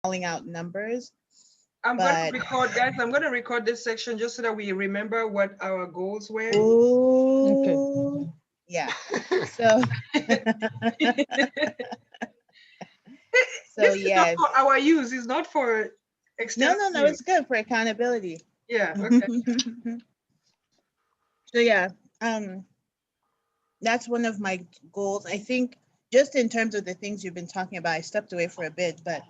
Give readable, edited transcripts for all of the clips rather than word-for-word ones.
calling out numbers, I'm going to but record, guys. I'm going to record this section just so that we remember what our goals were. Okay. ooh, yeah. So, so This is not yes. for our use. It's not for No, external no, no, use. it's good for accountability. Yeah. So Okay. yeah, um, that's one of my goals. I think just in terms of the things you've been talking about, I stepped away for a bit, but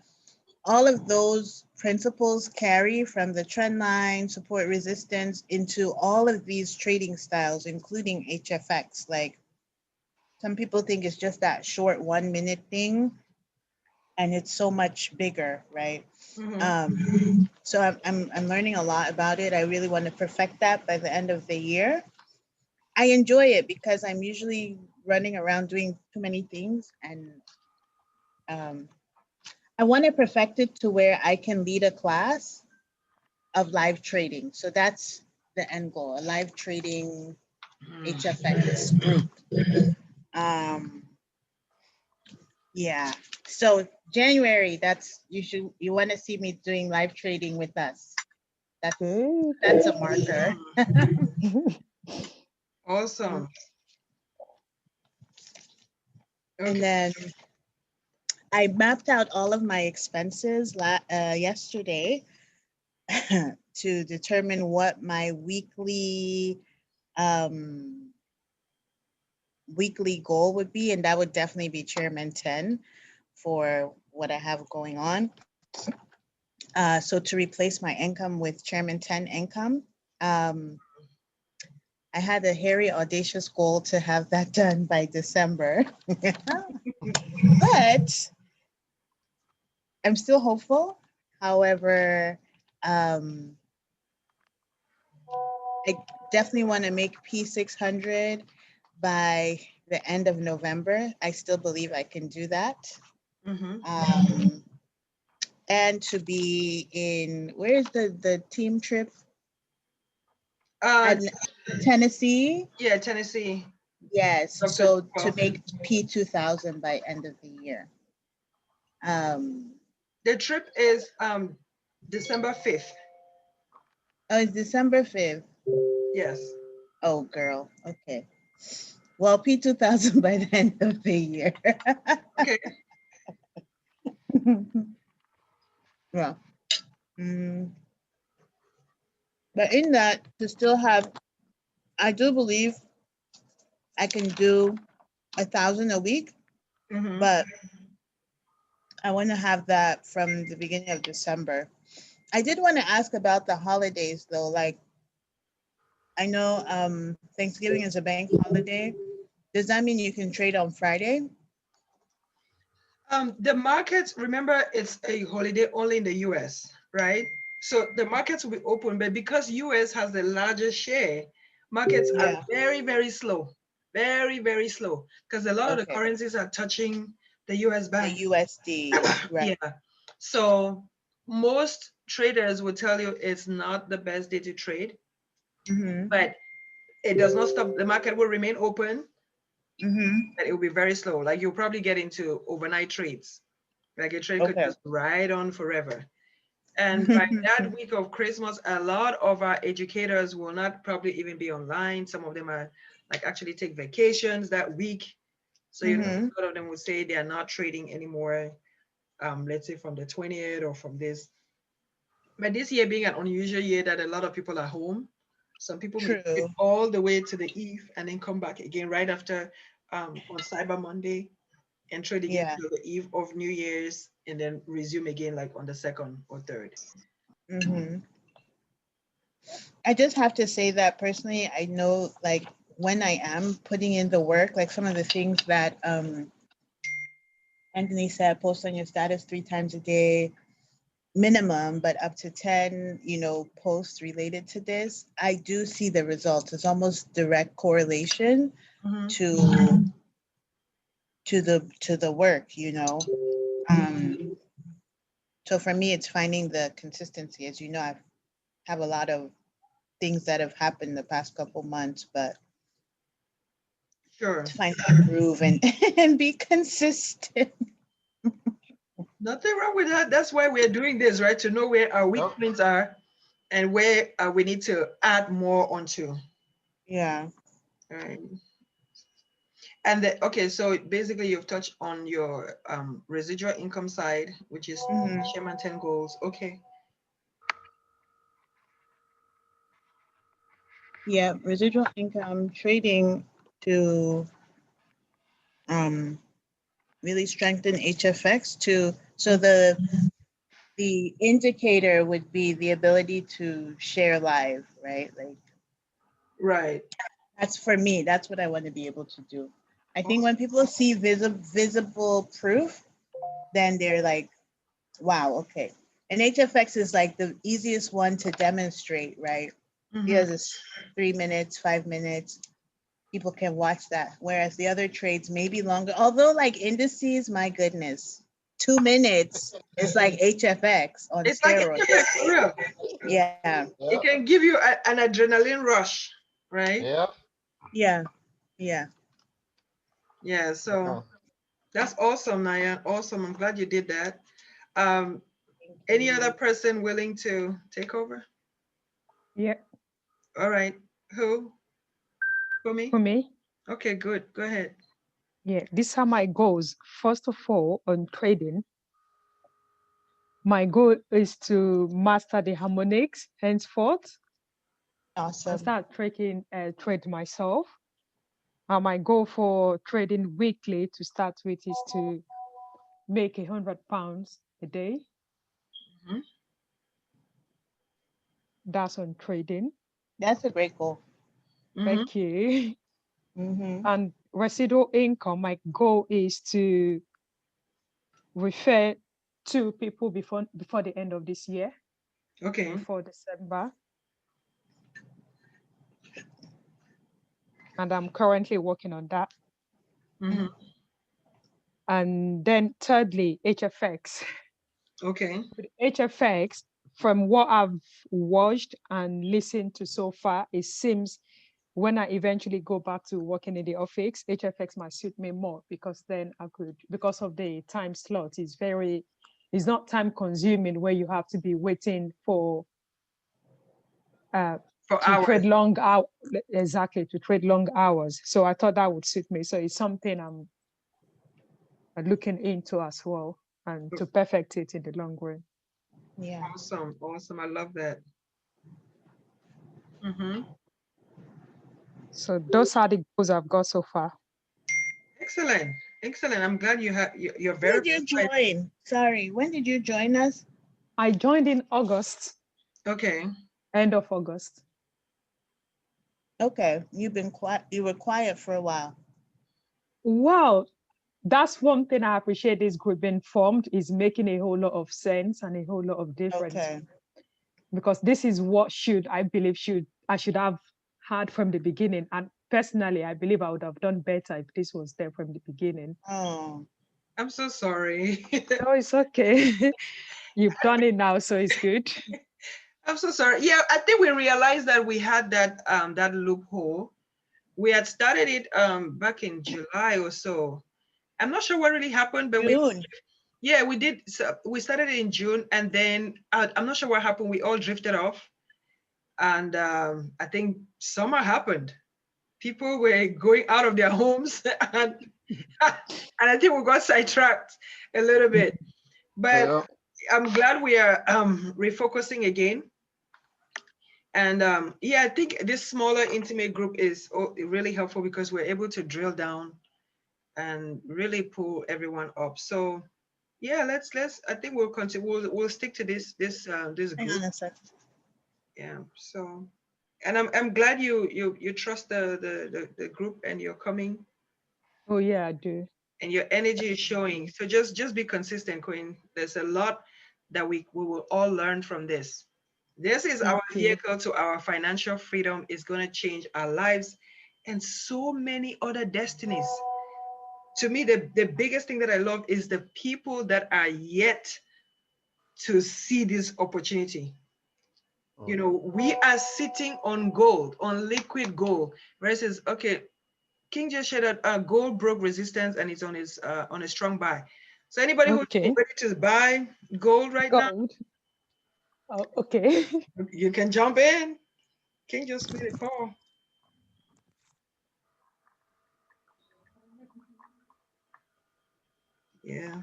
all of those principles carry from the trend line, support resistance into all of these trading styles, including HFX. Like some people think it's just that short 1 minute thing, and it's so much bigger, right? Mm-hmm. So I'm learning a lot about it. I really want to perfect that by the end of the year. I enjoy it because I'm usually running around doing too many things, and um, I want to perfect it to where I can lead a class of live trading. So that's the end goal, a live trading HFX group. Um, yeah. So January, that's you want to see me doing live trading with us. That's Okay. that's a marker. Awesome. And Okay. then I mapped out all of my expenses yesterday to determine what my um, weekly goal would be, and that would definitely be Chairman 10 for what I have going on. So to replace my income with Chairman 10 income, um, I had a hairy, audacious goal to have that done by December, but I'm still hopeful. However, um, I definitely want to make P600 by the end of November. I still believe I can do that. Mm-hmm. Um, and to be in, where's the team trip? Uh, And Tennessee. yeah, Tennessee, Yes. October So to 12th. make P2000 by end of the year. Um, The trip is December 5th. oh, it's December 5th. Yes. Oh, girl. Okay. Well, P2000 by the end of the year. Okay. Yeah. Mm, but in that, to still have, I do believe I can do 1,000 a week, Mm-hmm. but I want to have that from the beginning of December. I did want to ask about the holidays though. Like I know Thanksgiving is a bank holiday. Does that mean you can trade on Friday? The markets, remember, it's a holiday only in the US, right? So the markets will be open, but because US has the largest share, markets are Yeah. very, very slow, very, very slow, because a lot of the Okay. currencies are touching the US The bank. USD, right? Yeah. So most traders will tell you it's not the best day to trade, Mm-hmm. but it does not stop. The market will remain open, Mm-hmm. but it will be very slow. Like you'll probably get into overnight trades. Like a trade could Okay. just ride on forever. And by that week of Christmas, a lot of our educators will not probably even be online. Some of them are like actually take vacations that week. So, Mm-hmm. a lot of them will say they are not trading anymore, let's say from the 20th or from this. But this year being an unusual year that a lot of people are home, some people may trade True. all the way to the eve and then come back again right after on Cyber Monday and trade again Yeah. till the eve of New Year's and then resume again like on the second or third. Mm-hmm. I just have to say that personally, I know like when I am putting in the work, like some of the things that Anthony said, post on your status 3 times a day, minimum, but up to 10, posts related to this, I do see the results. It's almost direct correlation Mm-hmm. to the work. Um, so for me, it's finding the consistency. As you know, I have a lot of things that have happened the past couple months, but Sure. to find that groove and and be consistent. Nothing wrong with that. That's why we're doing this, right? To know where our weak Yep. points are and where we need to add more onto. Yeah. Right. And okay, so basically you've touched on your residual income side, which is Hmm. share and 10 goals. Okay. Yeah. Residual income trading to um really strengthen HFX to so the indicator would be the ability to share live, right? Like Right. that's for me. That's what I want to be able to do. I think when Awesome. people see visible proof, then they're like, wow, okay. And HFX is like the easiest one to demonstrate, right? Mm-hmm. Because it's 3 minutes, 5 minutes. People can watch that. Whereas the other trades may be longer. Although, like indices, my goodness, 2 minutes is like HFX on It's like steroids. HFX for real. Yeah, It Yep. can give you an adrenaline rush, right? Yep. yeah, yeah. Yeah. So Yeah. that's awesome, Naya. Awesome. I'm glad you did that. Um, Thank any other you. person willing to take over? Yeah, All right. Who? For me? for me, Okay, good. Go ahead. yeah, these are my goals. First of all, on trading, my goal is to master the harmonics henceforth and Awesome. start trade myself. And my goal for trading weekly to start with is to make £100 a day. Mhm. That's on trading. That's a great goal. Mhm. Thank you. Mm-hmm. And residual income, my goal is to refer to people before the end of this year, Okay. before December. And I'm currently working on that. Mhm. And then thirdly, HFX. Okay. With HFX, from what I've watched and listened to so far, it seems when I eventually go back to working in the office, HFX might suit me more because then I could, because of the time slot, it's not time consuming where you have to be waiting for uh, For to hours. trade long out exactly to trade long hours. So I thought that would suit me. So it's something I'm looking into as well and to perfect it in the long run. Yeah. Awesome. Awesome. I love that. Mhm. So those are the goals I've got so far. Excellent. Excellent. I'm glad you're When very did you precise. join? Sorry, when did you join us? I joined in August, Okay. end of August. Okay, you've been quiet. You were quiet for a while. Well, that's one thing I appreciate this group being formed is making a whole lot of sense and a whole lot of difference Okay. because this is what I should have had from the beginning. And personally, I believe I would have done better if this was there from the beginning. Oh, I'm so sorry. No, it's okay. You've done it now, so it's good. I'm so sorry. Yeah, I think we realized that we had that loophole. We had started it back in July or so. I'm not sure what really happened, but June. yeah, we did. So we started it in June, and then I'm not sure what happened. We all drifted off, and I think summer happened. People were going out of their homes, and and I think we got sidetracked a little bit. But Yep. I'm glad we are refocusing again. And yeah, I think this smaller intimate group is really helpful because we're able to drill down and really pull everyone up. So yeah, let's I think we'll continue, we'll stick to this Hang group. on a sec. Yeah. So and I'm glad you trust the group and you're coming Oh, yeah, I do. and your energy is showing. So just be consistent, Queen. There's a lot that we will all learn from this. This is Thank our you. vehicle to our financial freedom. Is going to change our lives and so many other destinies. To me, the biggest thing that I love is the people that are yet to see this opportunity. You know, we are sitting on gold, on liquid gold. Where it says, okay, King just shared that gold broke resistance and it's on a strong buy. So anybody who's Okay. ready to buy gold right now, Gold. Oh, okay. you can jump in. King just made a call. Yeah.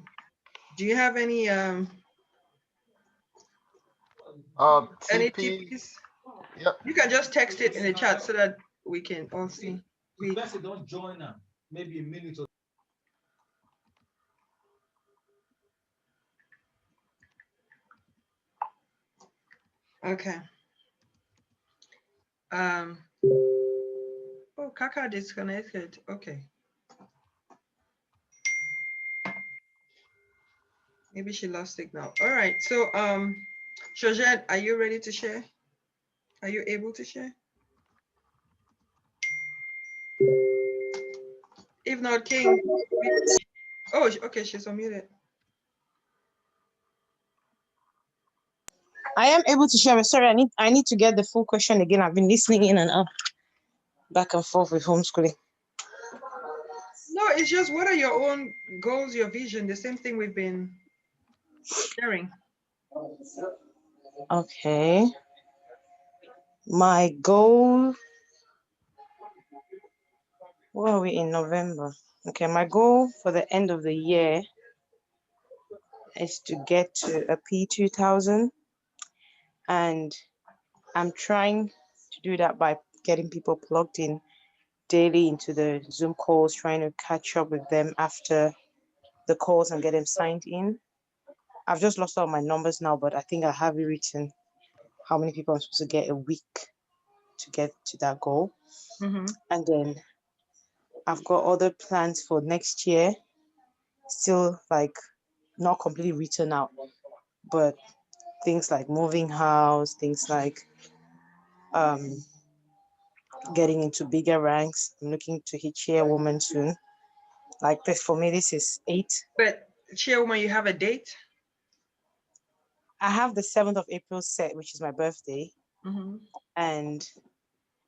Do you have any TP. TPs? Yep. You can just text it in the chat so that we can all see. Don't join them. Maybe a minute or Okay. Oh, Kaka disconnected. Okay. Maybe she lost signal. All right. So Georgette, are you ready to share? Are you able to share? If not, King. Oh, okay, she's unmuted. I am able to share. Sorry, I need to get the full question again. I've been listening in and out, back and forth with homeschooling. No, it's just what are your own goals, your vision, the same thing we've been sharing. Okay. My goal. Where are we in November? Okay, my goal for the end of the year is to get to a P2000, and I'm trying to do that by getting people plugged in daily into the Zoom calls, trying to catch up with them after the calls and get them signed in. I've just lost all my numbers now, but I think I have it written how many people I'm supposed to get a week to get to that goal. Mm-hmm. And then I've got other plans for next year, still like not completely written out, but things like moving house, things like getting into bigger ranks. I'm looking to hit chairwoman soon. Like this for me, this is 8. But Chairwoman, you have a date? I have the 7th of April set, which is my birthday. Mm-hmm. And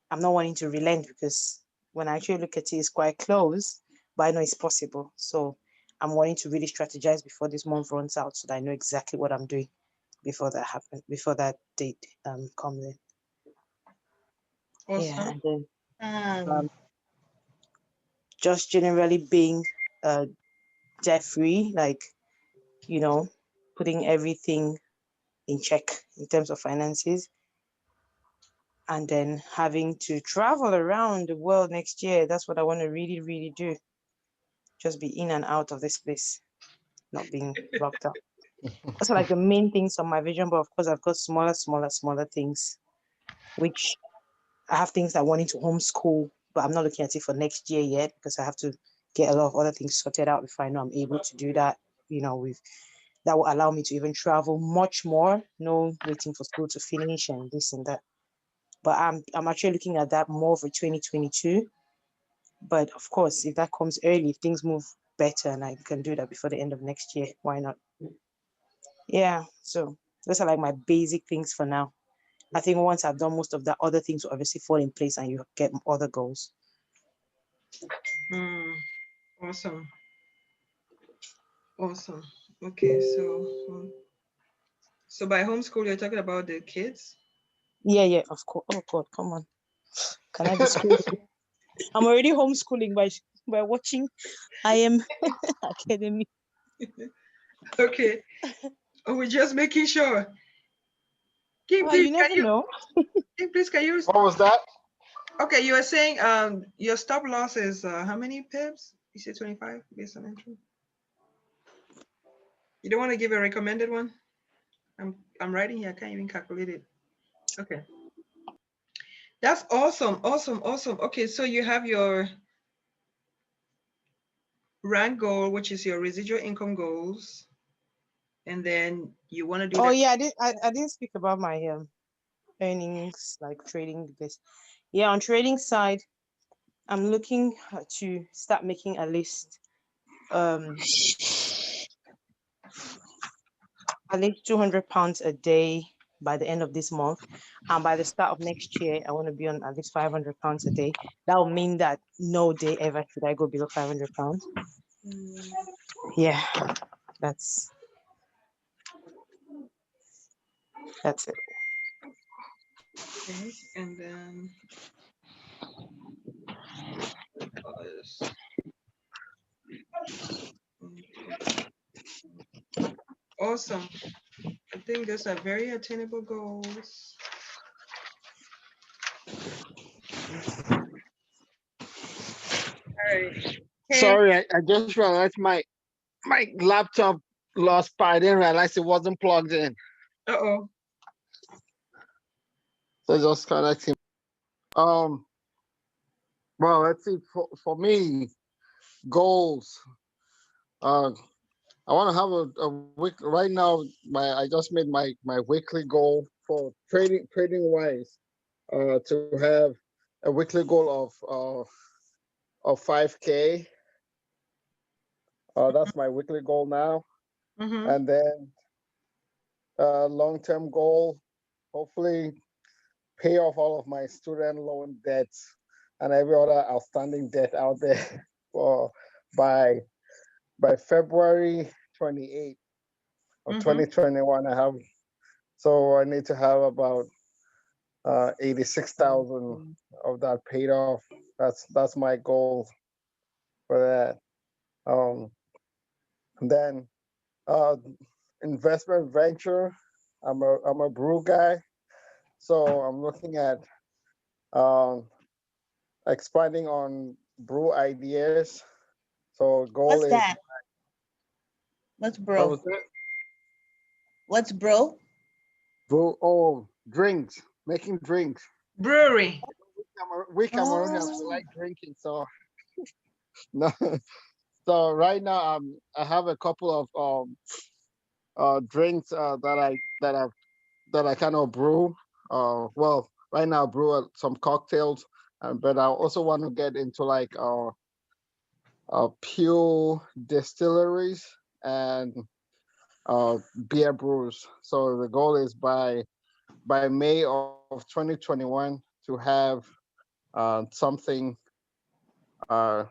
I'm not wanting to relent because when I actually look at it, it's quite close, but I know it's possible. So I'm wanting to really strategize before this month runs out so that I know exactly what I'm doing before that happens, before that date comes in. Awesome. Yeah, and then Um, just generally being debt free, like, you know, putting everything in check in terms of finances, and then having to travel around the world next year. That's what I want to really, really do. Just be in and out of this place, not being locked up. That's like the main things on my vision, but of course I've got smaller things, which I have things I wanted to homeschool, but I'm not looking at it for next year yet because I have to get a lot of other things sorted out before I know I'm able to do that. You know, with that will allow me to even travel much more, no waiting for school to finish and this and that. But I'm actually looking at that more for 2022. But of course, if that comes early, if things move better and I can do that before the end of next year, why not? Yeah, so those are like my basic things for now. I think once I've done most of the other things will obviously fall in place and you get other goals. Awesome. Awesome. Okay, so by homeschool, you're talking about the kids? Yeah, of course. Oh God, come on. Can I disclose? I'm already homeschooling by watching IM Academy. Okay. Oh, we're just making sure. King, Well, please, you never know. King, please, can you? What was that? Okay, you were saying your stop loss is how many pips? You said 25 based on entry. You don't want to give a recommended one? I'm writing here. I can't even calculate it. Okay. That's awesome. Okay, so you have your rank goal, which is your residual income goals, and then you want to do Oh that. yeah, I didn't speak about my earnings, like trading this. Yeah, on trading side, I'm looking to start making at least £200 a day by the end of this month, and by the start of next year I want to be on at least £500 a day. That will mean that no day ever should I go below £500. Yeah, That's it. Okay. And then others. Awesome. I think those are very attainable goals. All right. Okay. Sorry, I just realized my laptop lost power. I didn't realize it wasn't plugged in. Uh-oh. So just connecting. Um, well, let's see. For me, goals. Uh, I want to have a week right now. I just made my weekly goal for trading wise. To have a weekly goal of 5K. That's my weekly goal now. Mm-hmm. And then long term goal, hopefully pay off all of my student loan debts and every other outstanding debt out there for by February 28th of Mm-hmm. 2021. So I need to have about 86,000 of that paid off. That's my goal for that. Um, and then uh, investment venture. I'm a brew guy, so I'm looking at um, expanding on brew ideas. So goal What's is that? What's what bro? was it? What's bro? Brew drinks, making drinks. Brewery. We Cameroonians we Oh, like drinking, so no. So right now I have a couple of drinks that I kind of brew. Well, right now I brew some cocktails, but I also want to get into like pure distilleries and beer brews. So the goal is by May of 2021 to have something uh,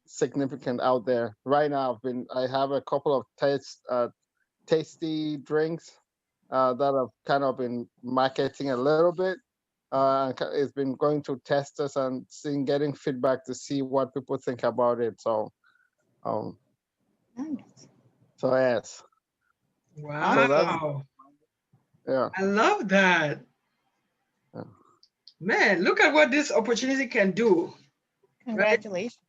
significant out there. Right now, I have a couple of tasty drinks that I've kind of been marketing a little bit. It's been going to testers and getting feedback to see what people think about it. Um, nice. so yes, so that's Awesome. Wow. yeah. I love that. Yeah. Man, look at what this opportunity can do. Right? Congratulations.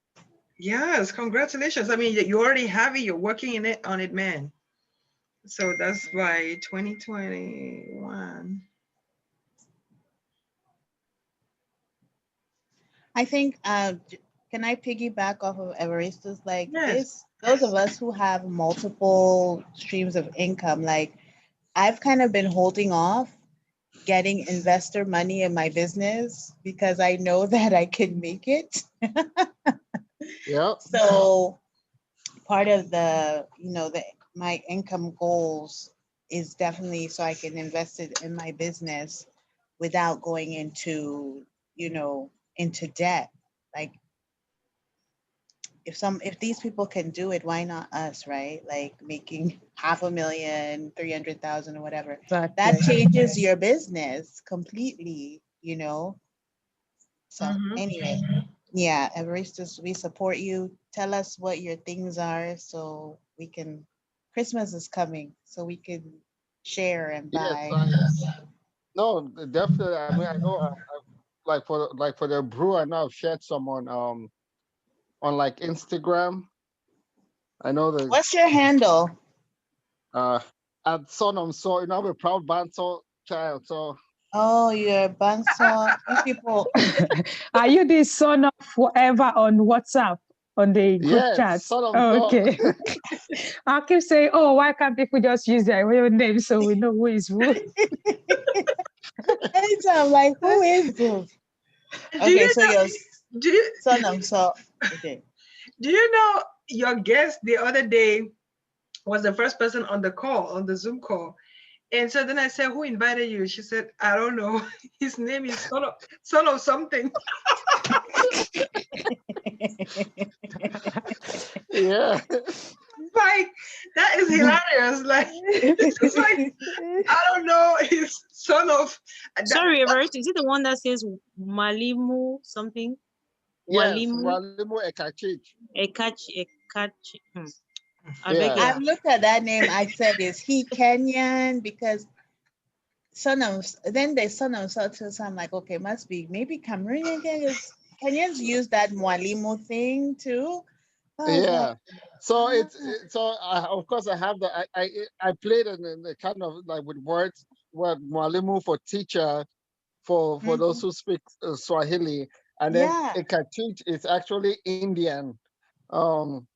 Yes, congratulations. I mean, you already have it, you're working in it on it, man. So that's by 2021. I think can I piggyback off of Evaristo's like Yes. this? Those of us who have multiple streams of income, like I've kind of been holding off getting investor money in my business because I know that I can make it. Yep. So part of the my income goals is definitely so I can invest it in my business without going into debt. Like if these people can do it, why not us, right? Like making 500,000, 300,000 or whatever. That Exactly. changes your business completely. So Mm-hmm. anyway, yeah, Evaristus, we support you. Tell us what your things are so we can Christmas is coming, so we can share and Yes. buy. No, definitely. I mean, I know. Like for the brew, I know I've shared some on like Instagram. I know the What's your handle? uh at son I'm so I'm a proud banter child. So Oh, you're Banso. You people. Are you the son of whoever on WhatsApp on the group yes, chat? son I'm Oh, so okay. I keep saying, oh, why can't people just use their real name so we know who is who? Anytime, like, who is this? Do Okay, you so know your do you son, so okay. do you know your guest the other day was the first person on the call, on the Zoom call? And so then I said, who invited you? She said, I don't know. His name is son of something. yeah. Like, that is hilarious. Like, it's like, I don't know, it's son of that, Sorry, Everett, is it the one that says Malimu something? Yes, Walimu Walimu Ekachich. Ekachi. I beg Yeah. you. I've looked at that name. I said, is he Kenyan? Because then there's son of too. So I'm like, okay, must be maybe Cameroonian. Because Kenyans use that mwalimu thing too. I was like, Yeah. So ah, of course I have I played in the kind of like with words, word mwalimu for teacher for those mhm. who speak Swahili, and then Yeah. Ekachich is actually Indian, um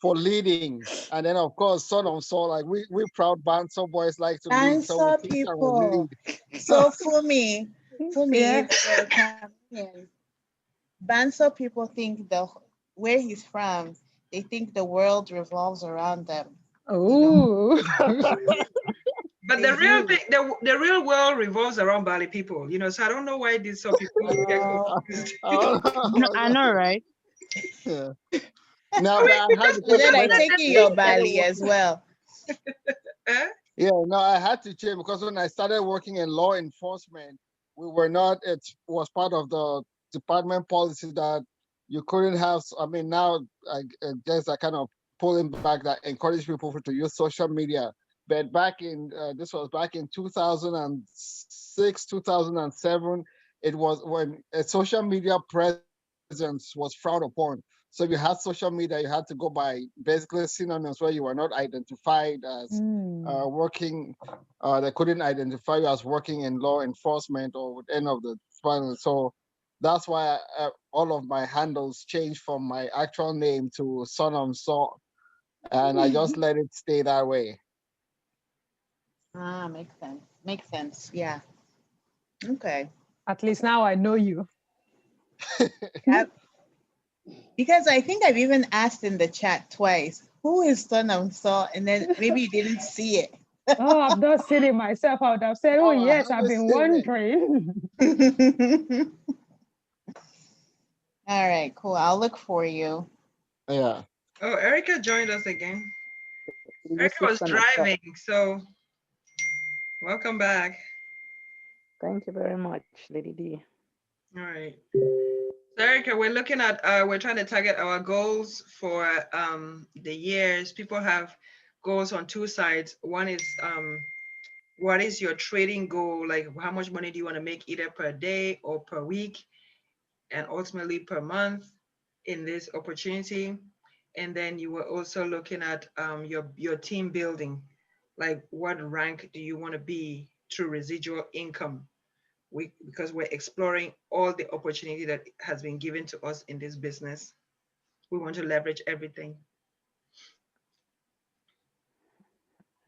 for leading, and then of course son of Saul, like we proud Banso boys like to lead, so we Answer teach and we lead. people. So for me, Yeah. if you're Cameroonian, Banso people think where he's from, they think the world revolves around them. They don't. Oh. but They the real thing, do. the real world revolves around Bali people, so I don't know why these some people get confused. I know, right? Yeah. Now, I but mean, I you had just, And because you then just I when I said take the it thing. your when I started Bali as working, well. Eh? yeah, no, I had to change because when I started working in law enforcement, we were not. It was part of the department policy that you couldn't have. I mean, now I guess I kind of pulling back that encourage people to use social media. But back in this was back in 2006, 2007. It was when a social media presence was frowned upon. So if you had social media, you had to go by basically synonyms where you were not identified as Mm. working, they couldn't identify you as working in law enforcement or with any of the departments. So that's why all of my handles changed from my actual name to Son of Saul, and I just let it stay that way. Ah, makes sense. Makes sense. Yeah. Okay. At least now I know you. I, because I think I've even asked in the chat twice, who is son of Saul? And then maybe you didn't see it. Oh, I've not seen it myself. I would have said, oh, Oh, I yes, I've haven't been seen it. wondering. All right, cool. I'll look for you. Yeah. Oh, Erica joined us again. This Erica is was son of Saul. driving, so welcome back. Thank you very much, Lady D. All right. So Erica, we're looking at we're trying to target our goals for the years. People have goals on two sides. One is what is your trading goal? Like how much money do you want to make either per day or per week and ultimately per month in this opportunity? And then you were also looking at your team building. Like what rank do you want to be through residual income? Because we're exploring all the opportunity that has been given to us in this business. We want to leverage everything.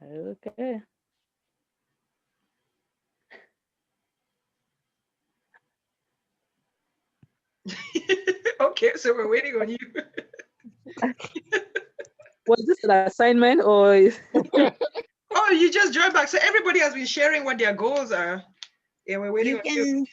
Okay. Okay, so we're waiting on you. Was this an assignment or Oh, you just joined back. So everybody has been sharing what their goals are. Yeah, we're waiting You on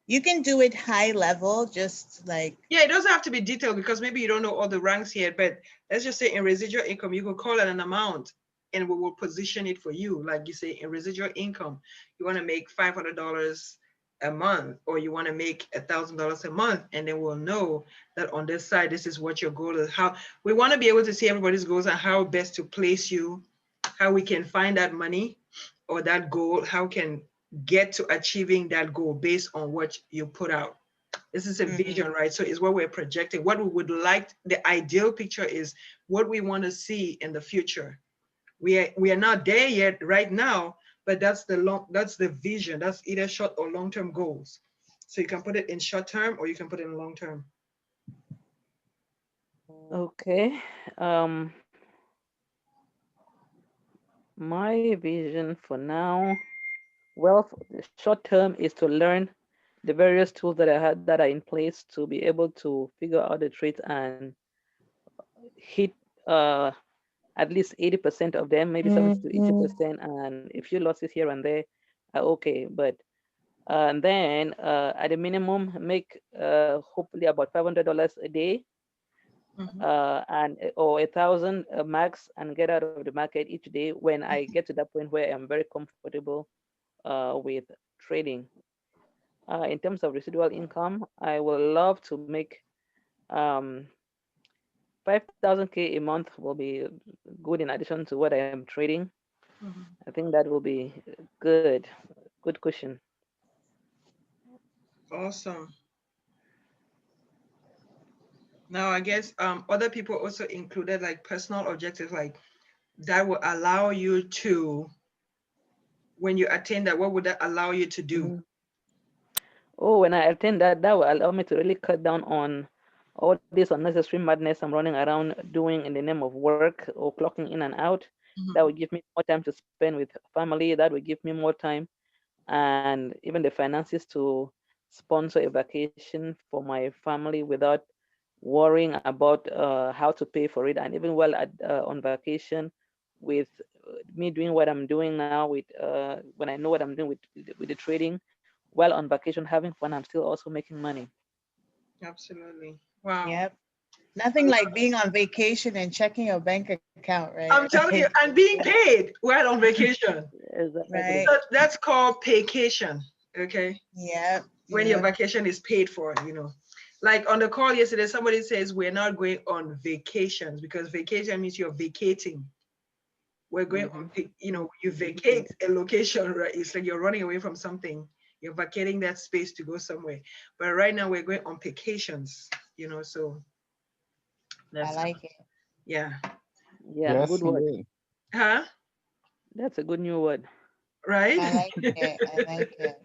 you. can do it high level, just like Yeah, it doesn't have to be detailed because maybe you don't know all the ranks yet, but let's just say in residual income, you could call it an amount and we will position it for you. Like you say, in residual income, you want to make $500 a month or you want to make $1,000 a month. And then we'll know that on this side, this is what your goal is. How we want to be able to see everybody's goals and how best to place you, how we can find that money or that goal, how can get to achieving that goal based on what you put out. This is a vision, right? So it's what we're projecting. What we would like, the ideal picture is what we want to see in the future. We are not there yet right now, but that's the vision. That's either short or long-term goals. So you can put it in short term or you can put it in long term. okay? My vision for now, well, for the short term is to learn the various tools that I had that are in place to be able to figure out the trades and hit uh at least 80% of them, maybe 70 to 80%, and a few losses here and there are okay. But and then at a minimum, make hopefully about $500 a day Mhm. and or 1,000 max and get out of the market each day when I get to that point where I'm very comfortable with trading. In terms of residual income, I would love to make um, 5,000K a month will be good in addition to what I am trading. Mhm. I think that will be good, good cushion. Awesome. Now, I guess other people also included like personal objectives, like that will allow you to, when you attain that, what would that allow you to do? Mhm. Oh, when I attend that, that will allow me to really cut down on all this unnecessary madness I'm running around doing in the name of work or clocking in and out. That will Mhm. give me more time to spend with family. That will give me more time and even the finances to sponsor a vacation for my family without worrying about how to pay for it. And even while on vacation, with me doing what I'm doing now, with when I know what I'm doing with the trading, while on vacation having fun, I'm still also making money. Absolutely. Wow. Yep. Nothing like being on vacation and checking your bank account, right? I'm telling you, Like, and being paid while on vacation. Exactly. right. So that's called vacation. Okay. Yep. When your Yep. vacation is paid for, you know. Like on the call yesterday, somebody says we're not going on vacations because vacation means you're vacating. We're going Hmm. on, you know, you vacate a location, right? It's like you're running away from something. You're vacating that space to go somewhere. But right now we're going on vacations, you know, so I that's, like it. yeah. Yeah, good Yes, word. indeed. Huh? That's a good new word. Right? I like it. I like it.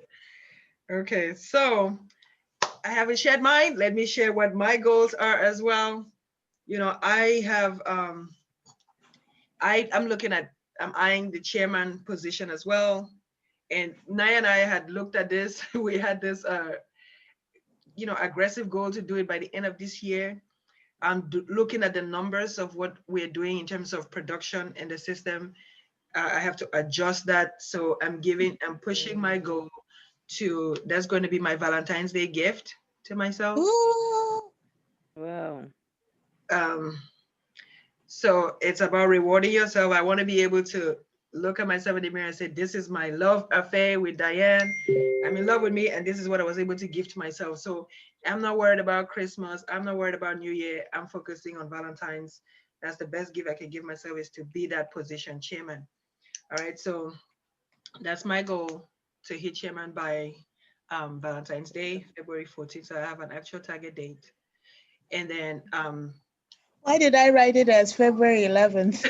Okay, so I haven't shared mine. Let me share what my goals are as well. You know, I have I'm looking at, I'm eyeing the chairman position as well. And Naya and I had looked at this. We had this you know, aggressive goal to do it by the end of this year. I'm looking at the numbers of what we're doing in terms of production in the system. I have to adjust that. So I'm pushing my goal to, that's going to be my Valentine's Day gift to myself. Ooh. Wow. Um, so it's about rewarding yourself. I want to be able to look at myself in the mirror and say, this is my love affair with Diane. I'm in love with me, and this is what I was able to give to myself. So I'm not worried about Christmas. I'm not worried about New Year. I'm focusing on Valentine's. That's the best gift I can give myself, is to be that position chairman. All right. So that's my goal, to hit chairman by Valentine's Day, February 14th. So I have an actual target date. And then Why did I write it as February 11th?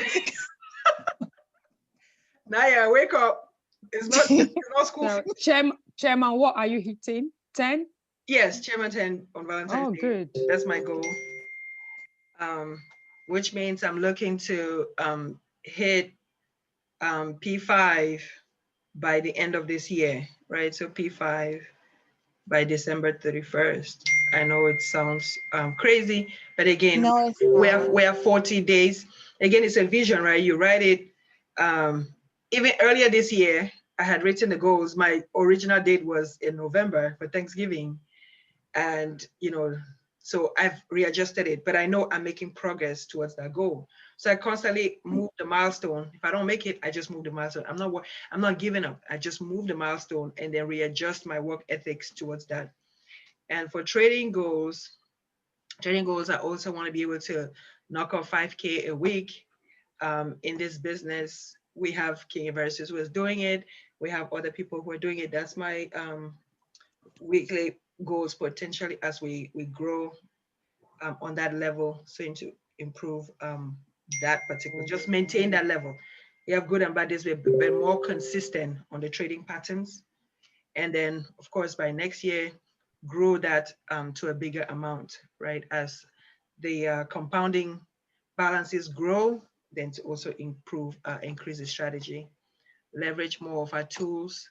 Naya, wake up. It's not school So, fees. Chairman, what are you hitting? 10? Yes, chairman 10 on Valentine's Oh, Day. good. That's my goal. Um, which means I'm looking to hit P5 by the end of this year, right? So P5 by December 31st. I know it sounds crazy, but again, No, it's we not. we have 40 days. Again, it's a vision, right? You write it. Um, Even earlier this year, I had written the goals. My original date was in November for Thanksgiving, and so I've readjusted it, but I know I'm making progress towards that goal. So I constantly move the milestone. If I don't make it, I just move the milestone. I'm not giving up. I just move the milestone and then readjust my work ethics towards that. And for trading goals, I also want to be able to knock off 5K a week. In this business, we have King Versus who is doing it. We have other people who are doing it. That's my weekly goals, potentially, as we grow on that level, so to improve that particular, just maintain that level. We have good and bad days, we've been more consistent on the trading patterns. And then, of course, by next year, grow that to a bigger amount, right? As the compounding balances grow, then to also increase the strategy, leverage more of our tools.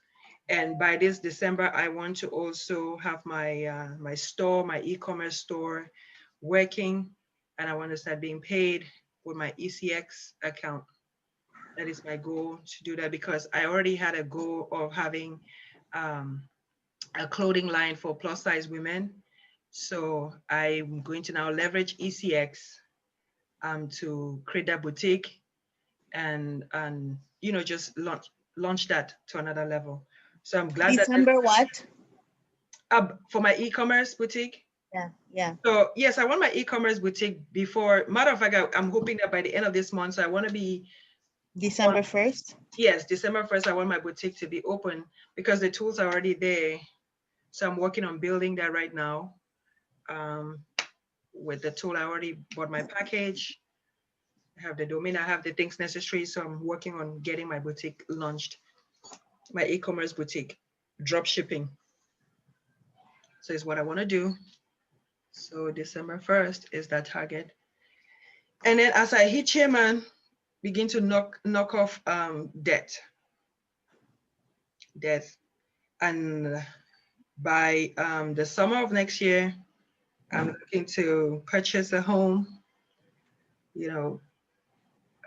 And by this December, I want to also have my store, my e-commerce store working, and I want to start being paid with my ECX account. That is my goal, to do that, because I already had a goal of having um, a clothing line for plus size women. So I'm going to now leverage ECX to create that boutique and just launch that to another level. So I'm glad that December what? for my e-commerce boutique. Yeah, yeah. So yes, I want my e-commerce boutique before. Matter of fact, I'm hoping that by the end of this month, so I want to be December 1st. yes, December 1st. I want my boutique to be open because the tools are already there. So I'm working on building that right now. With the tool, I already bought my package. I have the domain. I have the things necessary. So I'm working on getting my boutique launched, my e-commerce boutique, drop shipping. So it's what I want to do. So December 1st is that target. And then as I hit chairman, begin to knock off debt. And by the summer of next year, I'm looking to purchase a home. I'm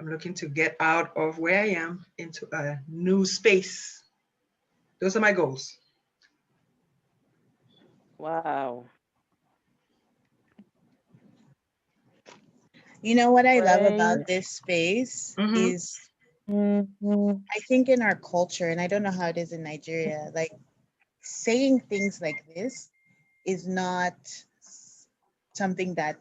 looking to get out of where I am into a new space. Those are my goals. Wow. You know what I love Right. about this space Mhm. is I think in our culture, and I don't know how it is in Nigeria, like saying things like this is not something that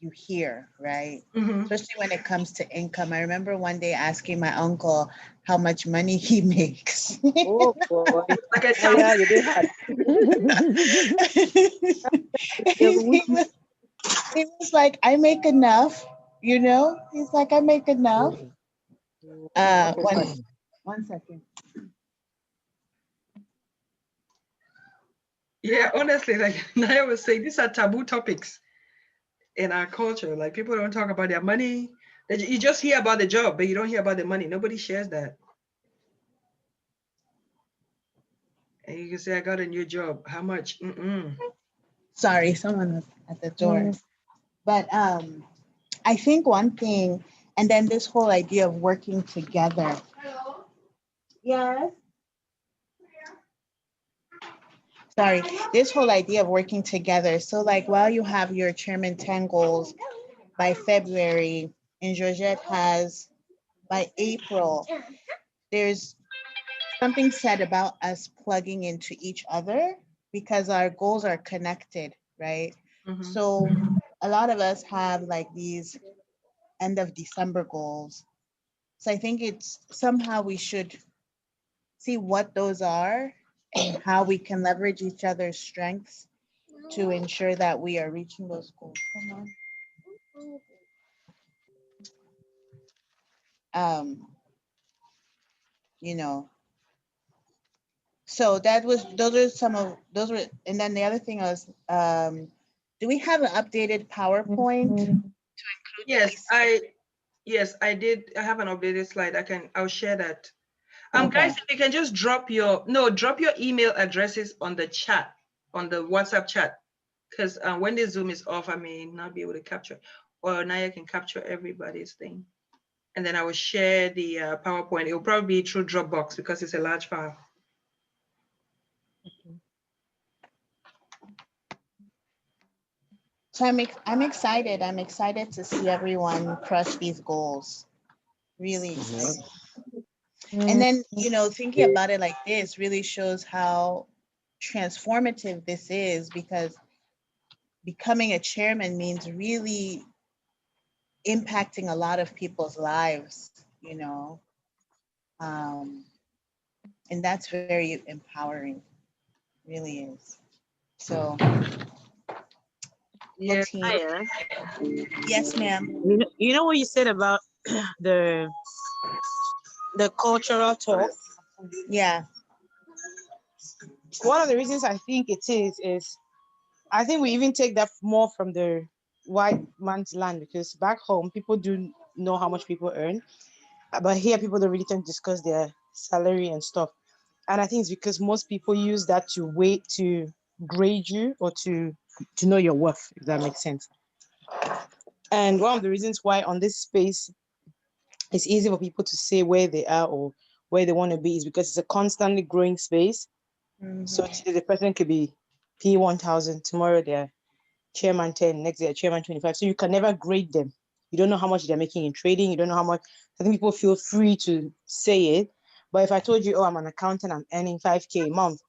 you hear, right? Mhm. Especially when it comes to income. I remember one day asking my uncle how much money he makes. Oh boy. Like a Oh taboo. yeah, you did hard. He was like, I make enough, you know? He's like, I make enough. Okay, sorry. One second. Yeah, honestly, like Naya was saying, these are taboo topics in our culture. Like people don't talk about their money. You just hear about the job, but you don't hear about the money. Nobody shares that. And you can say, I got a new job. How much? Mm-mm. Sorry, someone was at the door. But I think one thing, and then this whole idea of working together. Yes. Sorry, this whole idea of working together. So, like, while you have your Chairman 10 goals by February, and Georgette has by April, there's something said about us plugging into each other because our goals are connected, right? Mhm. So, a lot of us have like these end of December goals. So, I think it's somehow we should see what those are and how we can leverage each other's strengths to ensure that we are reaching those goals. Come on. You know, so that was those are some of those were, and then the other thing was, do we have an updated PowerPoint to include Yes, these? I did. I have an updated slide. I'll share that. Okay. Guys, if you can just drop your email addresses on the chat, on the WhatsApp chat, because when the Zoom is off, I may not be able to capture, or Naya can capture everybody's thing. And then I will share the PowerPoint. It will probably be through Dropbox because it's a large file. So I'm excited. I'm excited to see everyone crush these goals. Really excited. And then, thinking about it like this really shows how transformative this is because becoming a chairman means really impacting a lot of people's lives. Um, and that's very empowering, really is. So, well, Yes. team. Aya, Yes, ma'am. you know what you said about the cultural talk? Yeah. One of the reasons I think it is I think we even take that more from the white man's land, because back home people do know how much people earn, but here people don't really tend to discuss their salary and stuff. And I think it's because most people use that to grade you or to know your worth, if that makes sense. And one of the reasons why on this space it's easy for people to say where they are or where they want to be is because it's a constantly growing space. So Mhm. today the person could be P1000, tomorrow they're chairman 10, next year chairman 25. So you can never grade them. You don't know how much they're making in trading. You don't know how much. I think people feel free to say it. But if I told you, oh, I'm an accountant, I'm earning 5K a month,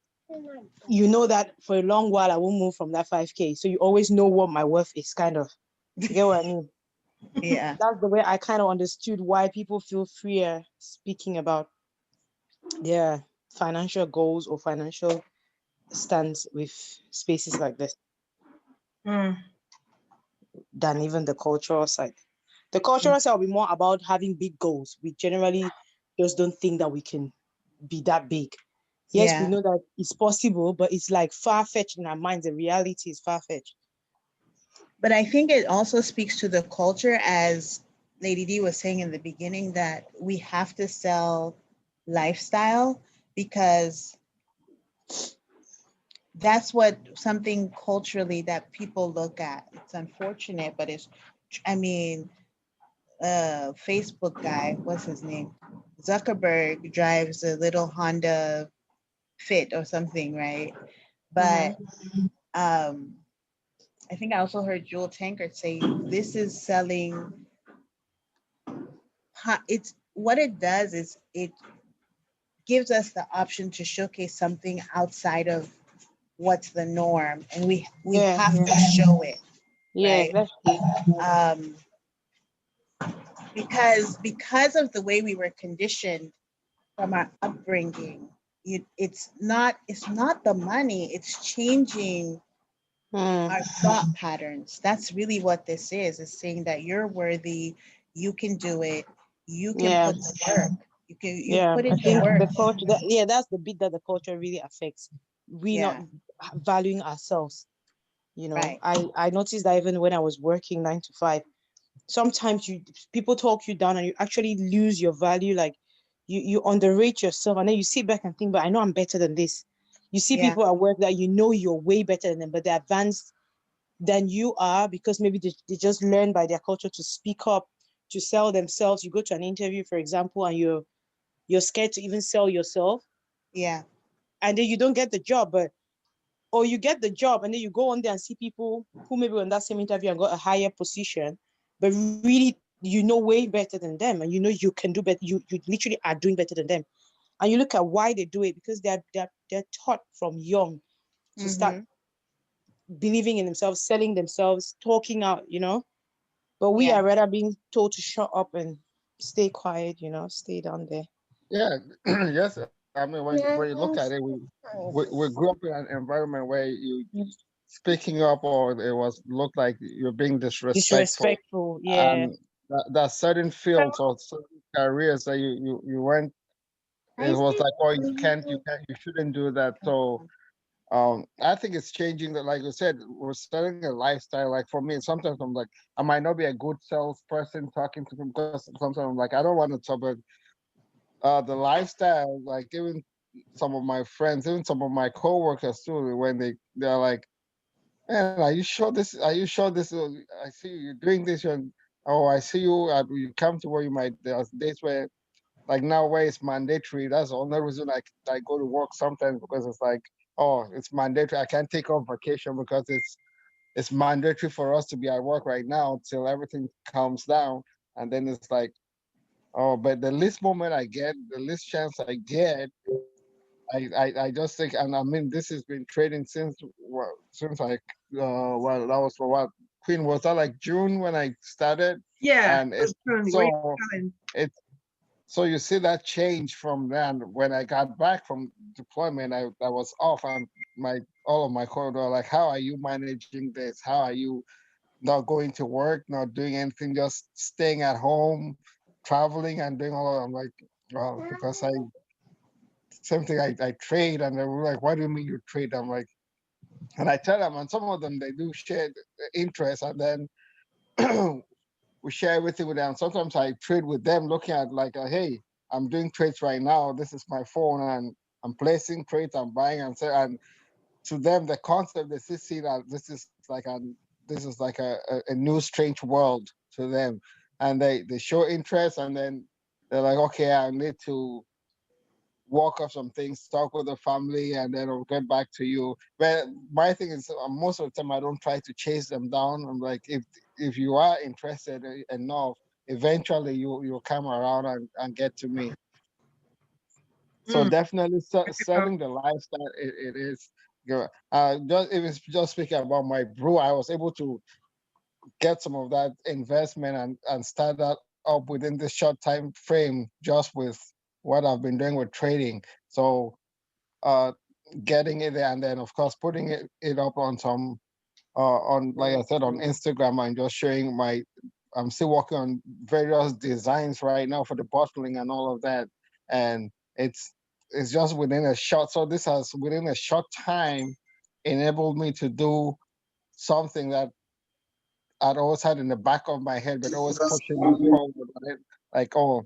you know that for a long while I won't move from that 5K. So you always know what my worth is, kind of. You get what I mean? Yeah. That's the way I kind of understood why people feel freer speaking about their financial goals or financial stance with spaces like this Mm. than even the cultural side. The cultural side will be more about having big goals. We generally just don't think that we can be that big. Yes, we Yeah. know that it's possible, but it's like far-fetched in our minds. The reality is far-fetched. But I think it also speaks to the culture, as Lady D was saying in the beginning, that we have to sell lifestyle because that's what something culturally that people look at. It's unfortunate, but it's, I mean, Facebook guy, what's his name? Zuckerberg drives a little Honda Fit or something, right? But um, I think I also heard Jewel Tankard say this is selling. It's what it does is it gives us the option to showcase something outside of what's the norm, and we Yeah, have to show it, yeah, right? exactly. Um, because of the way we were conditioned from our upbringing. It's not the money, it's changing Mm, our thought patterns. That's really what this is saying that you're worthy, you can do it, you can yeah, put the work, you yeah. put I in the think work. the culture, yeah, that's the bit that the culture really affects. We not Yeah, valuing ourselves. right. I noticed that even when I was working 9 to 5, sometimes people talk you down and you actually lose your value. Like you underrate yourself, and then you sit back and think, but I know I'm better than this. You see Yeah, people at work that you know you're way better than them, but they're advanced than you are because maybe they just learn by their culture to speak up, to sell themselves. You go to an interview, for example, and you're scared to even sell yourself, yeah, and then you don't get the job. But or you get the job and then you go on there and see people who maybe were in that same interview and got a higher position, but really you know way better than them, and you know you can do better. You literally are doing better than them, and you look at why they do it, because they're taught from young to start mm-hmm. believing in themselves, selling themselves, talking out. But we Yeah, are rather being told to shut up and stay quiet. Stay down there. Yeah, yes. I mean, when you look at it, we grew up in an environment where you speaking up or it was looked like you're being disrespectful, Disrespectful, yeah. and that certain fields or certain careers that you went, it was like, oh, you shouldn't do that. So I think it's changing. That, like you said, we're selling a lifestyle. Like for me, sometimes I'm like, I might not be a good salesperson talking to them, because sometimes I'm like, I don't want to talk about the lifestyle. Like even some of my friends, even some of my coworkers too, when they're like, man, are you sure this? Are you sure this? I see you doing this. And oh, I see you. You come to where you might. There's days where, like now, where it's mandatory. That's the only reason I go to work sometimes, because it's like, oh, it's mandatory. I can't take off vacation because it's mandatory for us to be at work right now till everything calms down. And then it's like, oh, but the least moment I get, the least chance I get, I just think, and I mean, this has been trading since, well, since well, that was for what, Queen, was that like June when I started? Yeah, And that's it's true. Where you so selling? it's so you see that change from then. When I got back from deployment, I was off, and my all of my corridor like, how are you managing this? How are you not going to work, not doing anything, just staying at home, traveling and doing all of. I'm like, well, because I same thing, I trade, and they were like, what do you mean you trade? I'm like, and I tell them, and some of them they do share the interest, and then we share everything with them. Sometimes I trade with them, looking at like, hey, I'm doing trades right now. This is my phone, and I'm placing trades, I'm buying and selling. And to them, the concept, they still see that this is like a new strange world to them, and they show interest, and then they're like, okay, I need to work up some things, talk with the family, and then I'll get back to you. But my thing is, most of the time I don't try to chase them down. I'm like, if you are interested enough, eventually you'll come around and get to me. So Mm, definitely okay. selling the lifestyle, it is good. Just if it's just speaking about my brew, I was able to get some of that investment and start that up within this short time frame just with what I've been doing with trading. So uh getting it there, and then of course putting it up on some on, like I said, on Instagram, and just showing my, I'm still working on various designs right now for the bottling and all of that. And it's just within a short, so this has within a short time enabled me to do something that I'd always had in the back of my head, but always pushing me forward. Right? Like, oh,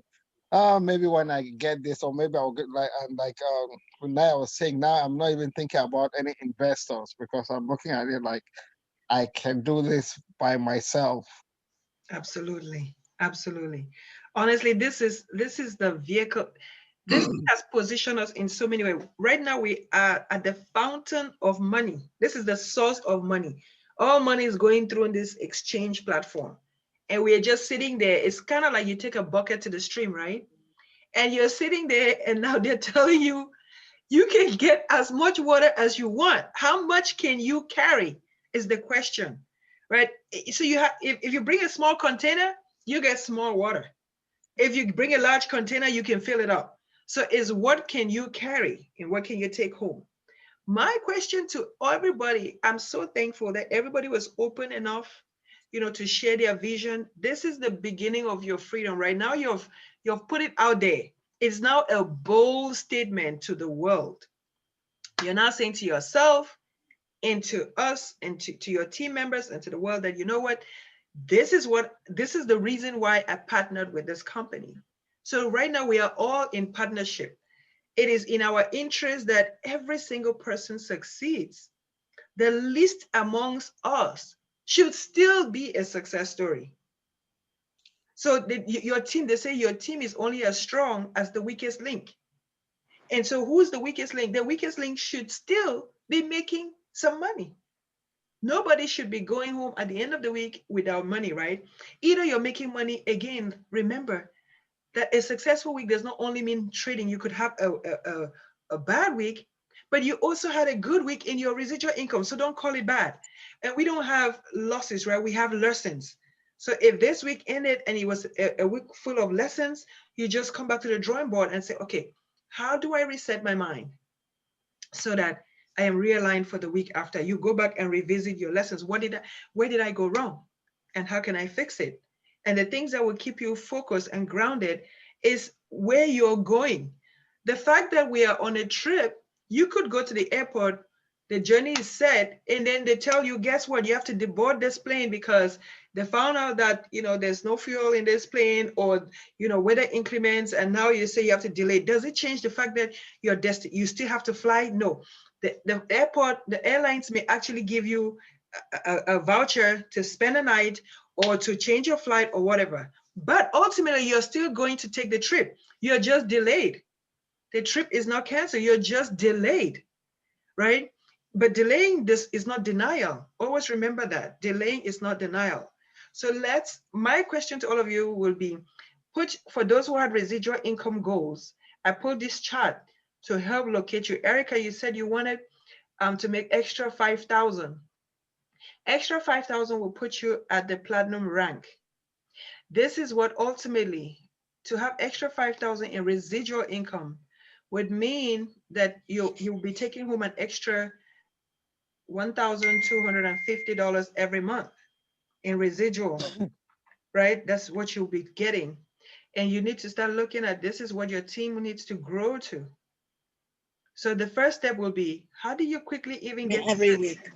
maybe when I get this, or maybe I'll get like, and like now I was saying, now I'm not even thinking about any investors, because I'm looking at it like I can do this by myself. Absolutely. Absolutely. Honestly, this is the vehicle. This has positioned us in so many ways. Right now, we are at the fountain of money. This is the source of money. All money is going through this exchange platform. And we are just sitting there. It's kind of like you take a bucket to the stream, right? And you're sitting there, and now they're telling you you can get as much water as you want. How much can you carry is the question, right? So you have, if you bring a small container, you get small water. If you bring a large container, you can fill it up. So is what can you carry and what can you take home? My question to everybody, I'm so thankful that everybody was open enough, to share their vision. This is the beginning of your freedom. Right now, you've put it out there. It's now a bold statement to the world. You're now saying to yourself and to us and to your team members and to the world that, you know what, this is the reason why I partnered with this company. So right now we are all in partnership. It is in our interest that every single person succeeds. The least amongst us should still be a success story. So your team, they say your team is only as strong as the weakest link. And so who's the weakest link? The weakest link should still be making some money. Nobody should be going home at the end of the week without money, right? Either you're making money, again, remember that a successful week does not only mean trading. You could have a bad week, but you also had a good week in your residual income. So don't call it bad. And we don't have losses, right? We have lessons. So if this week ended and it was a week full of lessons, you just come back to the drawing board and say, okay, how do I reset my mind so that I am realigned for the week after? You go back and revisit your lessons. Where did I go wrong? And how can I fix it? And the things that will keep you focused and grounded is where you're going. The fact that we are on a trip, you could go to the airport, the journey is set, and then they tell you, guess what? You have to deboard this plane because they found out that there's no fuel in this plane, or weather increments, and now you say you have to delay. Does it change the fact that you still have to fly? No. The airport, the airlines may actually give you a voucher to spend a night or to change your flight or whatever. But ultimately, you're still going to take the trip. You're just delayed. The trip is not canceled. You're just delayed, right? But delaying this is not denial. Always remember that. Delaying is not denial. So my question to all of you will be, for those who had residual income goals, I put this chart to help locate you. Erica, you said you wanted to make extra 5,000. Extra 5,000 will put you at the platinum rank. This is what ultimately, to have extra 5,000 in residual income would mean that you'll be taking home an extra $1,250 every month in residual, right? That's what you'll be getting. And you need to start looking at, this is what your team needs to grow to. So the first step will be, how do you quickly even get to every this? week.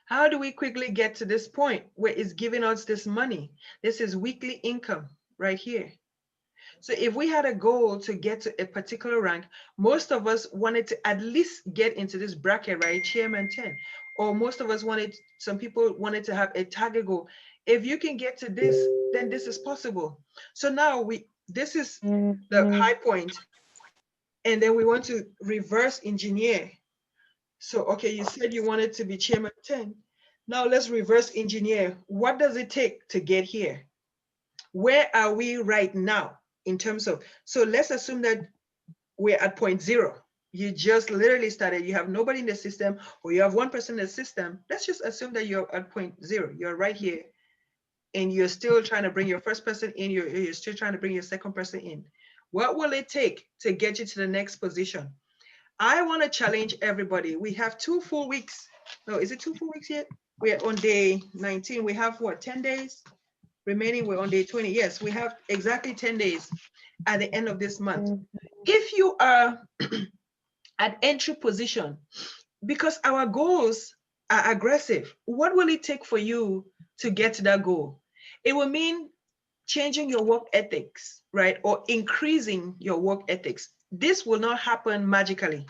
How do we quickly get to this point where it's giving us this money? This is weekly income right here. So if we had a goal to get to a particular rank, most of us wanted to at least get into this bracket, right? Chairman 10. Or most of us some people wanted to have a target goal. If you can get to this, then this is possible. So now this is the high point. And then we want to reverse engineer. So, okay, you said you wanted to be chairman 10. Now let's reverse engineer. What does it take to get here? Where are we right now in terms of, so let's assume that we're at point 0. You just literally started, you have nobody in the system, or you have one person in the system. Let's just assume that you're at point 0. You're right here, and you're still trying to bring your first person in, you're still trying to bring your second person in. What will it take to get you to the next position? I want to challenge everybody. We have 2 full weeks. No, is it 2 full weeks yet? We're on day 19. We have what, 10 days remaining? We're on day 20. Yes, we have exactly 10 days at the end of this month. If you are at entry position, because our goals are aggressive, what will it take for you to get to that goal? It will mean changing your work ethics, right? Or increasing your work ethics. This will not happen magically.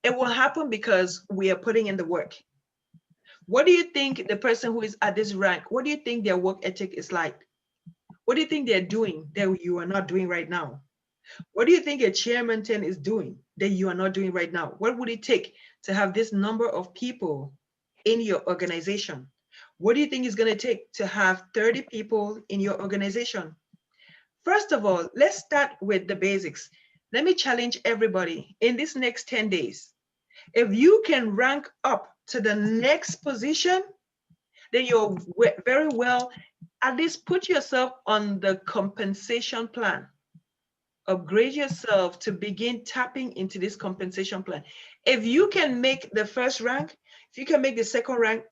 It will happen because we are putting in the work. What do you think the person who is at this rank, what do you think their work ethic is like? What do you think they're doing that you are not doing right now? What do you think a chairman 10 is doing that you are not doing right now? What would it take to have this number of people in your organization? What do you think it's going to take to have 30 people in your organization? First of all, let's start with the basics. Let me challenge everybody in this next 10 days. If you can rank up to the next position, then you're very well, at least put yourself on the compensation plan. Upgrade yourself to begin tapping into this compensation plan. If you can make the first rank, if you can make the second rank,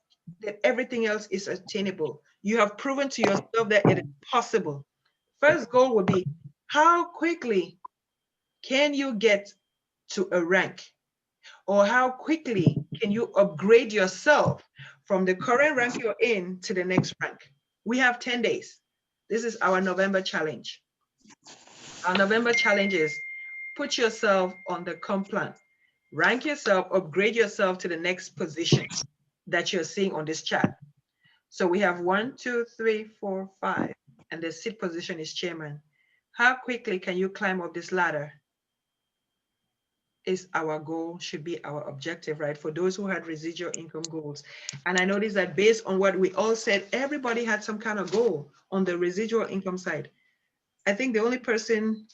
then everything else is attainable. You have proven to yourself that it is possible. First goal would be, how quickly can you get to a rank? Or how quickly can you upgrade yourself from the current rank you're in to the next rank? We have 10 days. This is our November challenge. Our November challenge is put yourself on the comp plan, rank yourself, upgrade yourself to the next position that you're seeing on this chart. So we have 1, 2, 3, 4, 5, and the seat position is chairman. How quickly can you climb up this ladder? Is our goal, should be our objective, right? For those who had residual income goals. And I noticed that based on what we all said, everybody had some kind of goal on the residual income side. I think the only person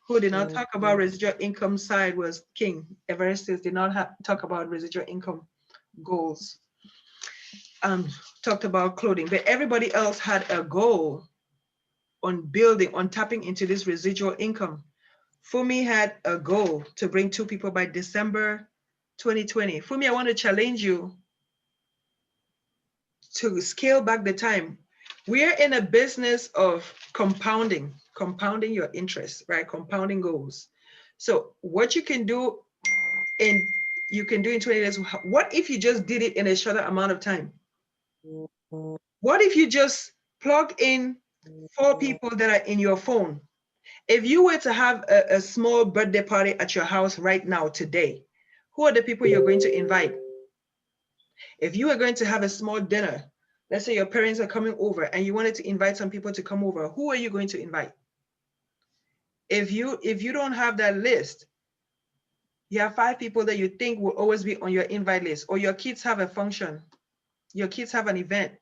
who did not talk about residual income side was King. Everestus did not talk about residual income goals. Talked about clothing, but everybody else had a goal on building, on tapping into this residual income. Fumi had a goal to bring 2 people by December 2020. Fumi, I want to challenge you to scale back the time. We're in a business of compounding your interest, right? Compounding goals. So what you can do in 20 days, what if you just did it in a shorter amount of time? What if you just plug in 4 people that are in your phone? If you were to have a small birthday party at your house right now, today, who are the people you're going to invite? If you are going to have a small dinner, let's say your parents are coming over and you wanted to invite some people to come over, who are you going to invite? If you don't have that list, you have 5 people that you think will always be on your invite list, or your kids have a function, your kids have an event,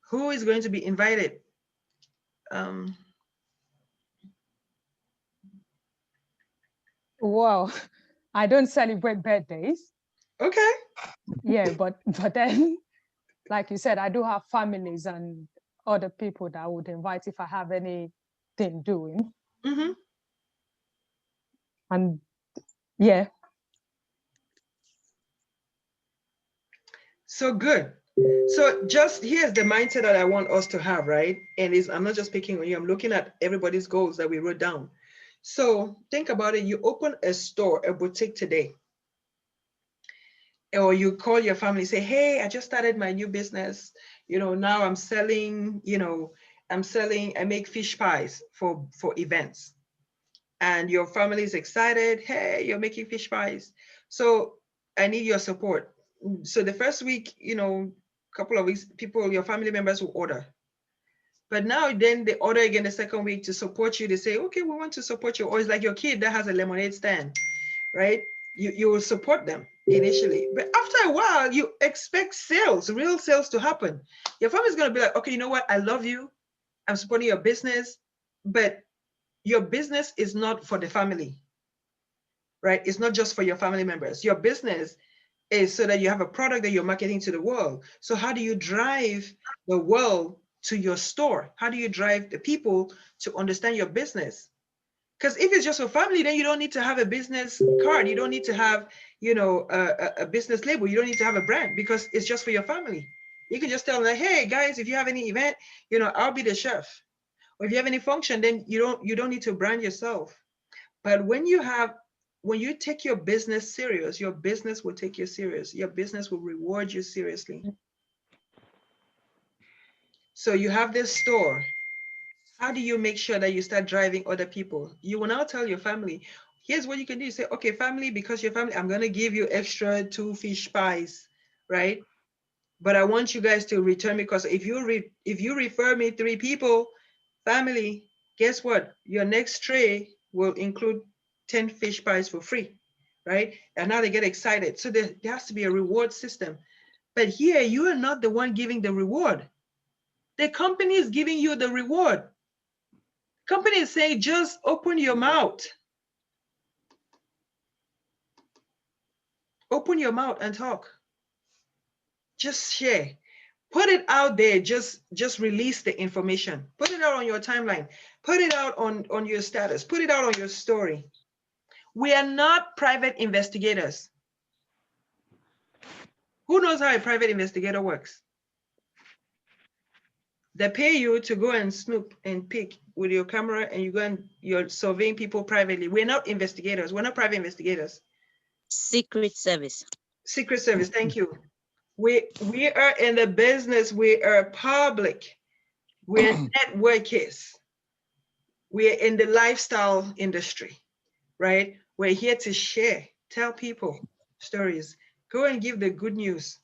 who is going to be invited? Wow, I don't celebrate birthdays. Okay. Yeah, but then, like you said, I do have families and other people that I would invite if I have anything doing. Mm-hmm. And yeah. So good. So just here's the mindset that I want us to have, right? And I'm not just picking on you, I'm looking at everybody's goals that we wrote down. So think about it. You open a store, a boutique today, or you call your family, say, hey, I just started my new business. Now I'm selling, I make fish pies for events. And your family is excited. Hey, you're making fish pies. So I need your support. So the first week, couple of weeks, your family members will order. But now then they order again the second week to support you. They say, okay, we want to support you. Or it's like your kid that has a lemonade stand, right? You will support them initially. But after a while, you expect sales, real sales to happen. Your family's going to be like, okay, you know what? I love you. I'm supporting your business. But your business is not for the family, right? It's not just for your family members. Your business is so that you have a product that you're marketing to the world. So how do you drive the world to your store? How do you drive the people to understand your business? Because if it's just for family, then you don't need to have a business card. You don't need to have, you know, a business label. You don't need to have a brand because it's just for your family. You can just tell them, hey guys, if you have any event, you know, I'll be the chef. Or if you have any function, then you don't need to brand yourself. But when you take your business serious, your business will take you serious. Your business will reward you seriously. So you have this store. How do you make sure that you start driving other people? You will now tell your family, here's what you can do. You say, okay, family, because your family, I'm going to give you extra 2 fish pies, right? But I want you guys to return me, because if you refer me 3 people, family, guess what? Your next tray will include 10 fish pies for free, right? And now they get excited. So there has to be a reward system. But here, you are not the one giving the reward. The company is giving you the reward. Company is saying, just open your mouth. Open your mouth and talk. Just share. Put it out there. Just release the information. Put it out on your timeline. Put it out on your status. Put it out on your story. We are not private investigators. Who knows how a private investigator works? They pay you to go and snoop and pick with your camera, and you're surveying people privately. We're not investigators. We're not private investigators. Secret Service. Secret Service, thank you. We are in the business. We are public. We're networkers. We're in the lifestyle industry, right? We're here to share, tell people stories, go and give the good news.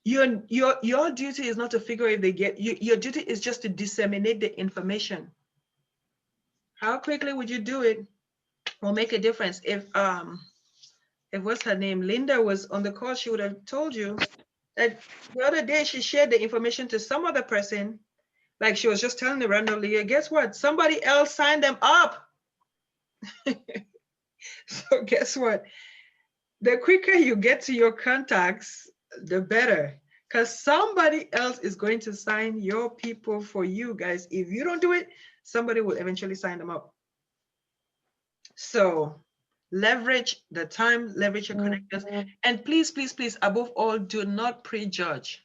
Your duty is not to figure if they get you. Your duty is just to disseminate the information. How quickly would you do it will make a difference. If what's her name, Linda, was on the call, she would have told you that the other day she shared the information to some other person, like she was just telling the randomly, guess what? Somebody else signed them up. So guess what? The quicker you get to your contacts, the better, because somebody else is going to sign your people for you guys. If you don't do it, somebody will eventually sign them up. So leverage the time, leverage your connectors, and please, please, please, above all, do not prejudge.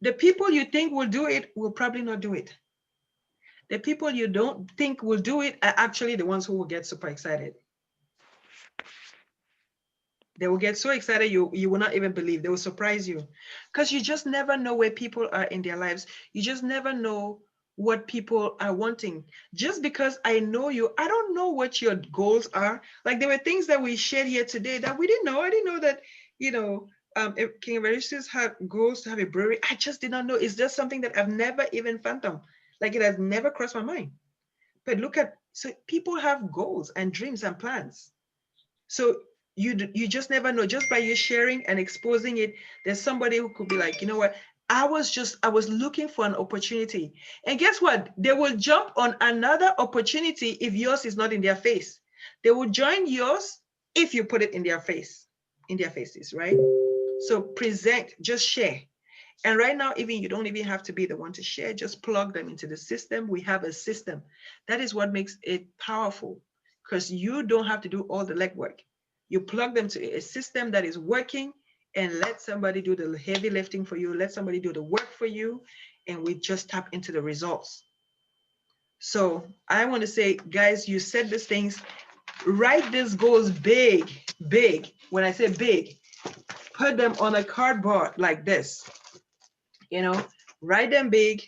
The people you think will do it will probably not do it. The people you don't think will do it are actually the ones who will get super excited. They will get so excited you will not even believe. They will surprise you, because you just never know where people are in their lives. You just never know what people are wanting. Just because I know you, I don't know what your goals are. Like there were things that we shared here today that we didn't know. I didn't know that, you know, King Emeritus had goals to have a brewery. I just did not know. It's just something that I've never even fathomed. Like it has never crossed my mind. But look at, so people have goals and dreams and plans. So you just never know. Just by you sharing and exposing it, there's somebody who could be like, you know what, I was looking for an opportunity, and guess what, they will jump on another opportunity if yours is not in their face. They will join yours if you put it in their face, in their faces, right? So present, just share. And right now, even you don't even have to be the one to share, just plug them into the system. We have a system. That is what makes it powerful, because you don't have to do all the legwork. You plug them to a system that is working, and let somebody do the heavy lifting for you. Let somebody do the work for you, and we just tap into the results. So I want to say, guys, you said these things, write these goals big, big. When I say big, put them on a cardboard like this, you know, write them big,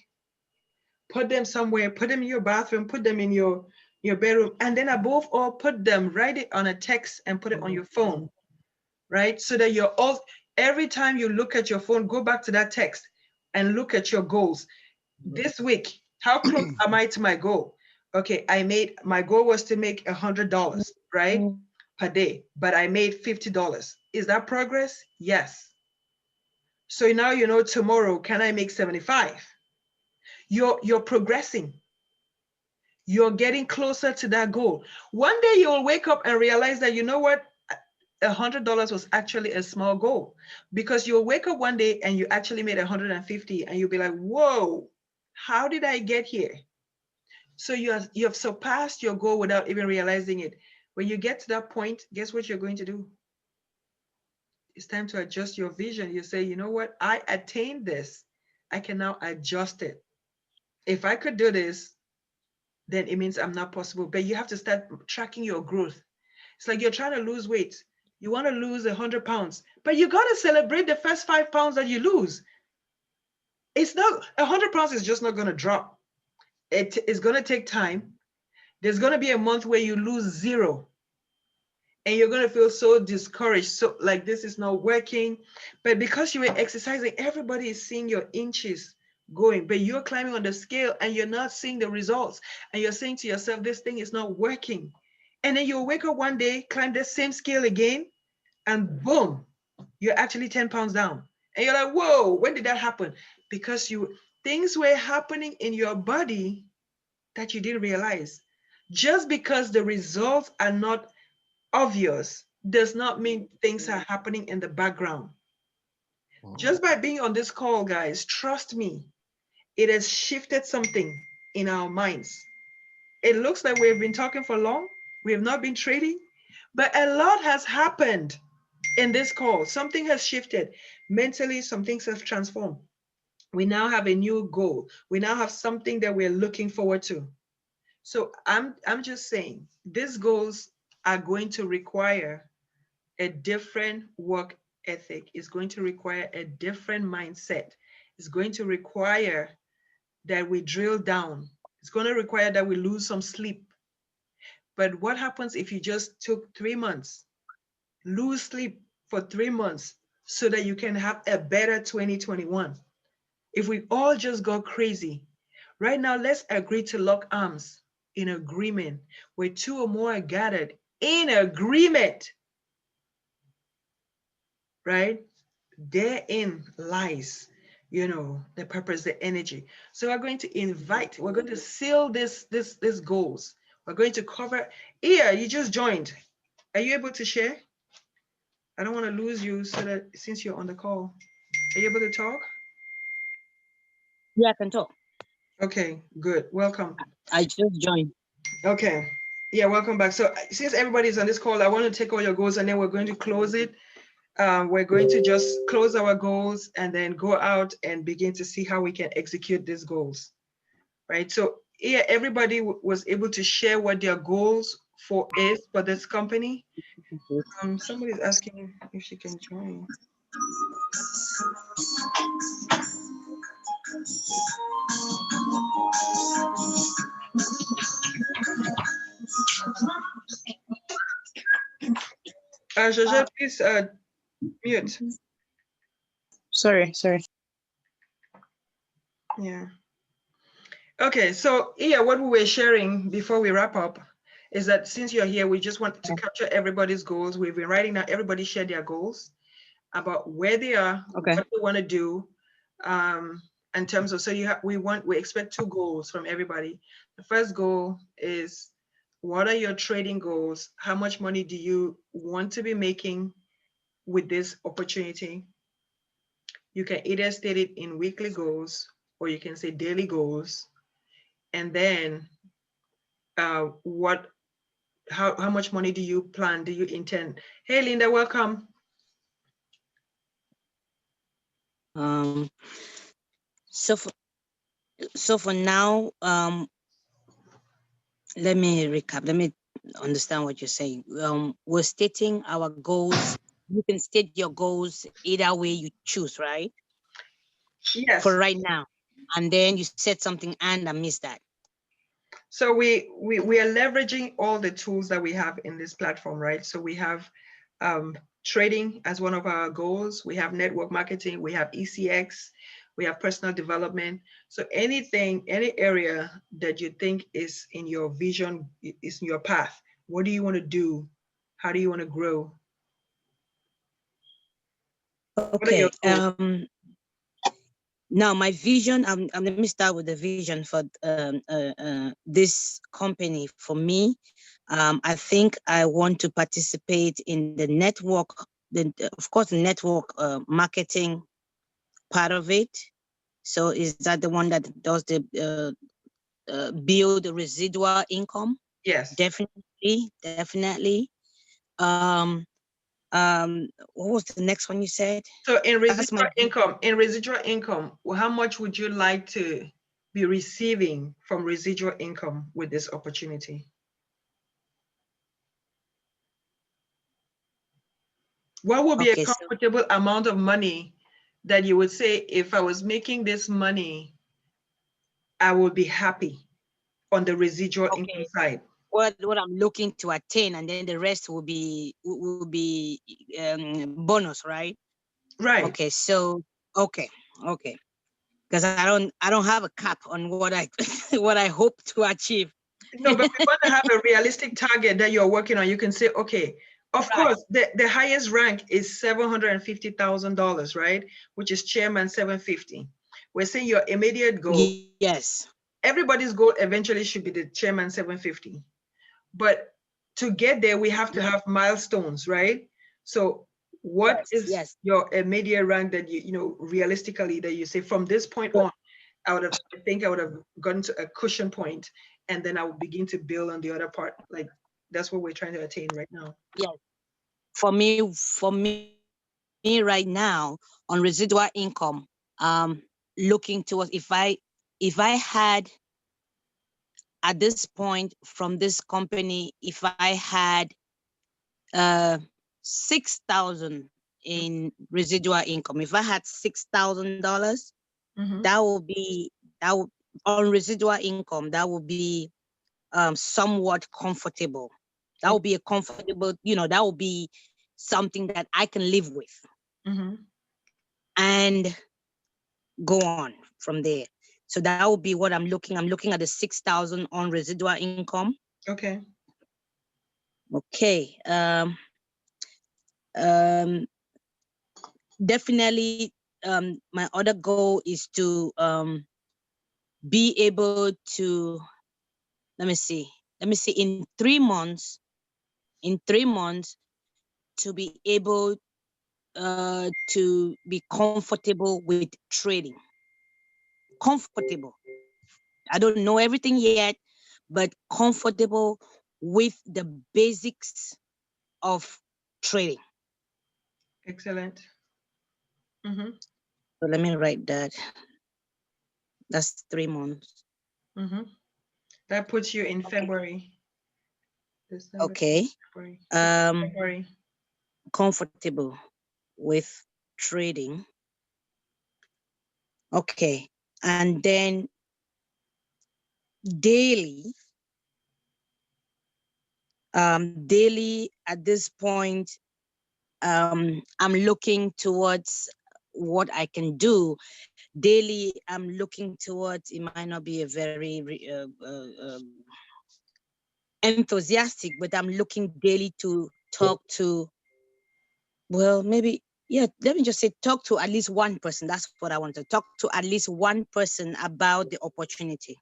put them somewhere, put them in your bathroom, put them in your bedroom, and then above all, put them, write it on a text and put it on your phone, right? So that you're all, every time you look at your phone, go back to that text and look at your goals. This week, How close am I to my goal? Okay, my goal was to make $100, right? Per day, but I made $50. Is that progress? Yes. So now you know tomorrow, can I make 75? You're progressing. You're getting closer to that goal. One day you'll wake up and realize that, you know what? $100 was actually a small goal, because you'll wake up one day and you actually made 150 and you'll be like, whoa, how did I get here? So you have surpassed your goal without even realizing it. When you get to that point, guess what you're going to do? It's time to adjust your vision. You say, you know what? I attained this. I can now adjust it. If I could do this, then it means I'm not possible. But you have to start tracking your growth. It's like you're trying to lose weight. You want to lose 100 pounds, but you got to celebrate the first 5 pounds that you lose. It's not 100 pounds is just not going to drop. It is going to take time. There's going to be a month where you lose 0. And you're going to feel so discouraged. So like, this is not working. But because you were exercising, everybody is seeing your inches going, but you're climbing on the scale and you're not seeing the results. And you're saying to yourself, this thing is not working. And then you'll wake up one day, climb the same scale again, and boom, you're actually 10 pounds down. And you're like, whoa, when did that happen? Because things were happening in your body that you didn't realize. Just because the results are not obvious does not mean things are happening in the background. Just by being on this call, guys, trust me, it has shifted something in our minds. It looks like we've been talking for long. We have not been trading, but a lot has happened in this call. Something has shifted. Mentally, some things have transformed. We now have a new goal. We now have something that we're looking forward to. So I'm just saying, these goals are going to require a different work ethic. It's going to require a different mindset. It's going to require that we drill down. It's going to require that we lose some sleep. But what happens if you just took 3 months, lose sleep for 3 months so that you can have a better 2021? If we all just go crazy, right now, let's agree to lock arms in agreement where 2 or more are gathered in agreement, right? Therein lies, the purpose, the energy. So we're going to seal these goals. We're going to cover. Iya, you just joined. Are you able to share? I don't want to lose you, so that since you're on the call, are you able to talk? Yeah, I can talk. Okay, good. Welcome. I just joined. Okay. Yeah, welcome back. So since everybody's on this call, I want to take all your goals and then we're going to close it. We're going to just close our goals and then go out and begin to see how we can execute these goals, right? So yeah, everybody was able to share what their goals for this company. Somebody's asking if she can join. Jaja, please mute. Sorry. Yeah. Okay, so yeah, what we were sharing before we wrap up is that since you're here, we just wanted to capture everybody's goals. We've been writing down, everybody share their goals about where they are, Okay. what they want to do. In terms of, so we expect 2 goals from everybody. The first goal is, what are your trading goals? How much money do you want to be making with this opportunity? You can either state it in weekly goals or you can say daily goals. And then how much money do you intend? Hey, Linda, welcome. So for now, let me recap. Let me understand what you're saying. We're stating our goals. You can state your goals either way you choose, right? Yes. For right now, and then you said something and I missed that. So we are leveraging all the tools that we have in this platform, right? So we have trading as one of our goals. We have network marketing. We have ECX. we have personal development. So anything, any area that you think is in your vision, is in your path, what do you want to do? How do you want to grow? What are your Okay. goals? Now my vision. Let me start with the vision for this company. For me, I think I want to participate in the network. Of course, the network marketing part of it. So is that the one that does the build residual income? Yes. Definitely, definitely. Um, what was the next one you said? So in That's my residual income, how much would you like to be receiving from residual income with this opportunity? What would be a okay. So comfortable amount of money that you would say, if I was making this money, I would be happy on the residual income okay. side? What I'm looking to attain, and then the rest will be bonus, right? Right. Okay. So okay, okay. Because I don't have a cap on what I what I hope to achieve. No, but we want to have a realistic target that you're working on. You can say, okay, of Right. course, the highest rank is $750,000, right? Which is chairman 750. We're saying your immediate goal. Yes. Everybody's goal eventually should be the chairman 750. But to get there, we have to have milestones, right? So what Yes. is Yes. your immediate rank that you know, realistically, that you say from this point on, I think I would have gotten to a cushion point, and then I would begin to build on the other part. Like that's what we're trying to attain right now. Yes. For me right now on residual income, looking towards, if I had at this point from this company, if I had 6,000 in residual income, if I had $6,000, Mm-hmm. that would be that would, on residual income, that would be somewhat comfortable. That would be a comfortable, that would be something that I can live with Mm-hmm. and go on from there. So that would be what I'm looking. I'm looking at the 6,000 on residual income. Okay. Okay. Um, Definitely. My other goal is to be able to, let me see, in 3 months, to be able to be comfortable with trading. Comfortable. I don't know everything yet, but comfortable with the basics of trading. Excellent. Mm-hmm. So let me write that. That's 3 months. Mm-hmm. That puts you in Okay. February. December, Okay. February. Um, February. Comfortable with trading. Okay. And then daily, daily at this point, I'm looking towards what I can do daily. I'm looking towards, it might not be a very enthusiastic, but I'm looking daily to talk to, well, maybe, yeah, let me just say talk to at least one person. That's what I want to talk to, at least one person about the opportunity.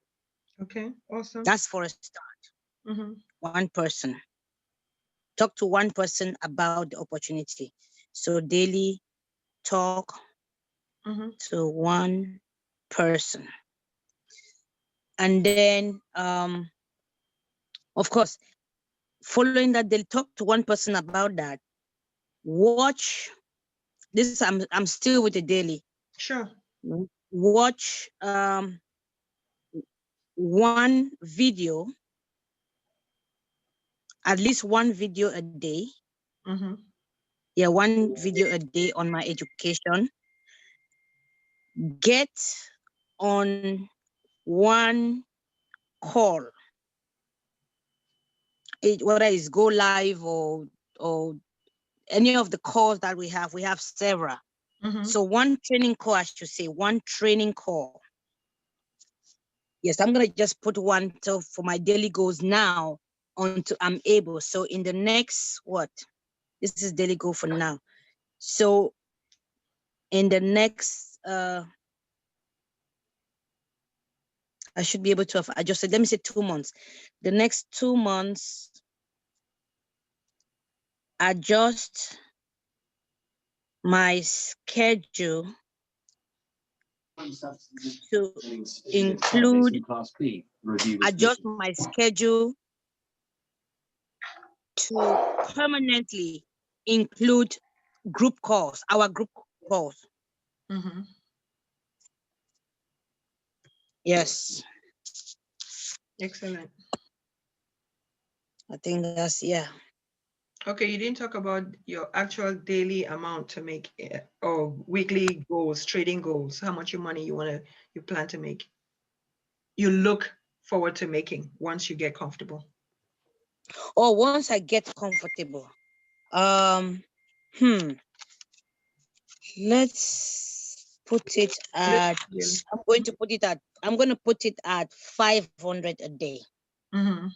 Okay. Awesome. That's for a start. Mm-hmm. One person. Talk to one person about the opportunity. So daily talk Mm-hmm. to one person. And then, of course, following that, they'll talk to one person about that. Watch this. I'm still with the daily. Sure. Watch one video, at least one video a day. Mm-hmm. Yeah, one video a day on my education. Get on one call, whether it's go live or any of the calls that we have several. Mhm. So one training call, I should say, one training call. Yes, I'm gonna just put one for my daily goals now until I'm able. So in the next what? This is daily goal for now. So in the next I should be able to have adjusted, let me say 2 months. The next 2 months, adjust my schedule to include, adjust my schedule to permanently include group calls, our group calls. Mhm. Yes, Excellent. I think that's, yeah. Okay, you didn't talk about your actual daily amount to make or weekly goals, trading goals, how much your money you plan to make. You look forward to making once you get comfortable. Or once I get comfortable, um, let's put it at, Yes. I'm going to put it at 500 a day. Mm-hmm.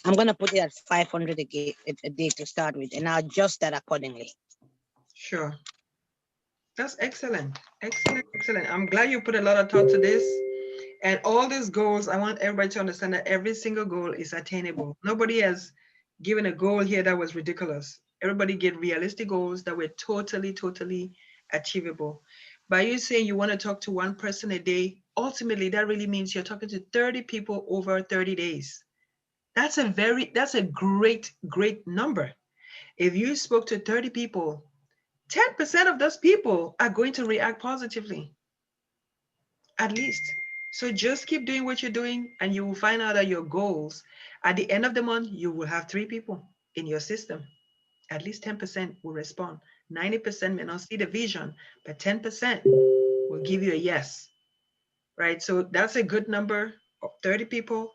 I'm going to put it at 500 a day to start with, and I'll adjust that accordingly. Sure. That's excellent. Excellent, excellent. I'm glad you put a lot of thought to this. And all these goals, I want everybody to understand that every single goal is attainable. Nobody has given a goal here that was ridiculous. Everybody get realistic goals that were totally, totally achievable. By you saying you want to talk to one person a day, ultimately that really means you're talking to 30 people over 30 days. That's a great, great number. If you spoke to 30 people, 10% of those people are going to react positively, at least. So just keep doing what you're doing, and you will find out that your goals, at the end of the month, you will have 3 people in your system. At least 10% will respond. 90% may not see the vision, but 10% will give you a yes, right? So that's a good number of 30 people,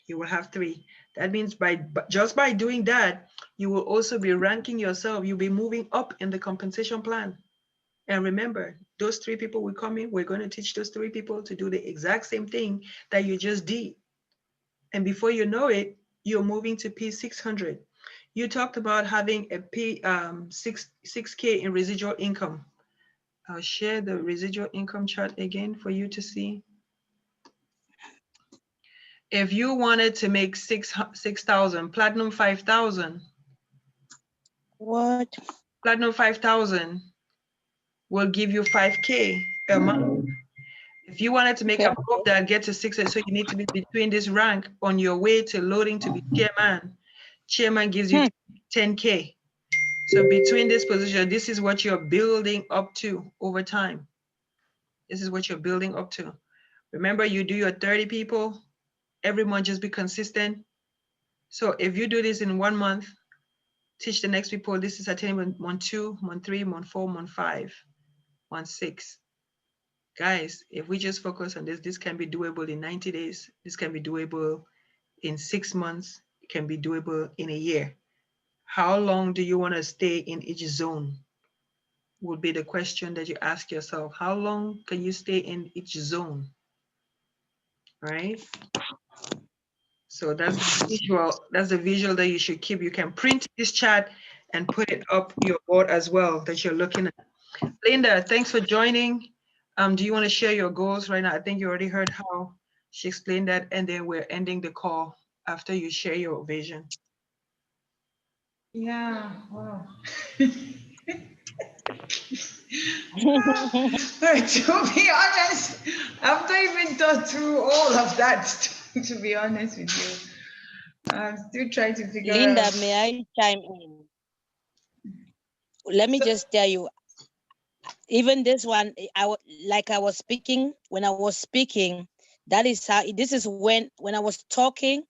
you will have 3. That means just by doing that, you will also be ranking yourself. You'll be moving up in the compensation plan. And remember, those 3 people will come in. We're going to teach those 3 people to do the exact same thing that you just did. And before you know it, you're moving to P600. You talked about having a P6K in residual income. I'll share the residual income chart again for you to see. If you wanted to make 6,000, platinum 5,000. What? Platinum 5,000 will give you 5K a month. If you wanted to make Okay. above that, get to 6, so you need to be between this rank on your way to loading to be chairman. Chairman gives you 10K. So between this position, this is what you're building up to over time. This is what you're building up to. Remember, you do your 30 people every month, just be consistent. So if you do this in 1 month, teach the next people, this is attainable month 2, month 3, month 4, month 5, month 6. Guys, if we just focus on this, this can be doable in 90 days. This can be doable in 6 months. It can be doable in a year. How long do you want to stay in each zone? Would be the question that you ask yourself. How long can you stay in each zone? Right? So that's the visual. That's the visual that you should keep. You can print this chart and put it up your board as well that you're looking at. Linda, thanks for joining. Do you want to share your goals right now? I think you already heard how she explained that, and then we're ending the call after you share your vision. Yeah, wow. To be honest, I've not even thought through all of that, to be honest with you. I'm still trying to figure Linda, out. may I chime in? Let me So, just tell you, even this one, like I was speaking, when I was speaking, that is how, this is when I was talking,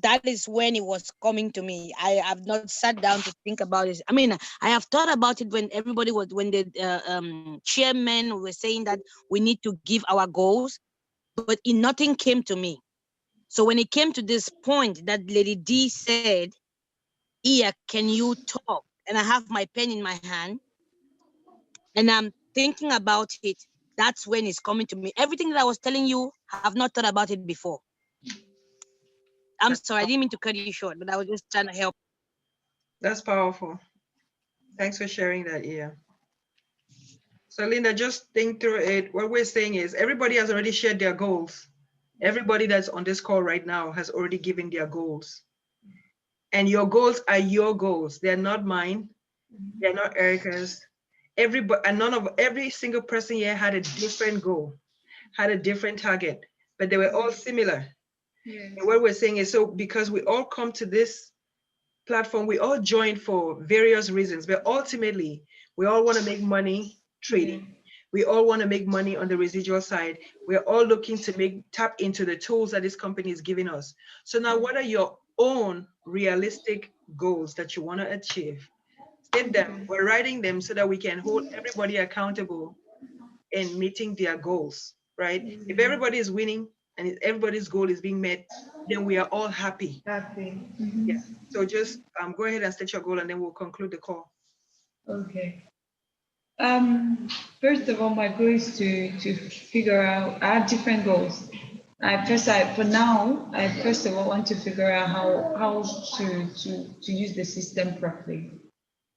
that is when it was coming to me. I have not sat down to think about it. I mean, I have thought about it when everybody was, when the chairman were saying that we need to give our goals, but nothing came to me. So when it came to this point that Lady D said, Iya, can you talk? And I have my pen in my hand. and I'm thinking about it, that's when it's coming to me. Everything that I was telling you, I've not thought about it before. I'm sorry, I didn't mean to cut you short, but I was just trying to help. That's powerful. Thanks for sharing that, yeah. So Linda, just think through it. What we're saying is everybody has already shared their goals. Everybody that's on this call right now has already given their goals. And your goals are your goals. They're not mine. They're not Erica's. Everybody, and every single person here had a different goal, had a different target, but they were all similar. Yes. And what we're saying is, so because we all come to this platform, we all join for various reasons, but ultimately we all want to make money trading. We all want to make money on the residual side. We're all looking to tap into the tools that this company is giving us. So now, what are your own realistic goals that you want to achieve? State them. We're writing them so that we can hold everybody accountable in meeting their goals, right? If everybody is winning and if everybody's goal is being met, then we are all happy. Happy. Yeah. So just go ahead and state your goal, and then we'll conclude the call. Okay. First of all, my goal is to figure out. I have different goals. For now, I first of all want to figure out how to use the system properly,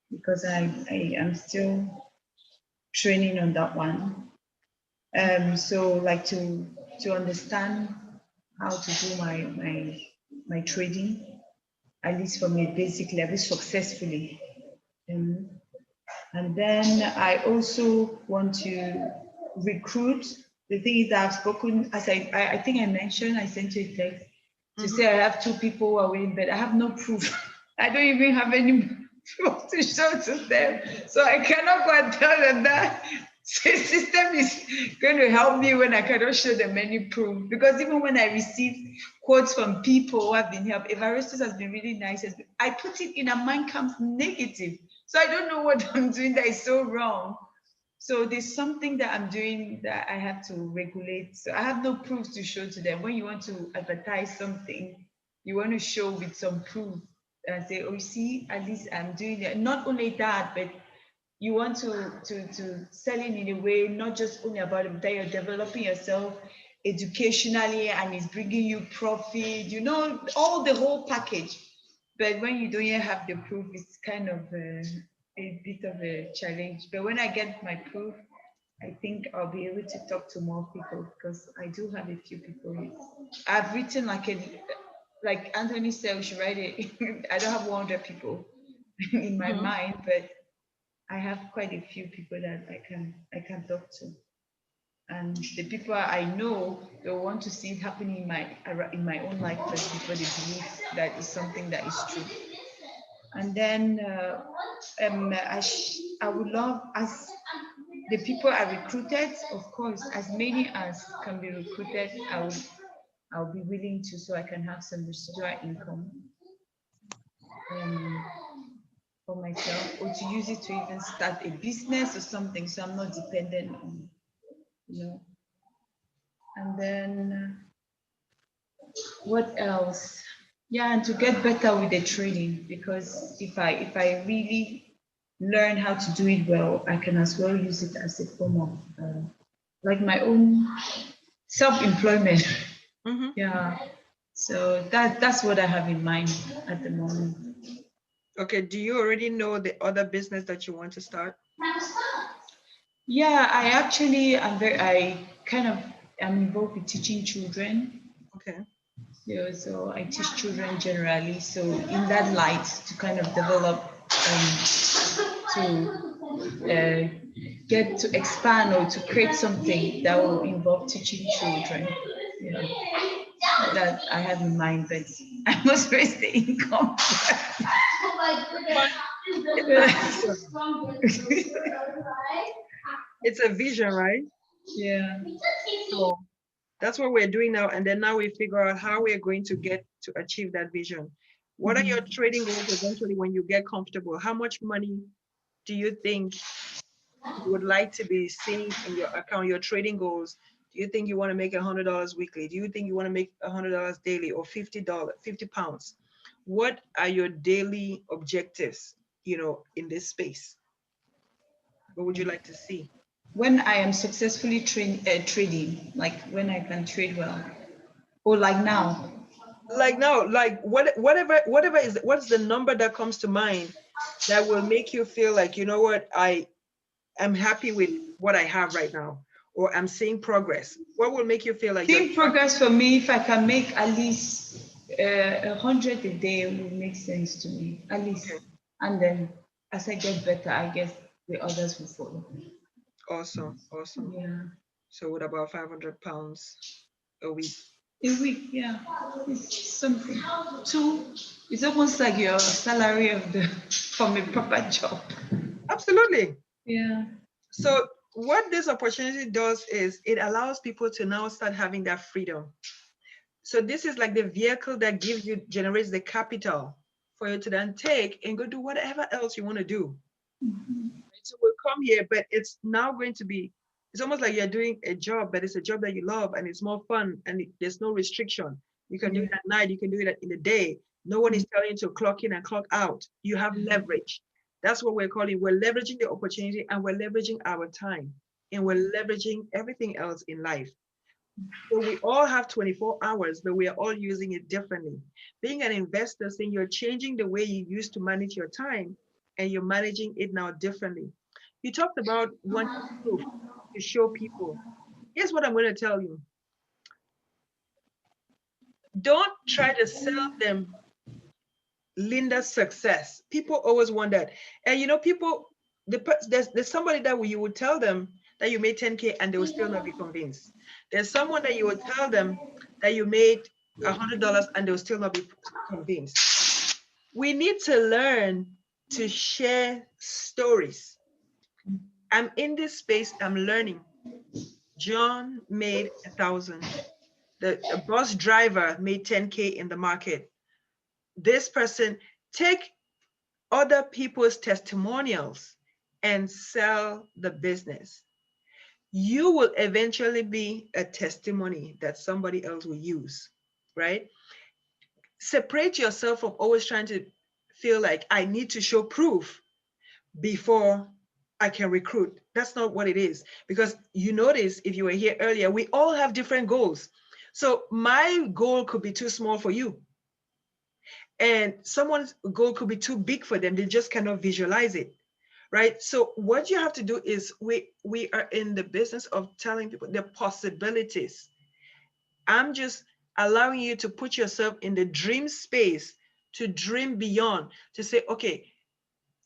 because I am still training on that one. So like to understand how to do my trading, at least from a basic level, successfully. And then I also want to recruit. The thing is that I've spoken, as I think I mentioned, I sent you a text to say I have 2 people who are waiting, but I have no proof. I don't even have any proof to show to them. So I cannot go and tell them that the system is going to help me when I cannot show them any proof. Because even when I receive quotes from people who have been helped, Evaristus has been really nice. I put it in a mind comes negative. So I don't know what I'm doing that is so wrong. So there's something that I'm doing that I have to regulate. So I have no proof to show to them. When you want to advertise something, you want to show with some proof and say, oh, you see, at least I'm doing it. Not only that, but you want to sell it in a way, not just only about it, but that you're developing yourself educationally and it's bringing you profit, all the whole package. But when you don't yet have the proof, it's kind of a bit of a challenge. But when I get my proof, I think I'll be able to talk to more people, because I do have a few people. I've written like Anthony said, we should write it. I don't have 100 people in my mind, but I have quite a few people that I can talk to. And the people I know, they want to see it happening in my own life first before they believe that is something that is true. And then I would love, as the people I recruited, of course, as many as can be recruited, I'll be willing to, so I can have some residual income for myself, or to use it to even start a business or something, so I'm not dependent on, And then what else? Yeah, and to get better with the training, because if I really learn how to do it well, I can as well use it as a form of like my own self-employment. Yeah. So that's what I have in mind at the moment. Okay. Do you already know the other business that you want to start? Yeah, I actually I kind of am involved with teaching children. Okay. Yeah, so I teach children generally. So in that light, to kind of develop to get to expand or to create something that will involve teaching children. Yeah, that I have in mind, but I must raise the income. It's a vision, right? Yeah. So that's what we're doing now. And then now we figure out how we're going to get to achieve that vision. What are your trading goals eventually when you get comfortable? How much money do you think you would like to be seeing in your account, your trading goals? Do you think you want to make $100 weekly? Do you think you want to make $100 daily, or $50, 50 pounds? What are your daily objectives, in this space? What would you like to see? When I am successfully trading, like when I can trade well, or like now. Like now, like whatever is, what's the number that comes to mind that will make you feel like, you know what, I am happy with what I have right now, or I'm seeing progress? What will make you feel like you're Seeing progress for me, if I can make at least 100 a day, will make sense to me, at least. okay? And then as I get better, I guess the others will follow. Awesome, awesome. Yeah. So what about 500 pounds a week? A week, yeah, it's something. Two, it's almost like your salary of the from a proper job. Absolutely. Yeah. So what this opportunity does is it allows people to now start having that freedom. So this is like the vehicle that gives you, generates the capital for you to then take and go do whatever else you want to do. So we'll come here, but it's now going to be, it's almost like you're doing a job, but it's a job that you love and it's more fun and there's no restriction. You can do it at night, you can do it in the day. No one is telling you to clock in and clock out. You have leverage. That's what we're calling, we're leveraging the opportunity, and we're leveraging our time, and we're leveraging everything else in life. So we all have 24 hours, but we are all using it differently. Being an investor, saying you're changing the way you used to manage your time, and you're managing it now differently. You talked about wanting proof to show people. Here's what I'm going to tell you. Don't try to sell them Linda's success. People always want that. And you know, people, there's somebody that you would tell them that you made 10K and they will still not be convinced. There's someone that you would tell them that you made $100 and they'll still not be convinced. We need to learn to share stories. I'm in this space, I'm learning. John made 1,000. The bus driver made 10K in the market. This person, take other people's testimonials and sell the business. You will eventually be a testimony that somebody else will use, right? Separate yourself from always trying to feel like I need to show proof before I can recruit. That's not what it is. Because you notice, if you were here earlier, we all have different goals. So my goal could be too small for you, and someone's goal could be too big for them. They just cannot visualize it, right? So what you have to do is, we are in the business of telling people the possibilities. I'm just allowing you to put yourself in the dream space, to dream beyond, to say, okay,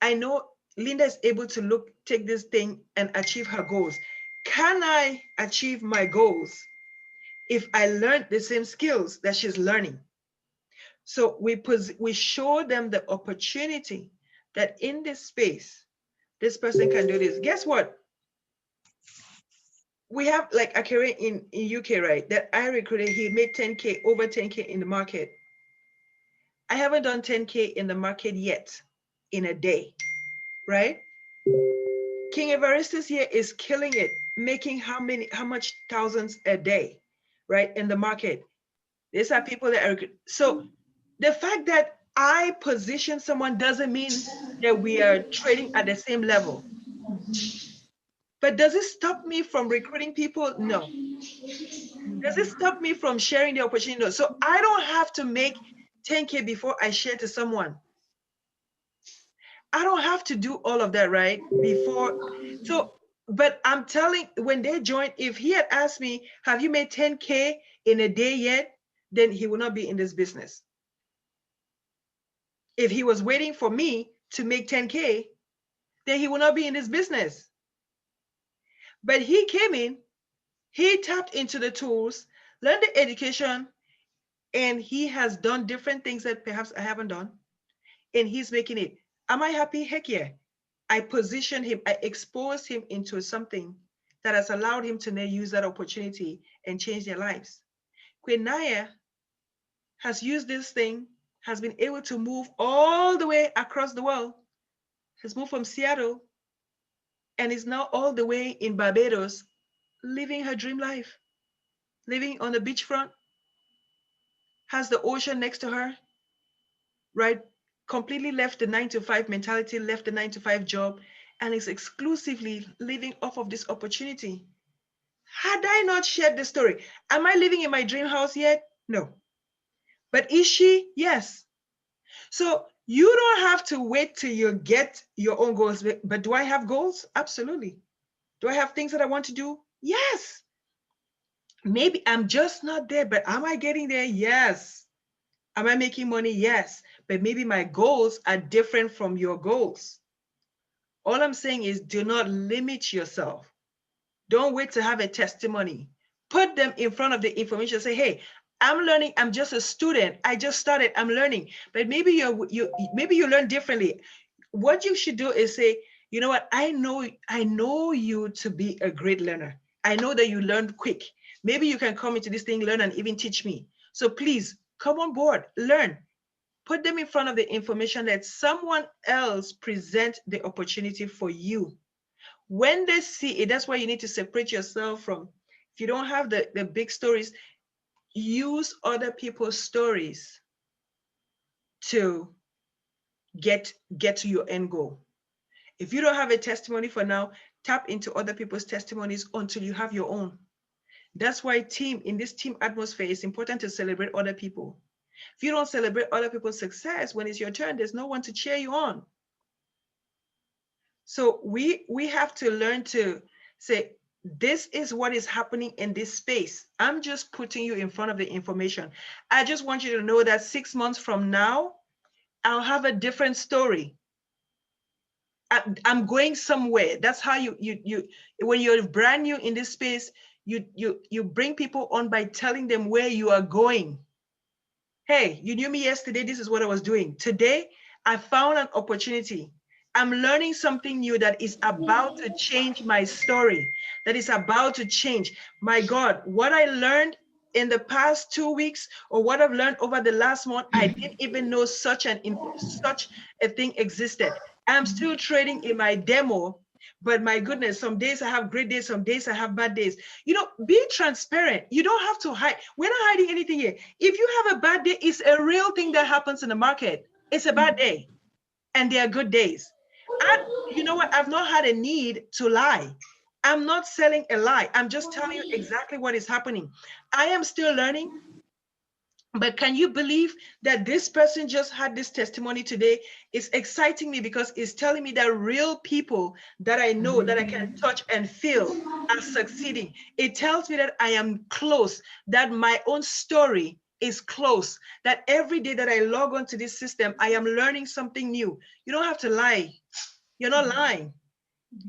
I know Linda is able to take this thing and achieve her goals. Can I achieve my goals if I learned the same skills that she's learning? So we show them the opportunity that in this space, this person can do this. Guess what? We have like a career in UK, right? That I recruited, he made 10K, over 10K in the market. I haven't done 10K in the market yet in a day, right? King Evaristus here is killing it, making how much thousands a day, right? In the market. These are people that are, so the fact that I position someone doesn't mean that we are trading at the same level. But does it stop me from recruiting people? No. Does it stop me from sharing the opportunity? No. So I don't have to make 10K before I share to someone. I don't have to do all of that, right? Before. So, but I'm telling, when they join, if he had asked me, have you made 10K in a day yet? Then he will not be in this business. If he was waiting for me to make 10K, then he will not be in this business. But he came in, he tapped into the tools, learned the education, and he has done different things that perhaps I haven't done, and he's making it. Am I happy? Heck yeah. I positioned him, I exposed him into something that has allowed him to now use that opportunity and change their lives. Queen Naya has used this thing, has been able to move all the way across the world, has moved from Seattle, and is now all the way in Barbados, living her dream life, living on the beachfront, has the ocean next to her, right? Completely left the 9-to-5 mentality, left the 9-to-5 job, and is exclusively living off of this opportunity. Had I not shared the story, am I living in my dream house yet? No. But is she? Yes. So you don't have to wait till you get your own goals. But do I have goals? Absolutely. Do I have things that I want to do? Yes. Maybe I'm just not there, but am I getting there? Yes. Am I making money? Yes. But maybe my goals are different from your goals. All I'm saying is do not limit yourself. Don't wait to have a testimony. Put them in front of the information. Say, hey, I'm learning. I'm just a student. I just started. I'm learning. But maybe you learn differently. What you should do is say, you know what? I know you to be a great learner. I know that you learned quick. Maybe you can come into this thing, learn, and even teach me. So please come on board, learn. Put them in front of the information, that someone else present the opportunity for you. When they see it, that's why you need to separate yourself from, if you don't have the big stories, use other people's stories to get to your end goal. If you don't have a testimony for now, tap into other people's testimonies until you have your own. That's why in this team atmosphere, it's important to celebrate other people. If you don't celebrate other people's success, when it's your turn, there's no one to cheer you on. So we have to learn to say, this is what is happening in this space. I'm just putting you in front of the information. I just want you to know that 6 months from now, I'll have a different story. I'm going somewhere. That's how you when you're brand new in this space, you bring people on by telling them where you are going. Hey, you knew me yesterday. This is what I was doing. Today, I found an opportunity. I'm learning something new that is about to change my story, that is about to change. My God, what I learned in the past 2 weeks, or what I've learned over the last month, I didn't even know such a thing existed. I'm still trading in my demo, but my goodness, some days I have great days, some days I have bad days. You know, be transparent. You don't have to hide. We're not hiding anything here. If you have a bad day, it's a real thing that happens in the market. It's a bad day, and there are good days. And you know what? I've not had a need to lie. I'm not selling a lie. I'm just telling you exactly what is happening. I am still learning. But can you believe that this person just had this testimony today? It's exciting me because it's telling me that real people that I know, that I can touch and feel, are succeeding. It tells me that I am close, that my own story is close, that every day that I log onto this system, I am learning something new. You don't have to lie. You're not lying.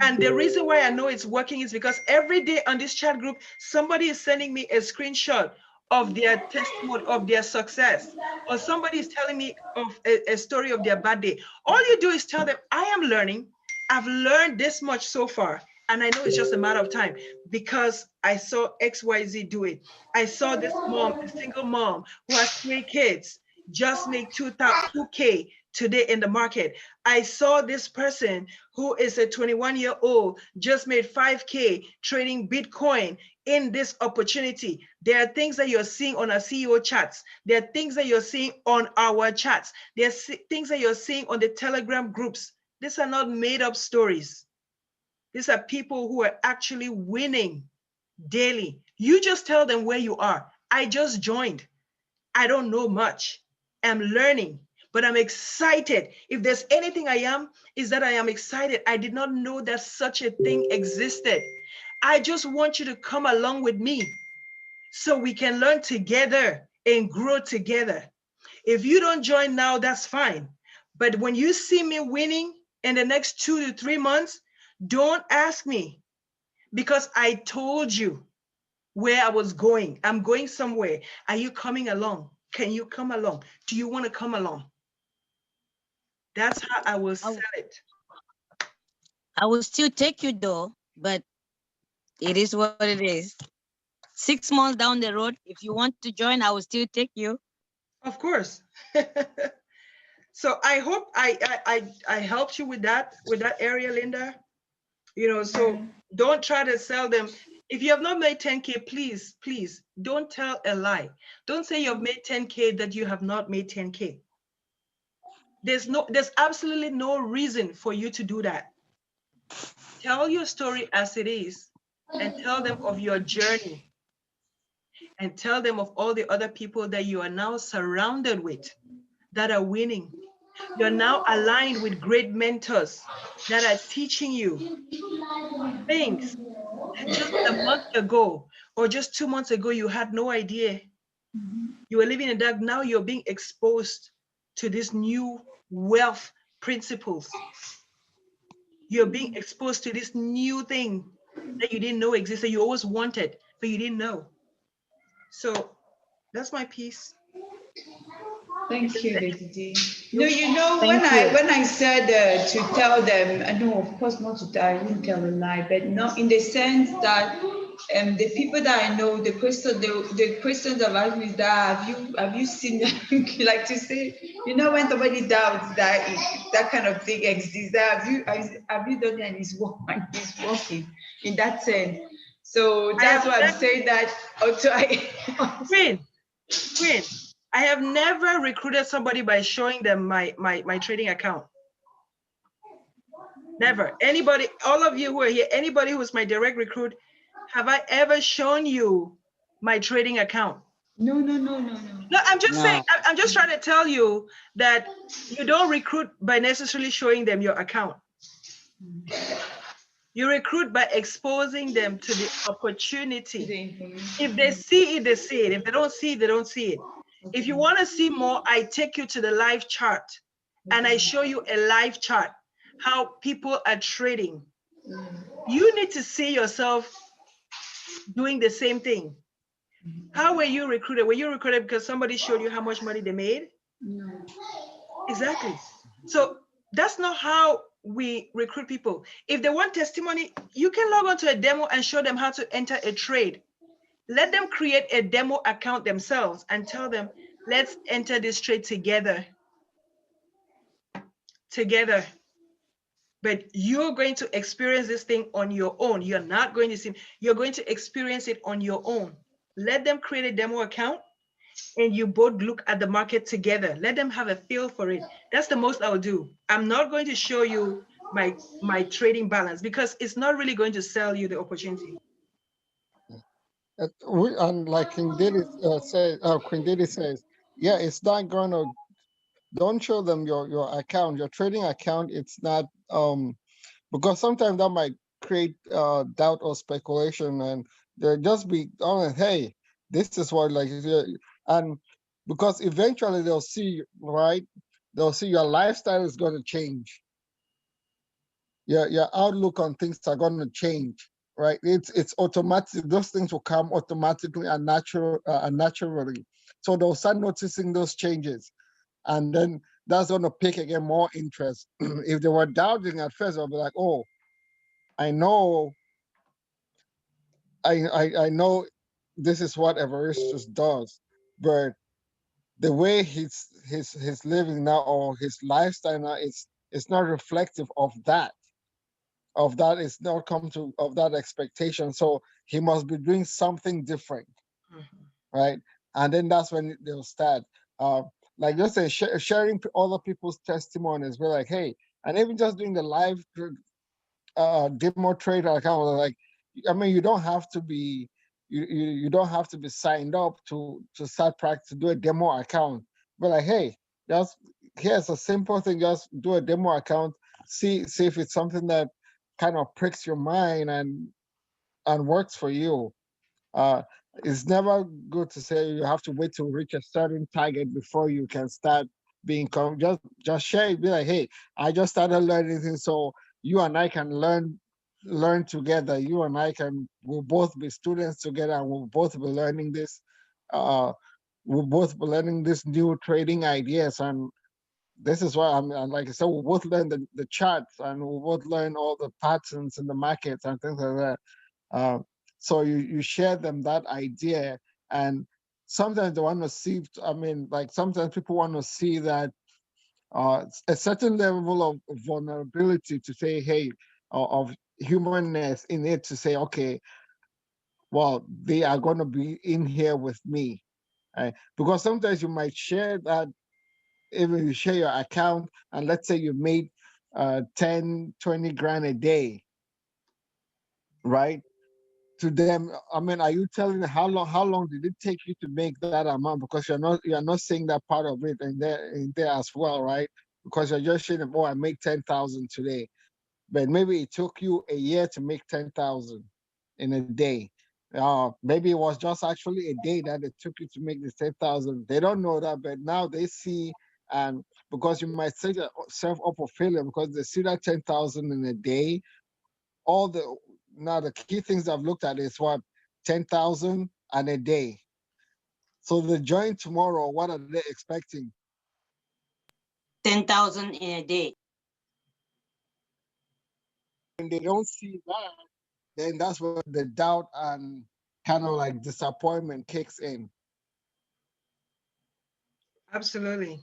And the reason why I know it's working is because every day on this chat group, somebody is sending me a screenshot of their testimony, of their success, or somebody is telling me of a story of their bad day. All you do is tell them, I am learning. I've learned this much so far. And I know it's just a matter of time because I saw XYZ do it. I saw this mom, a single mom who has 3 kids, just make 2K today in the market. I saw this person who is a 21-year-old, just made 5K trading Bitcoin in this opportunity. There are things that you're seeing on our CEO chats. There are things that you're seeing on our chats. There are things that you're seeing on the Telegram groups. These are not made up stories. These are people who are actually winning daily. You just tell them where you are. I just joined. I don't know much. I'm learning, but I'm excited. If there's anything I am, is that I am excited. I did not know that such a thing existed. I just want you to come along with me so we can learn together and grow together. If you don't join now, that's fine. But when you see me winning in the next 2 to 3 months, don't ask me because I told you where I was going. I'm going somewhere. Are you coming along? Can you come along? Do you want to come along? That's how I will sell it. I will still take you though, but it is what it is. 6 months down the road, if you want to join, I will still take you. Of course. So I hope I helped you with that area, Linda. You know, so don't try to sell them. If you have not made 10K, please don't tell a lie. Don't say you've made 10K that you have not made 10K. There's absolutely no reason for you to do that. Tell your story as it is, and tell them of your journey, and tell them of all the other people that you are now surrounded with that are winning. You're now aligned with great mentors that are teaching you things that just a month ago or just 2 months ago you had no idea. You were living in the dark. Now you're being exposed to these new wealth principles. You're being exposed to this new thing that you didn't know existed. You always wanted, but you didn't know. So that's my piece. Thank you, Lady D. No, You- you know, Thank you. when I said to tell them, no, of course not to tell, I wouldn't tell a lie, but not in the sense that the people that I know, the questions I've asked me is that have you seen them? Like to say, you know, when somebody doubts that that kind of thing exists, that have you done it and it's working in that sense. So I have that's why I'm never, saying that. Also, Queen, Queen, I have never recruited somebody by showing them my trading account. Never. Anybody, all of you who are here, anybody who's my direct recruit, have I ever shown you my trading account? no. No, I'm just saying, No. I'm just trying to tell you that you don't recruit by necessarily showing them your account. You recruit by exposing them to the opportunity. The information. If they see it, they see it. If they don't see it, they don't see it. If you want to see more, I take you to the live chart and I show you a live chart, how people are trading. You need to see yourself doing the same thing. How were you recruited? Were you recruited because somebody showed you how much money they made? No. Exactly. So that's not how we recruit people. If they want testimony, you can log on to a demo and show them how to enter a trade. Let them create a demo account themselves and tell them, let's enter this trade together. Together. But you're going to experience this thing on your own. You're not going to see, you're going to experience it on your own. Let them create a demo account and you both look at the market together. Let them have a feel for it. That's the most I'll do. I'm not going to show you my trading balance because it's not really going to sell you the opportunity. And like Queen Diddy says, yeah, it's not gonna. Don't show them your account, your trading account. It's not because sometimes that might create doubt or speculation, and they'll just be honest. Hey, this is what and because eventually they'll see, right? They'll see your lifestyle is going to change. Your outlook on things are going to change, right? It's automatic. Those things will come automatically and naturally. So they'll start noticing those changes, and then that's going to pick again more interest. If they were doubting at first, they'll be like, "Oh, I know, I know, this is what Evaristus does, but the way he's living now or his lifestyle now is not reflective of that." Is not come to of that expectation, so he must be doing something different, right? And then that's when they'll start like just say sharing other people's testimonies. We're like, hey, and even just doing the live demo trader account, like, I mean, you don't have to be you don't have to be signed up to start practice to do a demo account. But like, hey, just here's a simple thing, just do a demo account, see if it's something that kind of pricks your mind and works for you. uh it's never good to say you have to wait to reach a certain target before you can start being just share it, be like, hey, I just started learning things, so you and I can learn together. You and I can, we'll both be students together, and we'll both be learning this uh we'll both be learning this new trading ideas. And this is why and like I said, we'll both learn the charts, and we'll both learn all the patterns in the markets and things like that. uh, so you share them that idea, and sometimes they want to see. I mean, like sometimes people want to see that a certain level of vulnerability to say, hey, of humanness in it, to say, okay, well, they are going to be in here with me, right? Because sometimes you might share that, even you share your account, and let's say you made 10, 20 grand a day, right? To them, I mean, are you telling them how long did it take you to make that amount? Because you're not saying that part of it in there as well, right? Because you're just saying, oh, I make 10,000 today, but maybe it took you a year to make 10,000 in a day. Maybe it was just actually a day that it took you to make the 10,000. They don't know that, but now they see, and because you might set yourself up for failure because they see that 10,000 in a day. All the Now the key things I've looked at is what 10,000 and a day. So the join tomorrow, what are they expecting? 10,000 in a day. When they don't see that, then that's where the doubt and kind of like disappointment kicks in. Absolutely.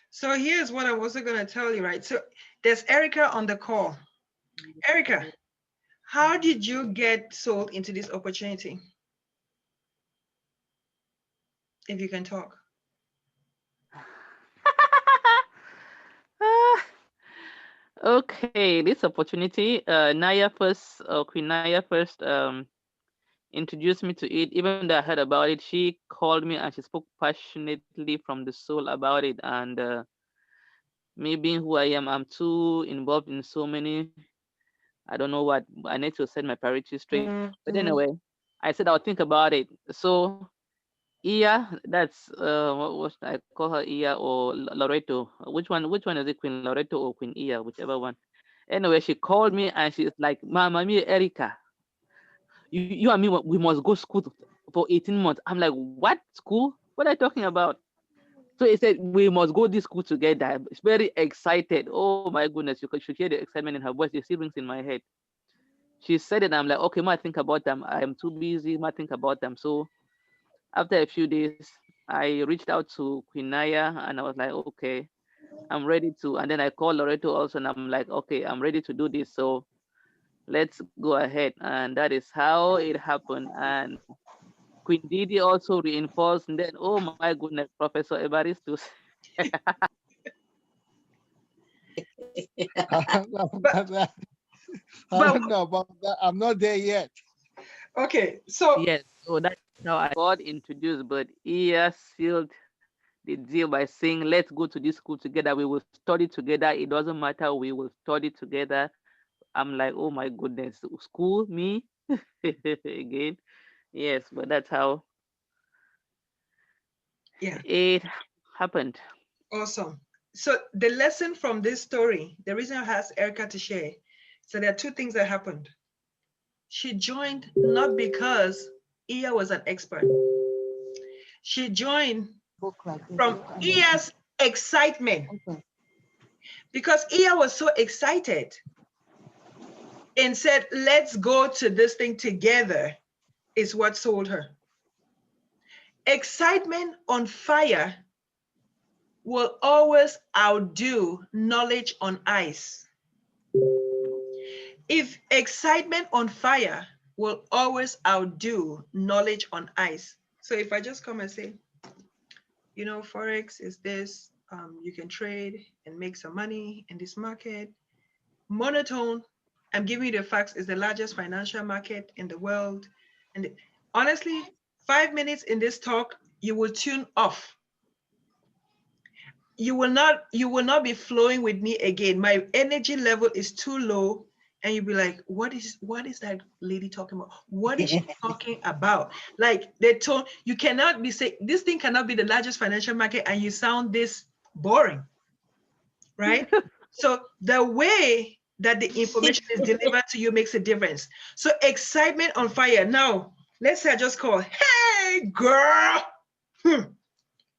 So here's what I'm also going to tell you, right? So there's Erica on the call. Erica, how did you get sold into this opportunity? If you can talk. Ah, okay, this opportunity, Queen Naya first introduced me to it. Even though I heard about it, she called me and she spoke passionately from the soul about it. And me being who I am, I'm too involved in so many. I don't know what I need to set my priorities straight. But anyway, I said I'll think about it. So Iya, that's what I call her, Iya or Loreto. Which one? Which one is it, Queen Loreto or Queen Iya, whichever one. Anyway, she called me and she's like, "Mama, me Erica, you and me, we must go school for 18 months." I'm like, "What school? What are you talking about?" So he said, "We must go this school together." It's very excited. Oh my goodness, you should hear the excitement in her voice. It still rings in my head. She said it. I'm like, "Okay, might think about them. I'm too busy. Might think about them." So after a few days, I reached out to Queen Naya and I was like, "Okay, I'm ready to." And then I called Loreto also, and I'm like, "Okay, I'm ready to do this. So let's go ahead." And that is how it happened. And Queen Didi also reinforced. And then, oh my goodness, Professor Evaristus. But I don't know about that. I'm not there yet. Okay, so Yes, so that's how I got introduced. But Iya sealed the deal by saying, "Let's go to this school together. We will study together. It doesn't matter. We will study together." I'm like, "Oh my goodness, school, me?" Again. Yes, but that's how yeah, it happened. awesome. So the lesson from this story, the reason I asked Erica to share, so there are two things that happened. She joined not because Iya was an expert. She joined from Iya's excitement, because Iya was so excited and said, "Let's go to this thing together," is what sold her. Excitement on fire will always outdo knowledge on ice. If excitement on fire will always outdo knowledge on ice. So if I just come and say, Forex is this, you can trade and make some money in this market. Monotone, I'm giving you the facts, is the largest financial market in the world. And honestly, 5 minutes in this talk, you will tune off. You will not be flowing with me again. My energy level is too low, and you'll be like, what is that lady talking about? What is she talking about? Like the tone, you cannot be saying this thing cannot be the largest financial market and you sound this boring, right? So the way that the information is delivered to you makes a difference. So excitement on fire. Now, let's say I just call, "Hey girl,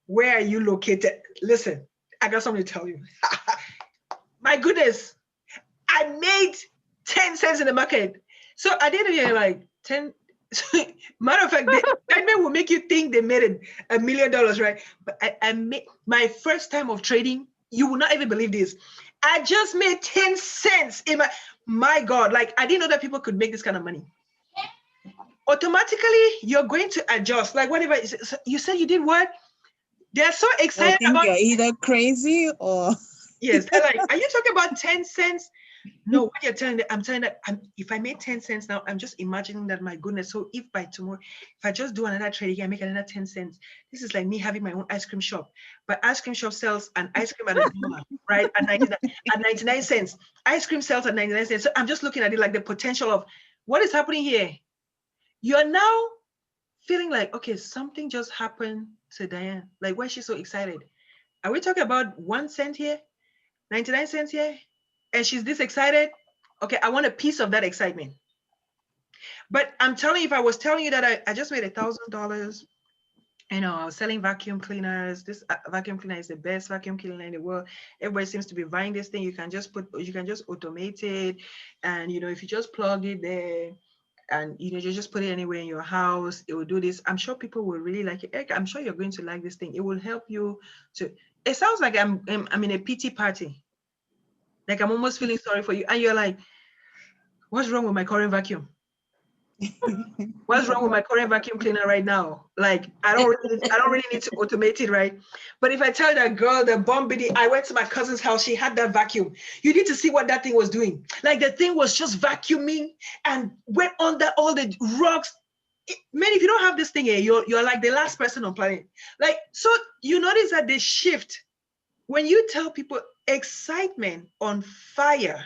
where are you located?" Listen, I got something to tell you. My goodness, I made 10 cents in the market. So I didn't even like 10. Matter of fact, the excitement will make you think they made it $1 million, right? But I made my first time of trading. You will not even believe this. I just made 10 cents in my God, like I didn't know that people could make this kind of money. Automatically, you're going to adjust. Like whatever you said, you did what? They're so I excited think about. you're either crazy or Yes, they're like, are you talking about 10 cents? No, what you're telling them, I'm telling that if I made 10 cents now, I'm just imagining that, my goodness. So if by tomorrow, if I just do another trade again, I make another 10 cents. This is like me having my own ice cream shop. But ice cream shop sells an ice cream at $1, right? At 99 cents. Ice cream sells at 99 cents. So I'm just looking at it like the potential of what is happening here. You're now feeling like, okay, something just happened to Diane. Like, why is she so excited? Are we talking about 1 cent here? 99 cents here? And she's this excited? Okay, I want a piece of that excitement. But I'm telling you, if I was telling you that I just made $1,000, you know, I was selling vacuum cleaners. This vacuum cleaner is the best vacuum cleaner in the world. Everybody seems to be buying this thing. You can just automate it. And, you know, if you just plug it there and, you know, you just put it anywhere in your house, it will do this. I'm sure people will really like it. Eric, I'm sure you're going to like this thing. It will help you to, it sounds like I'm in a pity party. Like I'm almost feeling sorry for you. And you're like, what's wrong with my current vacuum? What's wrong with my current vacuum cleaner right now? Like I don't really need to automate it, right? But if I tell that girl, the bomb biddy, I went to my cousin's house, she had that vacuum. You need to see what that thing was doing. Like the thing was just vacuuming and went under all the rocks. Man, if you don't have this thing here, you're like the last person on planet. Like, so you notice that the shift when you tell people excitement on fire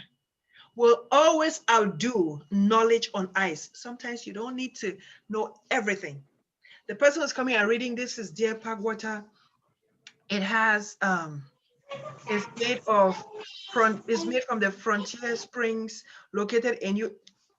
will always outdo knowledge on ice. Sometimes you don't need to know everything. The person who's coming and reading this is Deer Park water. It has it's made from the Frontier Springs located in you.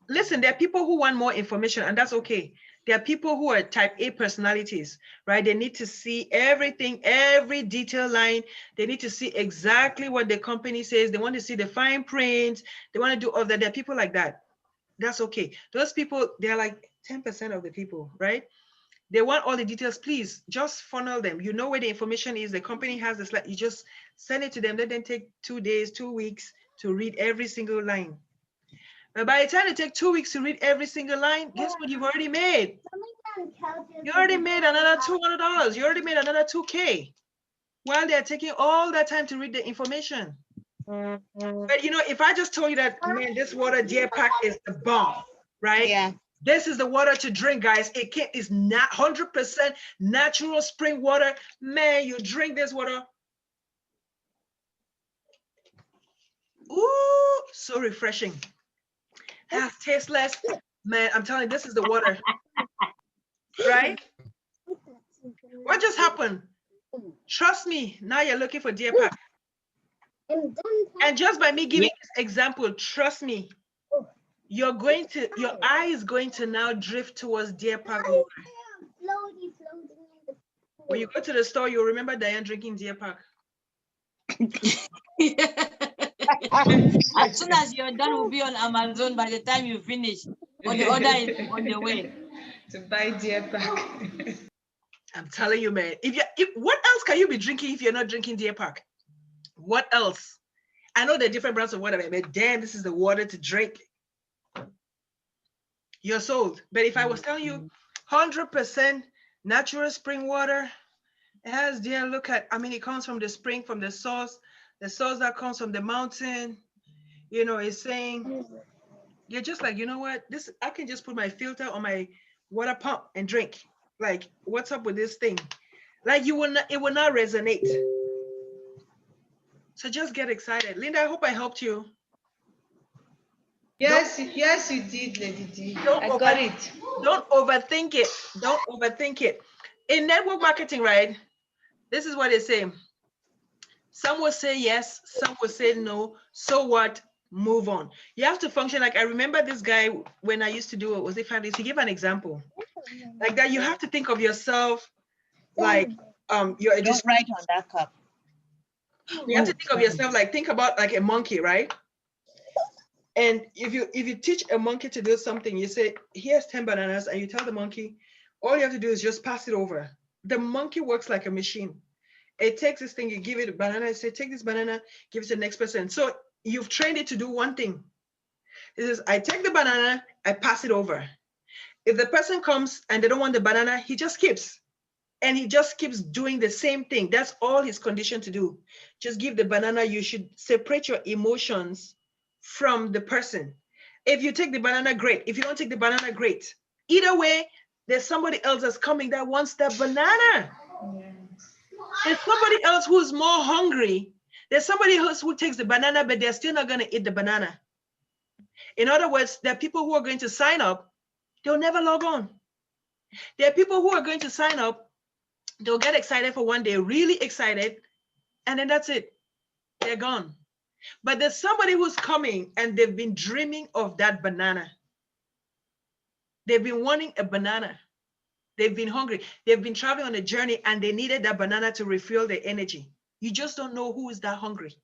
Listen, there are people who want more information, and that's okay. There are people who are type A personalities, right? They need to see everything, every detail line. They need to see exactly what the company says. They want to see the fine print. They want to do all that. There are people like that. That's okay. Those people, they're like 10% of the people, right? They want all the details. Please just funnel them. You know where the information is. The company has the slide. You just send it to them. Let them take 2 days, 2 weeks to read every single line. But by the time it takes 2 weeks to read every single line, guess what you've already made? You already made another $200. You already made another 2K while they're taking all that time to read the information. But you know, if I just told you that, man, this water Deer Park is the bomb, right? Yeah. This is the water to drink, guys. It's not 100% natural spring water. Man, you drink this water. Ooh, so refreshing. That's tasteless. Man, I'm telling you, this is the water. Right? What just happened? Trust me, now you're looking for Deer Park. And just by me giving this example, trust me, your eye is going to now drift towards Deer Park water. When you go to the store, you'll remember Diane drinking Deer Park. As soon as you're done, we'll be on Amazon by the time you finish. Or the order is on the way. To buy Deer Park. I'm telling you, man. What else can you be drinking if you're not drinking Deer Park? What else? I know there are different brands of water, but damn, this is the water to drink. You're sold. But if I was telling you 100% natural spring water, it has Deer, look at, I mean, it comes from the spring, from the source that comes from the mountain. You know, it's saying, you're just like, you know what? I can just put my filter on my water pump and drink. Like, what's up with this thing? Like, it will not resonate. So just get excited. Linda, I hope I helped you. Yes, you did, Lady D. I got it. Don't overthink it. Don't overthink it. In network marketing, right? This is what they say. Some will say yes, some will say no. So what? Move on. You have to function like, I remember this guy when I used to do it, was it Fridays? He gave an example. Like that, you have to think of yourself like you're Don't write on that cup. You have to think of yourself like, think about like a monkey, right? And if you teach a monkey to do something, you say, here's 10 bananas, and you tell the monkey, all you have to do is just pass it over. The monkey works like a machine. It takes this thing, you give it a banana, you say, take this banana, give it to the next person. So you've trained it to do one thing. It says, I take the banana, I pass it over. If the person comes and they don't want the banana, he just skips. And he just keeps doing the same thing. That's all he's conditioned to do. Just give the banana. You should separate your emotions from the person. If you take the banana, great. If you don't take the banana, great. Either way, there's somebody else that's coming that wants that banana. There's somebody else who's more hungry. There's somebody else who takes the banana, but they're still not going to eat the banana. In other words, there are people who are going to sign up. They'll never log on. There are people who are going to sign up. They'll get excited for one day, really excited, and then that's it. They're gone. But there's somebody who's coming and they've been dreaming of that banana. They've been wanting a banana. They've been hungry. They've been traveling on a journey and they needed that banana to refuel their energy. You just don't know who is that hungry.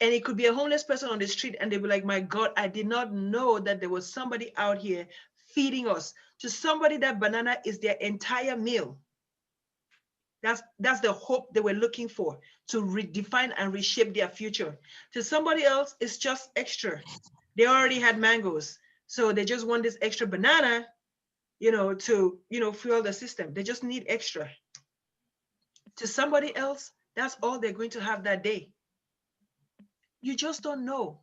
And it could be a homeless person on the street and they'll be like, my God, I did not know that there was somebody out here feeding us. To somebody, that banana is their entire meal. That's the hope they were looking for, to redefine and reshape their future. To somebody else, it's just extra. They already had mangoes, so they just want this extra banana, to, fuel the system. They just need extra. To somebody else, that's all they're going to have that day. You just don't know.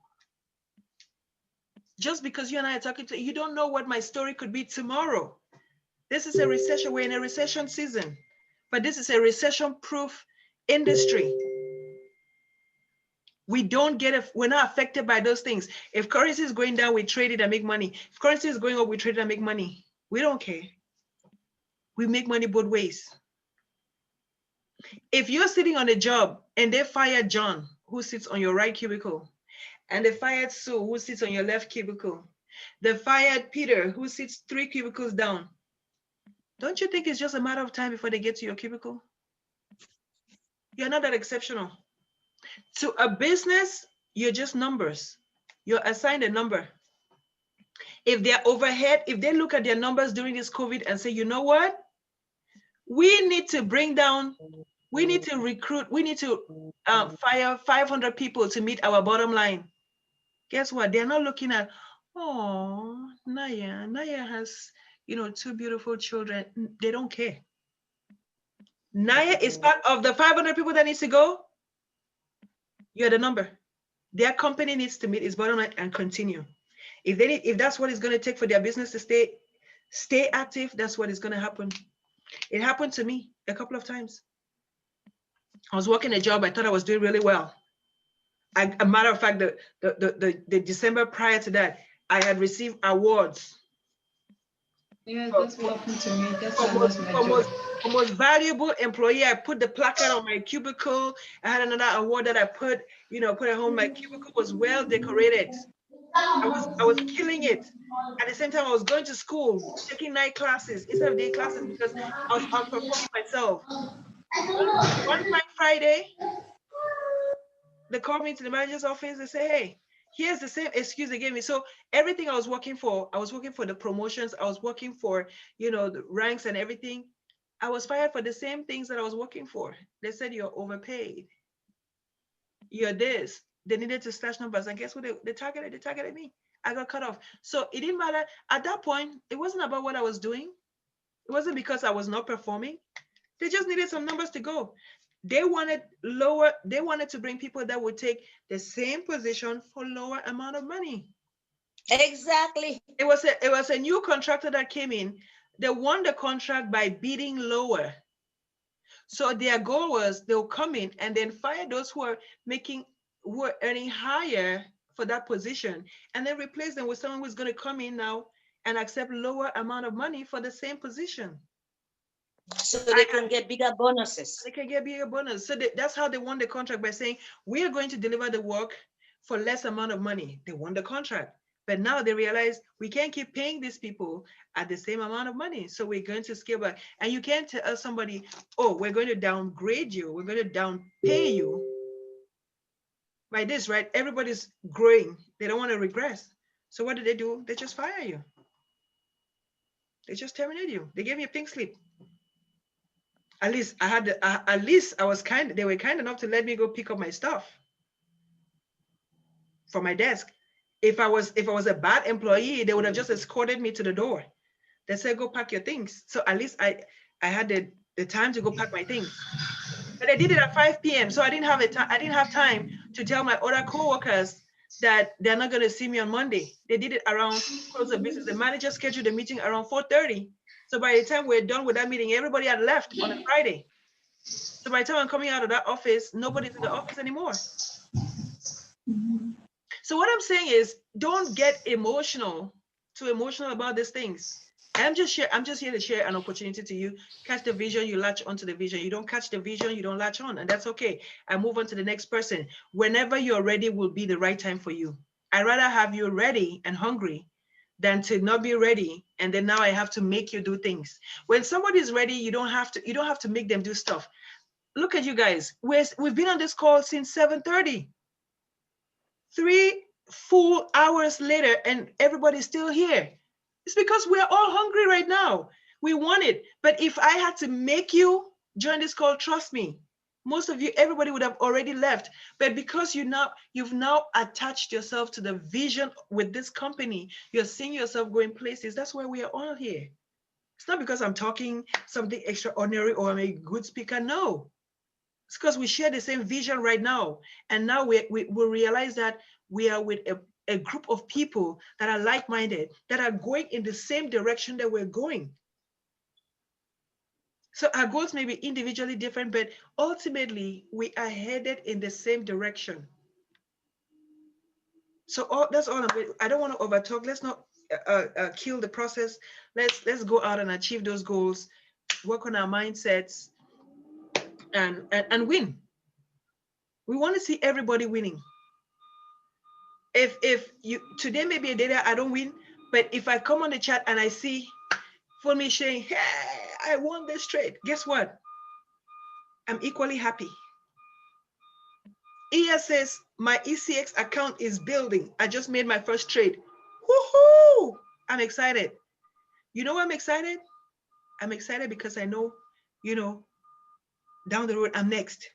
Just because you and I are talking you don't know what my story could be tomorrow. This is a recession. We're in a recession season. But this is a recession-proof industry. We're not affected by those things. If currency is going down, we trade it and make money. If currency is going up, we trade it and make money. We don't care. We make money both ways. If you're sitting on a job and they fired John, who sits on your right cubicle, and they fired Sue, who sits on your left cubicle, they fired Peter, who sits 3 cubicles down, don't you think it's just a matter of time before they get to your cubicle? You're not that exceptional. To a business, you're just numbers. You're assigned a number. If they're overhead, if they look at their numbers during this COVID and say, you know what? We need to bring down, we need to recruit, we need to fire 500 people to meet our bottom line. Guess what? They're not looking at, oh, Naya has, 2 beautiful children. They don't care. Naya is part of the 500 people that needs to go. You're the number. Their company needs to meet its bottom line and continue. If that's what it's going to take for their business to stay active, that's what is going to happen. It happened to me a couple of times. I was working a job. I thought I was doing really well. A matter of fact, the December prior to that, I had received awards. Yeah, that's what happened to me. That's why I lost my job. For most valuable employee. I put the placard on my cubicle. I had another award that I put at home. My cubicle was well decorated. I was killing it. At the same time, I was going to school, taking night classes instead of day classes because I was outperforming myself. One fine Friday, they called me to the manager's office. They say, hey, here's the same excuse they gave me. So everything I was working for the promotions. I was working for, the ranks and everything. I was fired for the same things that I was working for. They said, you're overpaid. You're this. They needed to slash numbers. And guess what? They targeted me. I got cut off. So it didn't matter. At that point, it wasn't about what I was doing. It wasn't because I was not performing. They just needed some numbers to go. They wanted to bring people that would take the same position for lower amount of money. Exactly. It was a new contractor that came in. They won the contract by bidding lower. So their goal was they'll come in and then fire those who are earning higher for that position, and then replace them with someone who's going to come in now and accept lower amount of money for the same position. So they can get bigger bonuses. They can get bigger bonus. So that's how they won the contract, by saying, we are going to deliver the work for less amount of money. They won the contract. But now they realize we can't keep paying these people at the same amount of money. So we're going to scale back. And you can't tell somebody, oh, we're going to downgrade you. We're going to downpay you. By this, right? Everybody's growing. They don't want to regress. So what do? They just fire you. They just terminate you. They gave me a pink slip. At least I was they were kind enough to let me go pick up my stuff from my desk. If I was a bad employee, they would have just escorted me to the door. They said, go pack your things. So at least I had the time to go pack my things. But I did it at 5 p.m. So I didn't have time to tell my other coworkers that they're not going to see me on Monday. They did it around close of business. The manager scheduled the meeting around 4:30. So by the time we're done with that meeting, everybody had left on a Friday. So by the time I'm coming out of that office, nobody's in the office anymore. So what I'm saying is, don't get too emotional about these things. I'm just here to share an opportunity to you. Catch the vision, you latch onto the vision. You don't catch the vision, you don't latch on, and that's okay. I move on to the next person. Whenever you're ready will be the right time for you. I'd rather have you ready and hungry than to not be ready, and then now I have to make you do things. When somebody's ready, you don't have to make them do stuff. Look at you guys. We've been on this call since 7:30. 3 full hours later, and everybody's still here. It's because we're all hungry right now. We want it. But if I had to make you join this call, trust me, most of you, everybody would have already left. But because you've now attached yourself to the vision with this company, you're seeing yourself going places. That's why we are all here. It's not because I'm talking something extraordinary or I'm a good speaker. No. It's because we share the same vision right now. And now we realize that we are with a group of people that are like-minded, that are going in the same direction that we're going. So our goals may be individually different, but ultimately we are headed in the same direction. So that's all I don't want to overtalk. Let's not kill the process. Let's go out and achieve those goals, work on our mindsets, and win. We want to see everybody winning. If you today may be a day that I don't win, but if I come on the chat and I see Funmi saying, hey, I won this trade, guess what? I'm equally happy. ES says my ECX account is building. I just made my first trade. Woohoo! I'm excited. You know why I'm excited? I'm excited because I know, down the road, I'm next.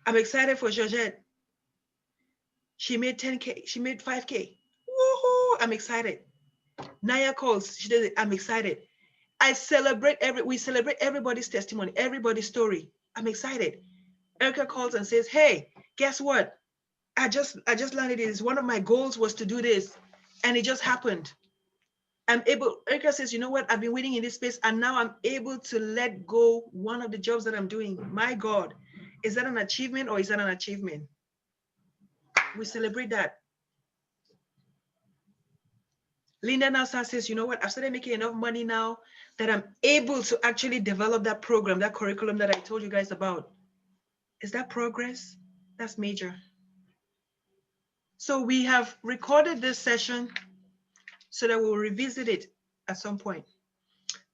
I'm excited for Georgette. She made 10K, she made 5K. Woohoo! I'm excited. Naya calls, she does it, I'm excited. We celebrate everybody's testimony, everybody's story. I'm excited. Erica calls and says, hey, guess what? I just landed this. One of my goals was to do this, and it just happened. Erica says, you know what? I've been waiting in this space, and now I'm able to let go one of the jobs that I'm doing. My God, is that an achievement or is that an achievement? We celebrate that. Linda now says, you know what? I've started making enough money now that I'm able to actually develop that program, that curriculum that I told you guys about. Is that progress? That's major. So we have recorded this session so that we'll revisit it at some point.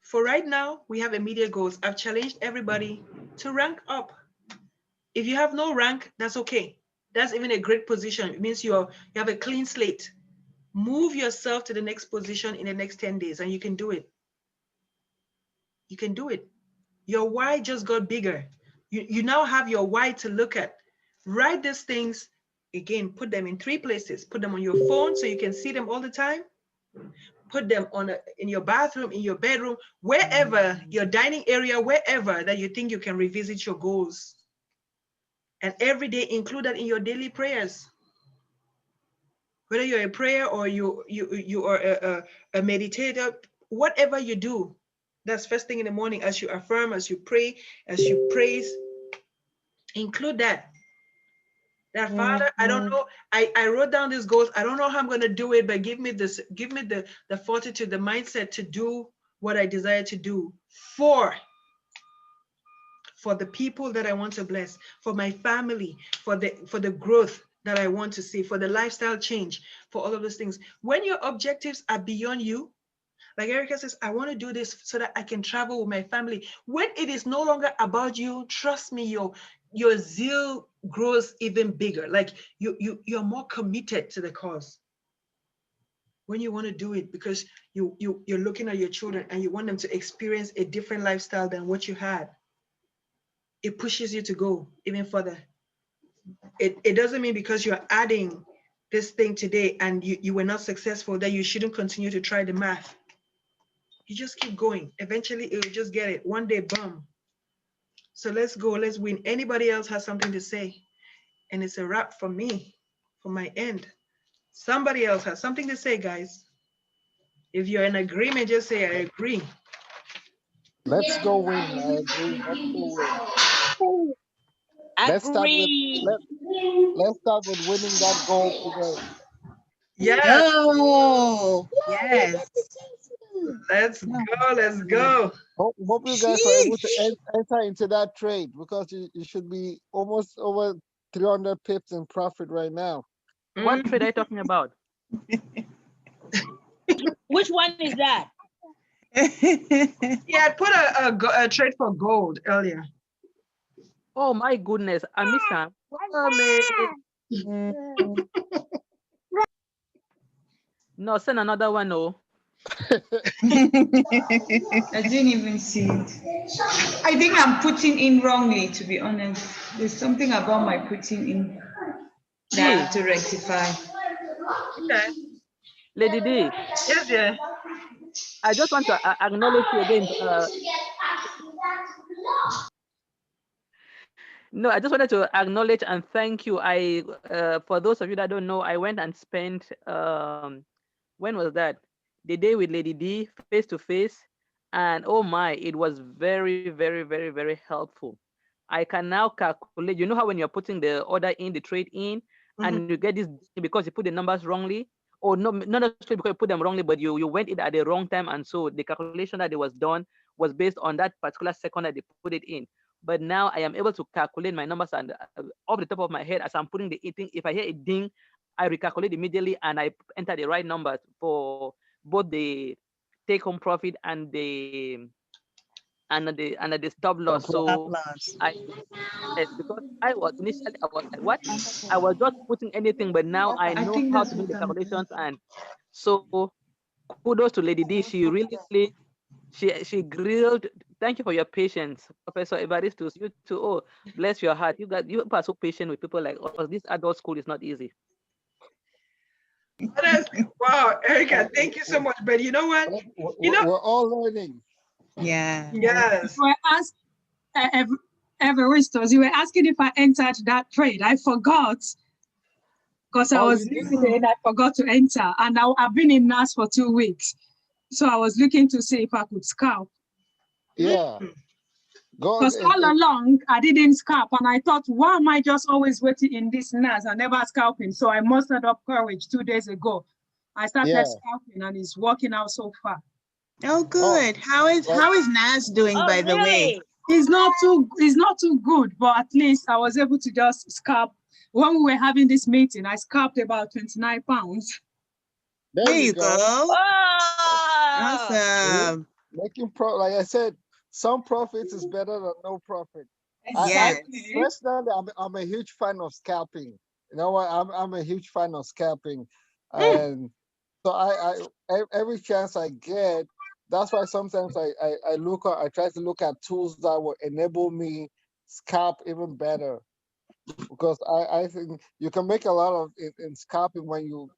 For right now, we have immediate goals. I've challenged everybody to rank up. If you have no rank, that's okay. That's even a great position. It means you have a clean slate. Move yourself to the next position in the next 10 days, and you can do it. You can do it. Your why just got bigger. You now have your why to look at. Write these things, again, put them in 3 places. Put them on your phone so you can see them all the time. Put them in your bathroom, in your bedroom, wherever, your dining area, wherever that you think you can revisit your goals. And every day include that in your daily prayers. Whether you're a prayer or you are a meditator, whatever you do, that's first thing in the morning, as you affirm, as you pray, as you praise, include that. That Father, I don't know, I wrote down these goals. I don't know how I'm going to do it, but give me the fortitude, the mindset to do what I desire to do for the people that I want to bless, for my family, for the growth that I want to see, for the lifestyle change, for all of those things. When your objectives are beyond you, like Erica says, I want to do this so that I can travel with my family. When it is no longer about you, trust me, your zeal grows even bigger. Like you're more committed to the cause. When you want to do it because you're looking at your children and you want them to experience a different lifestyle than what you had, it pushes you to go even further. It doesn't mean because you're adding this thing today and you were not successful that you shouldn't continue to try the math. You just keep going. Eventually, you'll just get it. One day, boom. So let's go. Let's win. Anybody else has something to say? And it's a wrap for me, for my end. Somebody else has something to say, guys. If you're in agreement, just say, I agree. Let's go win. I agree. Let's go win. Let's start with Agree. let let's start with winning that goal today. Yes, Yo, yes. let's No. go. Let's go. Hope you guys are able to Sheesh. enter into that trade because you should be almost over 300 pips in profit right now. What Mm. trade are you talking about? Which one is that? Yeah, I put a trade for gold earlier. Oh my goodness, I miss him. No, send another one. No. I didn't even see it. I think I'm putting in wrongly, to be honest. There's something about my putting in that I have to rectify. Okay. Lady D, Yes, yeah. I just want to acknowledge you again. No, I just wanted to acknowledge and thank you. For those of you that don't know, I went and spent when was that? The day with Lady D face to face, and oh my, it was very, very, very, very helpful. I can now calculate. You know how when you're putting the order in, the trade in, and you get this because you put the numbers wrongly, or no, not necessarily because you put them wrongly, but you went it at the wrong time, and so the calculation that it was done was based on that particular second that they put it in. But now I am able to calculate my numbers and off the top of my head as I'm putting the thing. If I hear a ding, I recalculate immediately and I enter the right numbers for both the take-home profit and the stop loss. Stop So loss. because I was initially I was like, what? I was just putting anything, but now I I know think how that's to make what the I'm doing. calculations, and so kudos to Lady D. She really she grilled. Thank you for your patience, Professor Evaristus. You too. Oh, bless your heart. You are so patient with people like us. This adult school is not easy. Honestly, wow, Erica, thank you so much. But you know what? You know, We're all learning. Yeah. yes. You were asked, Everistos, you were asking if I entered that trade. I forgot because I Oh, was you did? listening. I forgot to enter, and I've been in NAS for 2 weeks, so I was looking to see if I could scalp. Yeah. Go Because all along I didn't scalp, and I thought, why am I just always waiting in this NAS and never scalping? So I mustered up courage 2 days ago. I started Yeah. scalping, and it's working out so far. Oh, good. Well, How is Nas doing, Oh, by the way? really? It's not too good, but at least I was able to just scalp. When we were having this meeting, I scalped about 29 pounds. there There you you go. go. Oh, Awesome. Making like I said, some profits is better than no profit. I Yes. personally, I'm a huge fan of scalping. You know what? I'm a huge fan of scalping, and so every chance I get, that's why sometimes I try to look at tools that will enable me scalp even better, because I think you can make a lot of in scalping when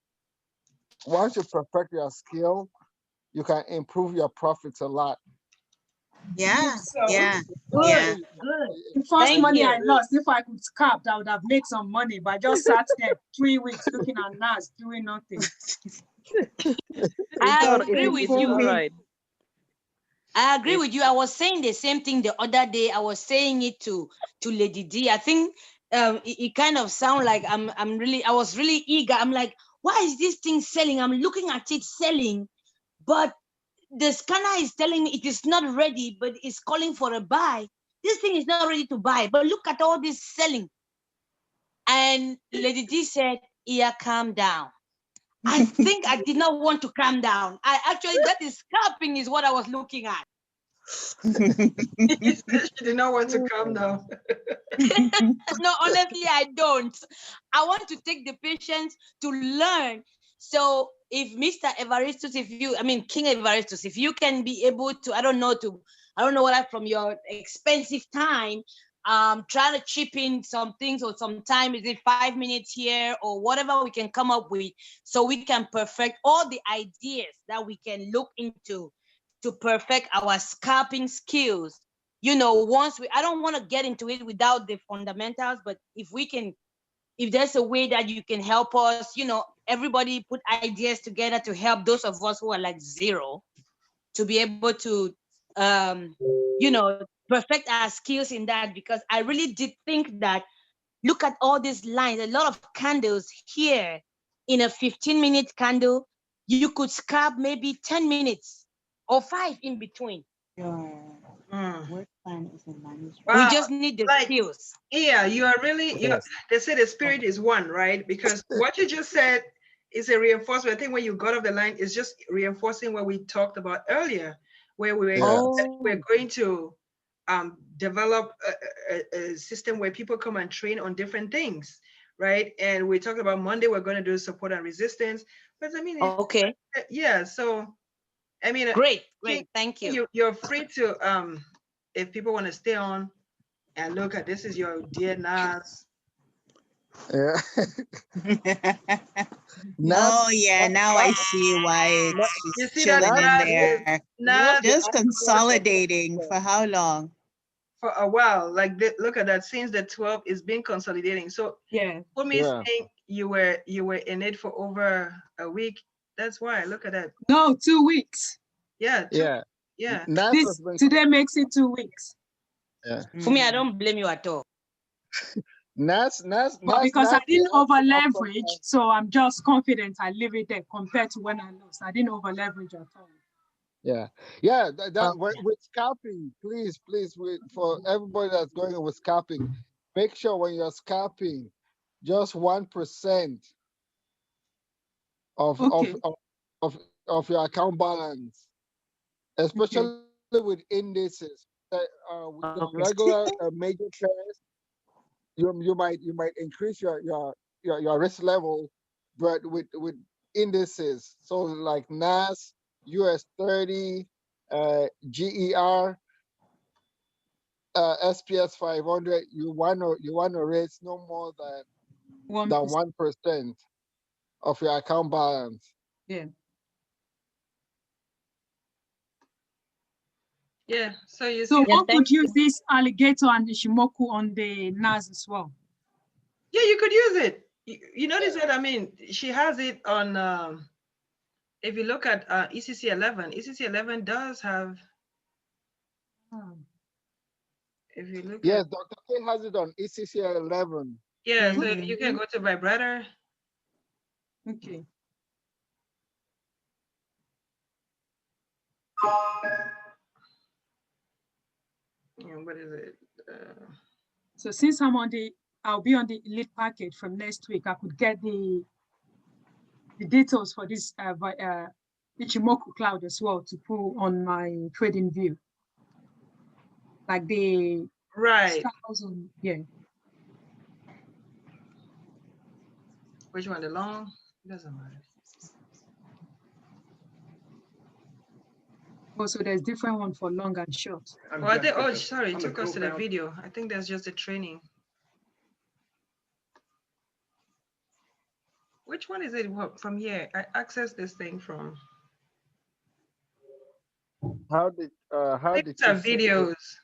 once you perfect your skill, you can improve your profits a lot. Yeah. So Yeah. good, Yeah. good. the first Thank money you. I lost, if I could scalp, I would have made some money. But I just sat there 3 weeks looking at NAS, doing nothing. I All right. agree with It's all you. right. I agree It, with you. I was saying the same thing the other day. I was saying it to Lady D. I think it kind of sound like I was really eager. I'm like, why is this thing selling? I'm looking at it selling, but the scanner is telling me it is not ready, but it's calling for a buy. This thing is not ready to buy, but look at all this selling. And Lady D said, yeah, calm down. I think I did not want to calm down. That is scalping is what I was looking at. She did not want to come now. No, honestly, I don't. I want to take the patience to learn. So if Mr. Evaristus, King Evaristus, if you can be able to, I don't know what from your expensive time, try to chip in some things or some time, is it 5 minutes here or whatever we can come up with so we can perfect all the ideas that we can look into to perfect our scalping skills. You know, once I don't want to get into it without the fundamentals, but if there's a way that you can help us, everybody put ideas together to help those of us who are like zero to be able to, perfect our skills in that, because I really did think that, look at all these lines, a lot of candles here. In a 15-minute candle, you could scalp maybe 10 minutes or 5 in between. Your work plan is a management. We Wow. just need the Like, skills. Yeah, you are really, Yes. they say the spirit is one, right? Because what you just said is a reinforcement. I think when you got off the line, it's just reinforcing what we talked about earlier, where we were, Yeah. we're going to develop a system where people come and train on different things, right? And we talked about Monday, we're going to do support and resistance. But I mean, Okay. yeah, so, I mean, Great. King, Thank you. you're free to, if people want to stay on, and look at, this is your dear Nas. Yeah. Oh yeah, now I see why You she's see that chilling in Nas is there. Nas Just consolidating for how long? for a while. Like look at that, since the 12 is been consolidating. So Yeah. for me Yeah. saying you were in it for over a week. That's why. Look at that. No, 2 weeks. Yeah. Yeah. Yeah. Nas This has been. today makes it 2 weeks. Yeah. For me, I don't blame you at all. Nas. But because I didn't over Nas- leverage, so I'm just confident I leave it there compared to when I lost. I didn't over leverage at all. Yeah, yeah. With scalping, please, for everybody that's going with scalping, make sure when you're scalping, just 1% of Okay. of your account balance, especially with indices. With the Okay. regular major pairs, you might increase your risk level, but with indices, so like NAS, US 30, GER, SPS 500, you want to raise no more than 1%. 1% of your account balance. Yeah. Yeah. So you So see, Yeah, one thank could use this alligator and the Shimoku on the NAS as well. yeah, you could use it. You notice that, I mean, she has it on if you look at ECC 11, ECC 11 does have, if you look Yes, at, Dr. K has it on ECC 11. yeah, so Mhm. you can go to vibrator. Okay. What is it? So since I'll be on the elite package from next week, I could get the details for this Ichimoku cloud as well to pull on my trading view. Like the Right. styles on, yeah. Which one? The long? It doesn't matter. Also, there's different one for long and short. Oh, I think, oh, sorry, it took us to the video. I think that's just the training. Which one is it from here? I accessed this thing from. How did These you are videos.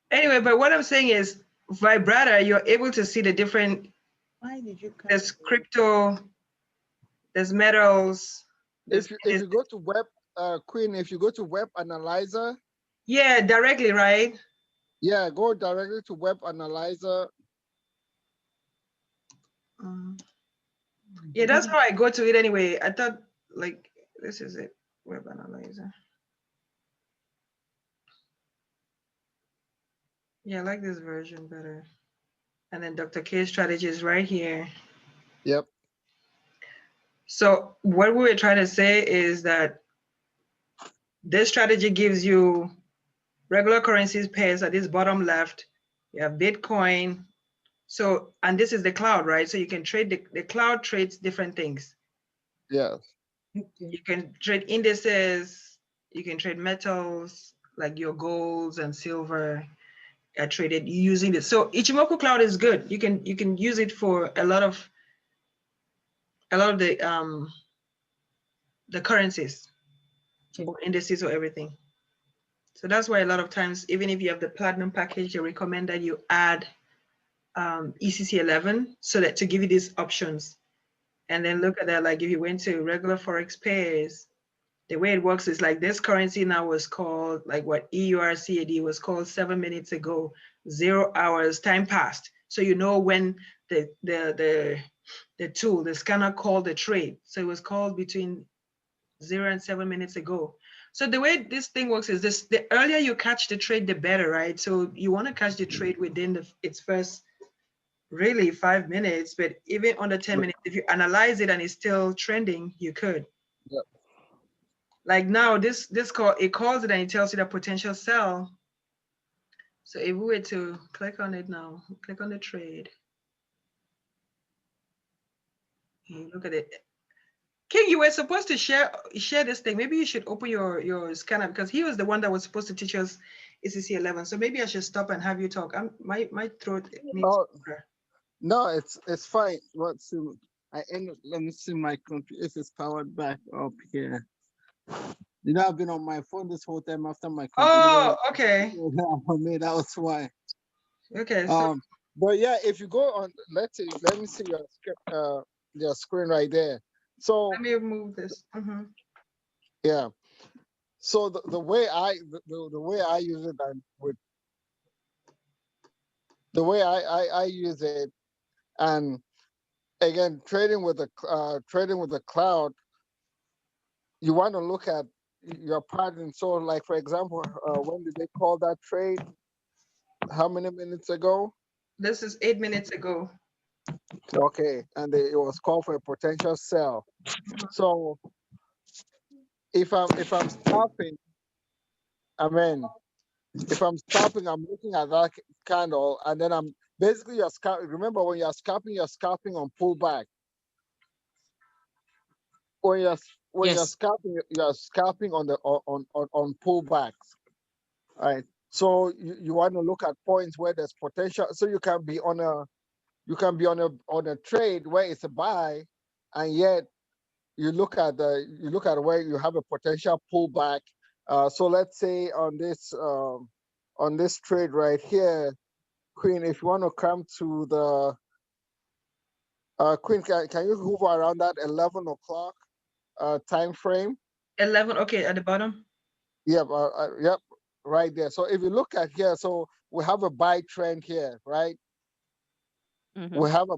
Anyway, but what I'm saying is, vibrator, you're able to see the different. Why did you cut There's it? crypto. There's metals. if you go to web Queen, if you go to web analyzer, Yeah, directly, right? yeah, go directly to web analyzer. Yeah, that's how I go to it anyway. I thought, like, this is it, web analyzer. Yeah, I like this version better. And then Dr. K's strategy is right here. Yep. So what we were trying to say is that this strategy gives you regular currencies pairs at this bottom left. You have Bitcoin. So, and this is the cloud, right? So you can trade, the cloud trades different things. Yes. You can trade indices, you can trade metals, like your golds and silver are traded using this. So Ichimoku Cloud is good. You can use it for a lot of the currencies. Okay. or indices or everything. So that's why a lot of times, even if you have the platinum package, they recommend that you add ECC 11 so that to give you these options. And then look at that, like if you went to regular Forex pairs, the way it works is like this currency now was called, like what EURCAD was called 7 minutes ago, 0 hours, time passed. So you know when the tool, the scanner called the trade. So it was called between 0 and 7 minutes ago. So the way this thing works is this: the earlier you catch the trade, the better, right? So you want to catch the trade within its first really 5 minutes, but even under 10 minutes, if you analyze it and it's still trending, you could. Yep. Like now, this call, it calls it and it tells you the potential sell. So if we were to click on it now, click on the trade, you look at it. King, you were supposed to share this thing. Maybe you should open your scanner, because he was the one that was supposed to teach us ECC 11. So maybe I should stop and have you talk. My throat needs Oh, water. no, it's fine. Let's see. Let me see my computer if it's powered back up here. You know, I've been on my phone this whole time after my computer. Oh, okay. For me, that was why. Okay, so But yeah, if you go on, let me see your screen right there. So let me move this. yeah, so the way the way I use it, and with the way I use it, and again, trading with the cloud, you want to look at your pattern. So, like for example, when did they call that trade? How many minutes ago? This is 8 minutes ago. Okay, and it was called for a potential sell. So if I'm stopping, I mean, if I'm stopping, I'm looking at that candle, and then I'm basically you're scalping. Remember, when you're scalping on pullback. When you're Yes. scalping, you're scalping on the on pullbacks, right? So you want to look at points where there's potential, so you can be on a trade where it's a buy, and yet you look at where you have a potential pullback. So let's say on this trade right here, Queen, if you want to come to the Queen, can you hover around that 11 o'clock time frame? 11, okay, at the bottom. Yep, right there. So if you look at here, so we have a buy trend here, right? Mm-hmm. We have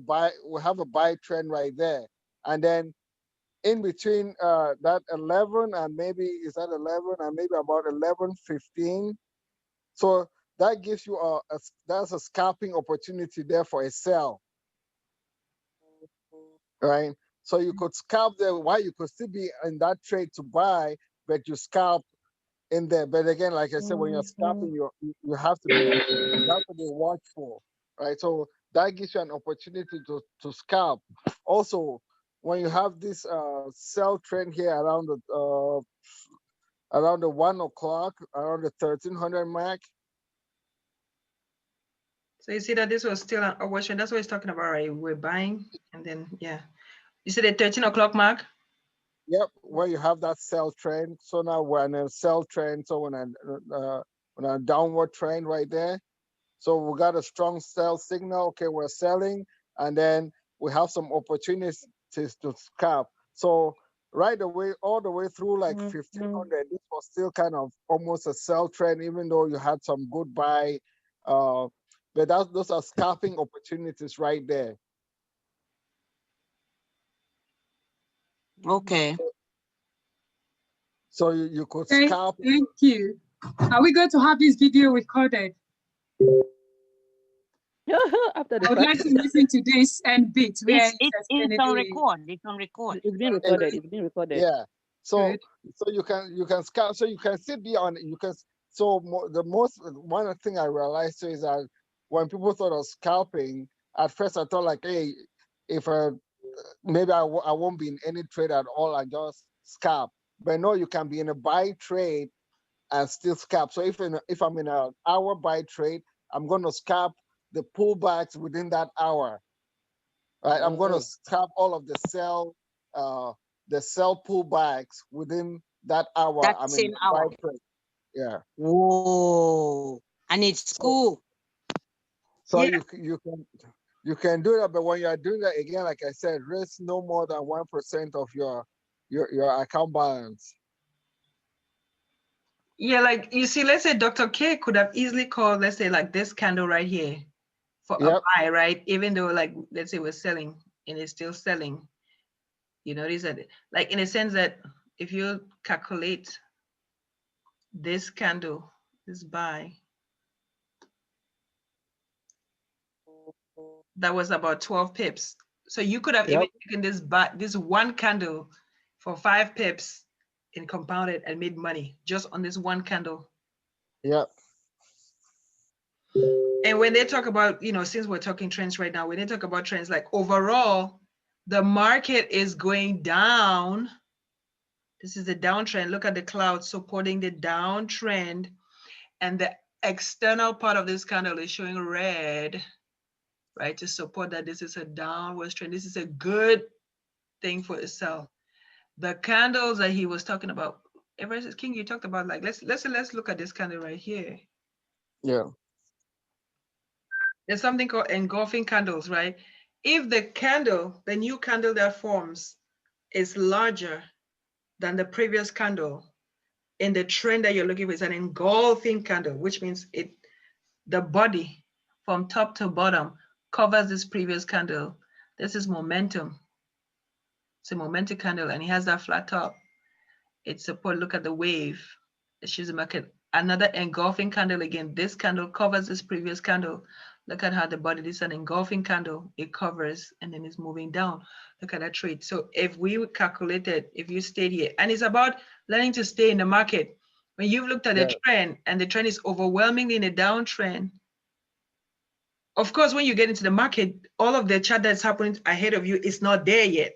a buy trend right there, and then in between that 11 and maybe is that 11 and maybe about 11:15. So that gives you that's a scalping opportunity there for a sell, right? So you could scalp there while you could still be in that trade to buy, but you scalp in there. But again, like I said, when you're scalping, you have to be watchful, right? So that gives you an opportunity to scalp. Also, when you have this sell trend here around the 1 o'clock, around the 1300 mark. So you see that this was still an upward trend. That's what he's talking about, right? We're buying, and then yeah. You see the 13 o'clock mark? Yep, where you have that sell trend. So now we're in a sell trend. So when a downward trend right there. So we got a strong sell signal. Okay, we're selling, and then we have some opportunities to scalp. So right away, all the way through like 1500, this was still kind of almost a sell trend, even though you had some good buy. But those are scalping opportunities right there. Okay. So you could Okay, scalp. thank you. Are we going to have this video recorded? After the I would fact, like to listen to this end bit where It's he's it, it's explaining on the record. It's on record. it's being recorded. It's being recorded. Yeah. So good. so you can scalp. So you can still be on. You can. So the most one thing I realized too is that when people thought of scalping, at first I thought like, hey, if maybe I won't be in any trade at all. I just scalp. But no, you can be in a buy trade and still scalp. So if I'm in an hour buy trade, I'm going to scalp the pullbacks within that hour. Right, I'm going to scalp all of the sell pullbacks within that hour. That I mean, same hour. buy trade. Yeah. Whoa. And it's cool. So Yeah. you can do that, but when you are doing that again, like I said, risk no more than 1% of your account balance. Yeah, like you see, let's say Dr. K could have easily called, let's say, like this candle right here for a Yep. buy, right? Even though, like, let's say we're selling and it's still selling. You notice that, like, in a sense that if you calculate this candle, this buy, that was about 12 pips. So you could have Yep. even taken this buy, this one candle for 5 pips and compounded and made money just on this one candle. Yep. And when they talk about, you know, since we're talking trends right now, when they talk about trends, like overall, the market is going down. This is the downtrend. Look at the cloud supporting the downtrend. And the external part of this candle is showing red, right? To support that this is a downward trend. This is a good thing for a sell. The candles that he was talking about, Everest King, you talked about, like, let's look at this candle right here. Yeah. There's something called engulfing candles, right? If the candle, the new candle that forms is larger than the previous candle, in the trend that you're looking for is an engulfing candle, which means the body from top to bottom covers this previous candle. This is momentum. It's a momentum candle and it has that flat top. It's support. Look at the wave. It shows the market. Another engulfing candle again. This candle covers this previous candle. Look at how the body, this is an engulfing candle. It covers and then it's moving down. Look at that trade. So if we calculated, if you stayed here, and it's about learning to stay in the market. When you've looked at the trend and the trend is overwhelmingly in a downtrend, of course, when you get into the market, all of the chart that's happening ahead of you is not there yet,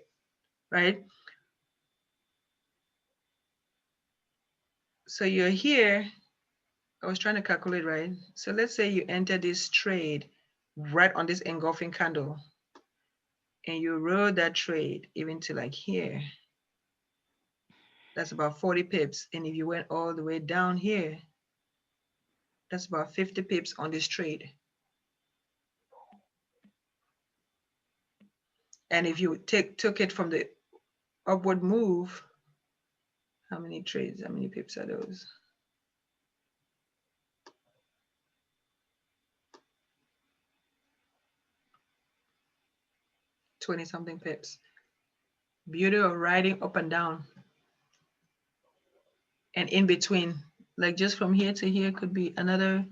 right? So you're here. I was trying to calculate, right? So let's say you enter this trade right on this engulfing candle and you rode that trade even to like here. That's about 40 pips. And if you went all the way down here, that's about 50 pips on this trade. And if you took it from the upward move, how many trades, how many pips are those? $20 something pips. Beauty of riding up and down. And in between, like just from here to here could be another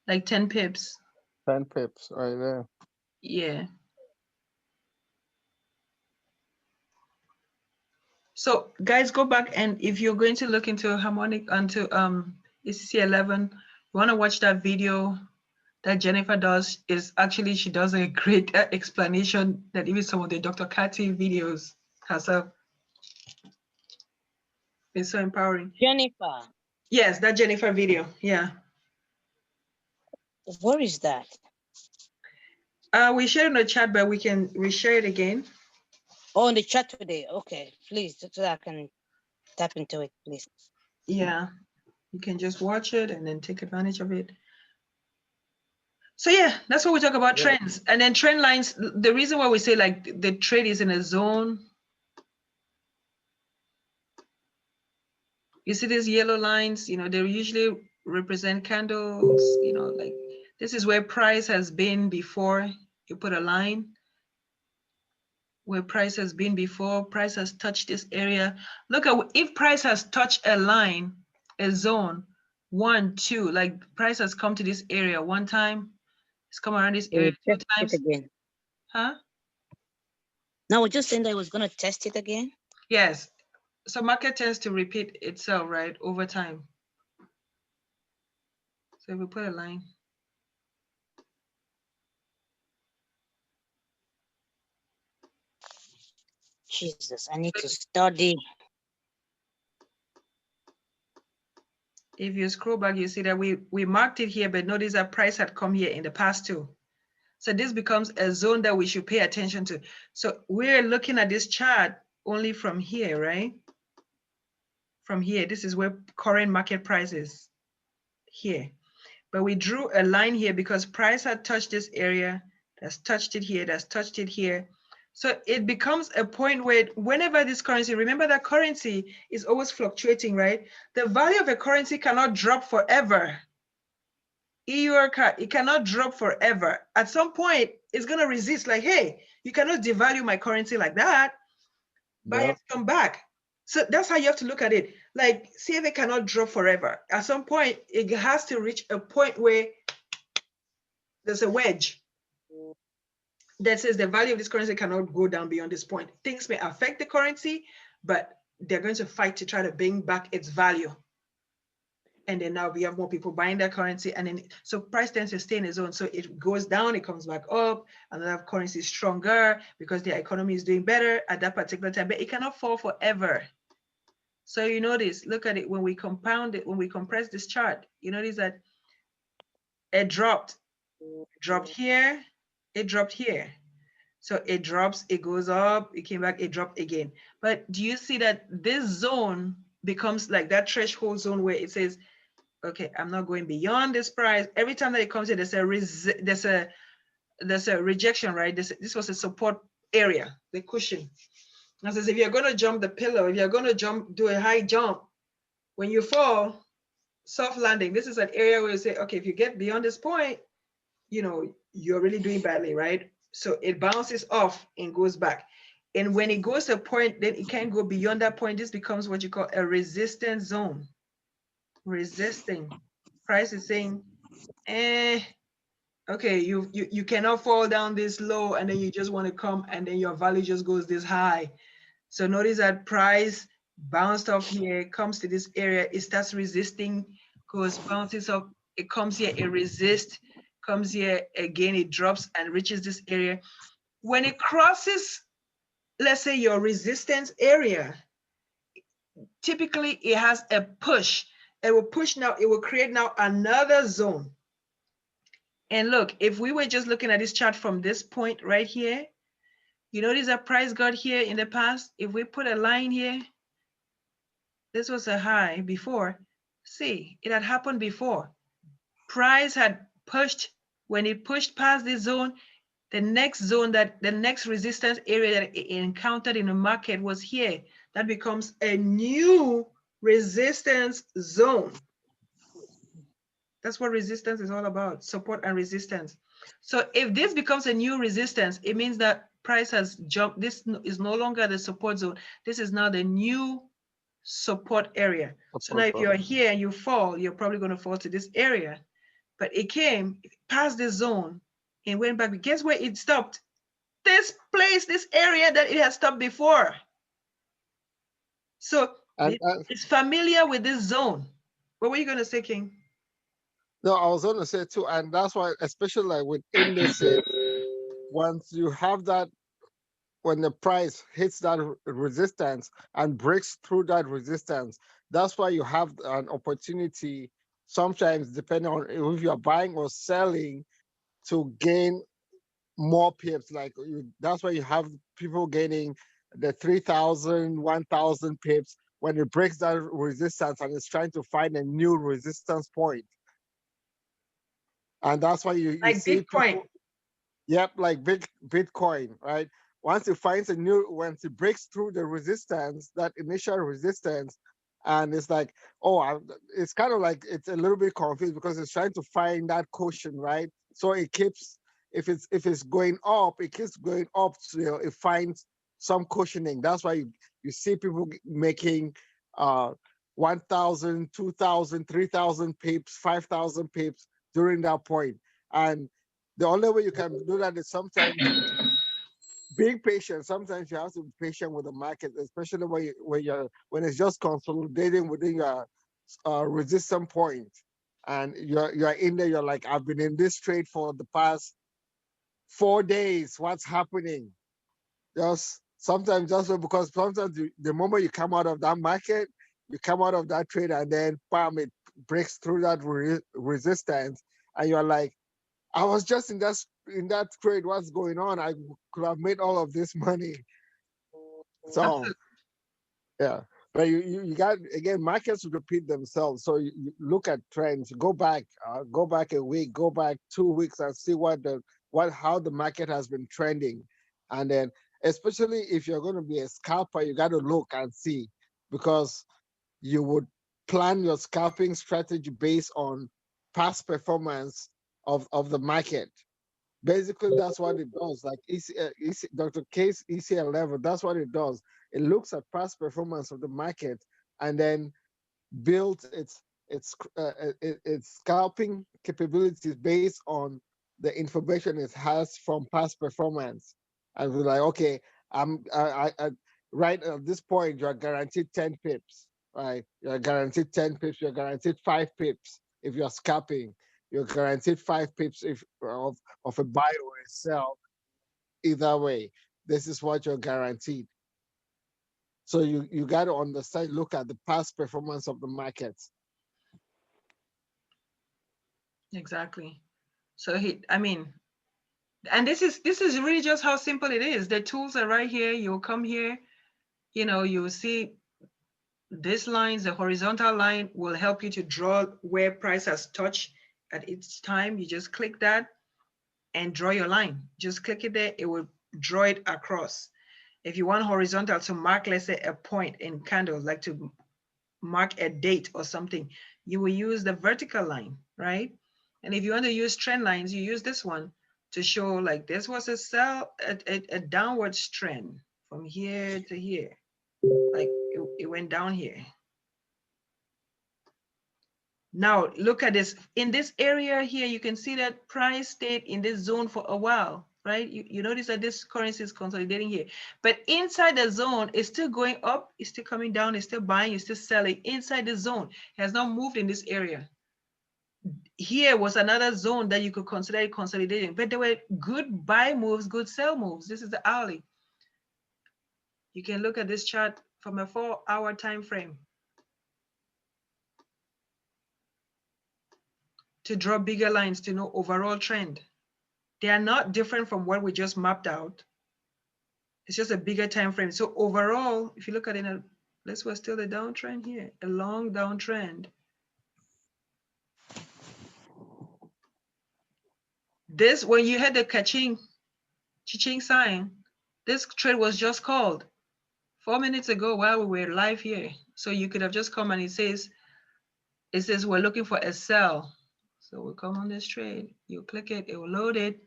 like 10 pips. 10 pips right there. Yeah. So guys, go back, and if you're going to look into harmonic onto ECC 11, you want to watch that video that Jennifer does. Is actually, she does a great explanation that even some of the Dr. Cathy videos herself. It's so empowering. Jennifer. Yes, that Jennifer video. Yeah. What is that? We shared in the chat, but we can reshare it again. Oh, in the chat today. Okay, please, so that I can tap into it, please. Yeah, you can just watch it and then take advantage of it. So yeah, that's what we talk about, trends. And then trend lines, the reason why we say like the trade is in a zone. You see these yellow lines, you know, they usually represent candles, you know, like this is where price has been before. You put a line where price has been before, price has touched this area. Look at, if price has touched a line, a zone, 1, 2, like price has come to this area one time, it's come around this area 2 times. Again. Huh? No, we're just saying that I was going to test it again. Yes. So market tends to repeat itself, right, over time. So if we put a line. Jesus, I need to study. If you scroll back, you see that we marked it here, but notice that price had come here in the past too. So this becomes a zone that we should pay attention to. So we're looking at this chart only from here, right? from here. This is where current market price is here. But we drew a line here because price had touched this area, that's touched it here, that's touched it here. So it becomes a point where whenever this currency, remember that currency is always fluctuating, right? The value of a currency cannot drop forever. It cannot drop forever. At some point, it's going to resist like, hey, you cannot devalue my currency like that. Buyers come back. So that's how you have to look at it. Like CFA cannot drop forever. At some point, it has to reach a point where there's a wedge that says the value of this currency cannot go down beyond this point. Things may affect the currency, but they're going to fight to try to bring back its value. And then now we have more people buying that currency. And then, so price tends to stay in a zone. So it goes down, it comes back up, and that currency is stronger because the economy is doing better at that particular time, but it cannot fall forever. So you notice, look at it, when we compound it, when we compress this chart, you notice that it dropped here, it dropped here. So it drops, it goes up, it came back, it dropped again. But do you see that this zone becomes like that threshold zone where it says, okay, I'm not going beyond this price. Every time that it comes in, there's a rejection, right? This was a support area, the cushion. Now says if you're going to jump the pillow, if you're going to do a high jump, when you fall, soft landing. This is an area where you say, okay, if you get beyond this point, you know, you're really doing badly, right? So it bounces off and goes back. And when it goes to a point, then it can't go beyond that point. This becomes what you call a resistance zone. Resisting. Price is saying, okay, you cannot fall down this low and then you just want to come and then your value just goes this high. So notice that price bounced off here, comes to this area, it starts resisting, goes, bounces up, it comes here, it resists, comes here, again, it drops and reaches this area. When it crosses, let's say your resistance area, typically it has a push. It will push now, it will create now another zone. And look, if we were just looking at this chart from this point right here, you notice that price got here in the past. If we put a line here, this was a high before. See, it had happened before. Price had pushed, when it pushed past this zone, the next zone, the next resistance area that it encountered in the market was here. That becomes a new resistance zone. That's what resistance is all about, support and resistance. So if this becomes a new resistance, it means that price has jumped. This is no longer the support zone. This is now the new support area. So now if you're here and you fall, you're probably going to fall to this area. But it came past the zone and went back. Guess where it stopped? This place, this area that it has stopped before. So it's familiar with this zone. What were you going to say, King? No, I was going to say too, and that's why, especially like with indices, once you have that, when the price hits that resistance and breaks through that resistance, that's why you have an opportunity, sometimes depending on if you're buying or selling, to gain more pips. Like that's why you have people gaining the 3,000, 1,000 pips when it breaks that resistance and it's trying to find a new resistance point. And that's why you like see Bitcoin. people, yep, like Bitcoin, right? Once it finds a new, once it breaks through the resistance, that initial resistance, and it's like, oh, it's kind of like, it's a little bit confused because it's trying to find that cushion, right? So it keeps, if it's going up, it keeps going up till it finds some cushioning. That's why you see people making 1,000, 2,000, 3,000 pips, 5,000 pips during that point. And the only way you can do that is sometimes being patient. Sometimes you have to be patient with the market, especially when it's just consolidating within your resistance point, and you're in there. You're like, I've been in this trade for the past 4 days. What's happening? Just sometimes because sometimes the moment you come out of that market, you come out of that trade, and then bam, it breaks through that resistance, and you're like, I was just in that trade. What's going on? I could have made all of this money. So, yeah. But you got, again, markets repeat themselves. So you look at trends, go back a week, go back 2 weeks, and see how the market has been trending. And then, especially if you're going to be a scalper, you got to look and see, because you would plan your scalping strategy based on past performance of the market. Basically, that's what it does. Like Dr. K's ECL level, that's what it does. It looks at past performance of the market and then builds its scalping capabilities based on the information it has from past performance. And we're like, okay, right at this point, you're guaranteed 10 pips, right? You're guaranteed 10 pips. You're guaranteed 5 pips if you're scalping. You're guaranteed 5 pips if of a buy or a sell. Either way, this is what you're guaranteed. So you got to understand, look at the past performance of the markets. Exactly. So and this is really just how simple it is. The tools are right here. You'll come here, you'll see this line, the horizontal line will help you to draw where price has touched at each time. You just click that and draw your line. Just click it there, it will draw it across. If you want horizontal to mark, let's say, a point in candles, like to mark a date or something, you will use the vertical line, right? And if you want to use trend lines, you use this one to show, like, this was a downwards trend from here to here. Like it went down here. Now look at this. In this area here, you can see that price stayed in this zone for a while, right? You notice that this currency is consolidating here, but inside the zone, it's still going up, it's still coming down, it's still buying, it's still selling inside the zone. It has not moved in this area. Here was another zone that you could consider consolidating, but there were good buy moves, good sell moves. This is the hourly. You can look at this chart from a 4-hour time frame to draw bigger lines to know overall trend. They are not different from what we just mapped out. It's just a bigger time frame. So overall, if you look at it, this was still a downtrend here, a long downtrend. This, when you had the cha-ching sign, this trade was just called 4 minutes ago while we were live here. So you could have just come and it says we're looking for a sell. So we'll come on this trade, you click it, it will load it.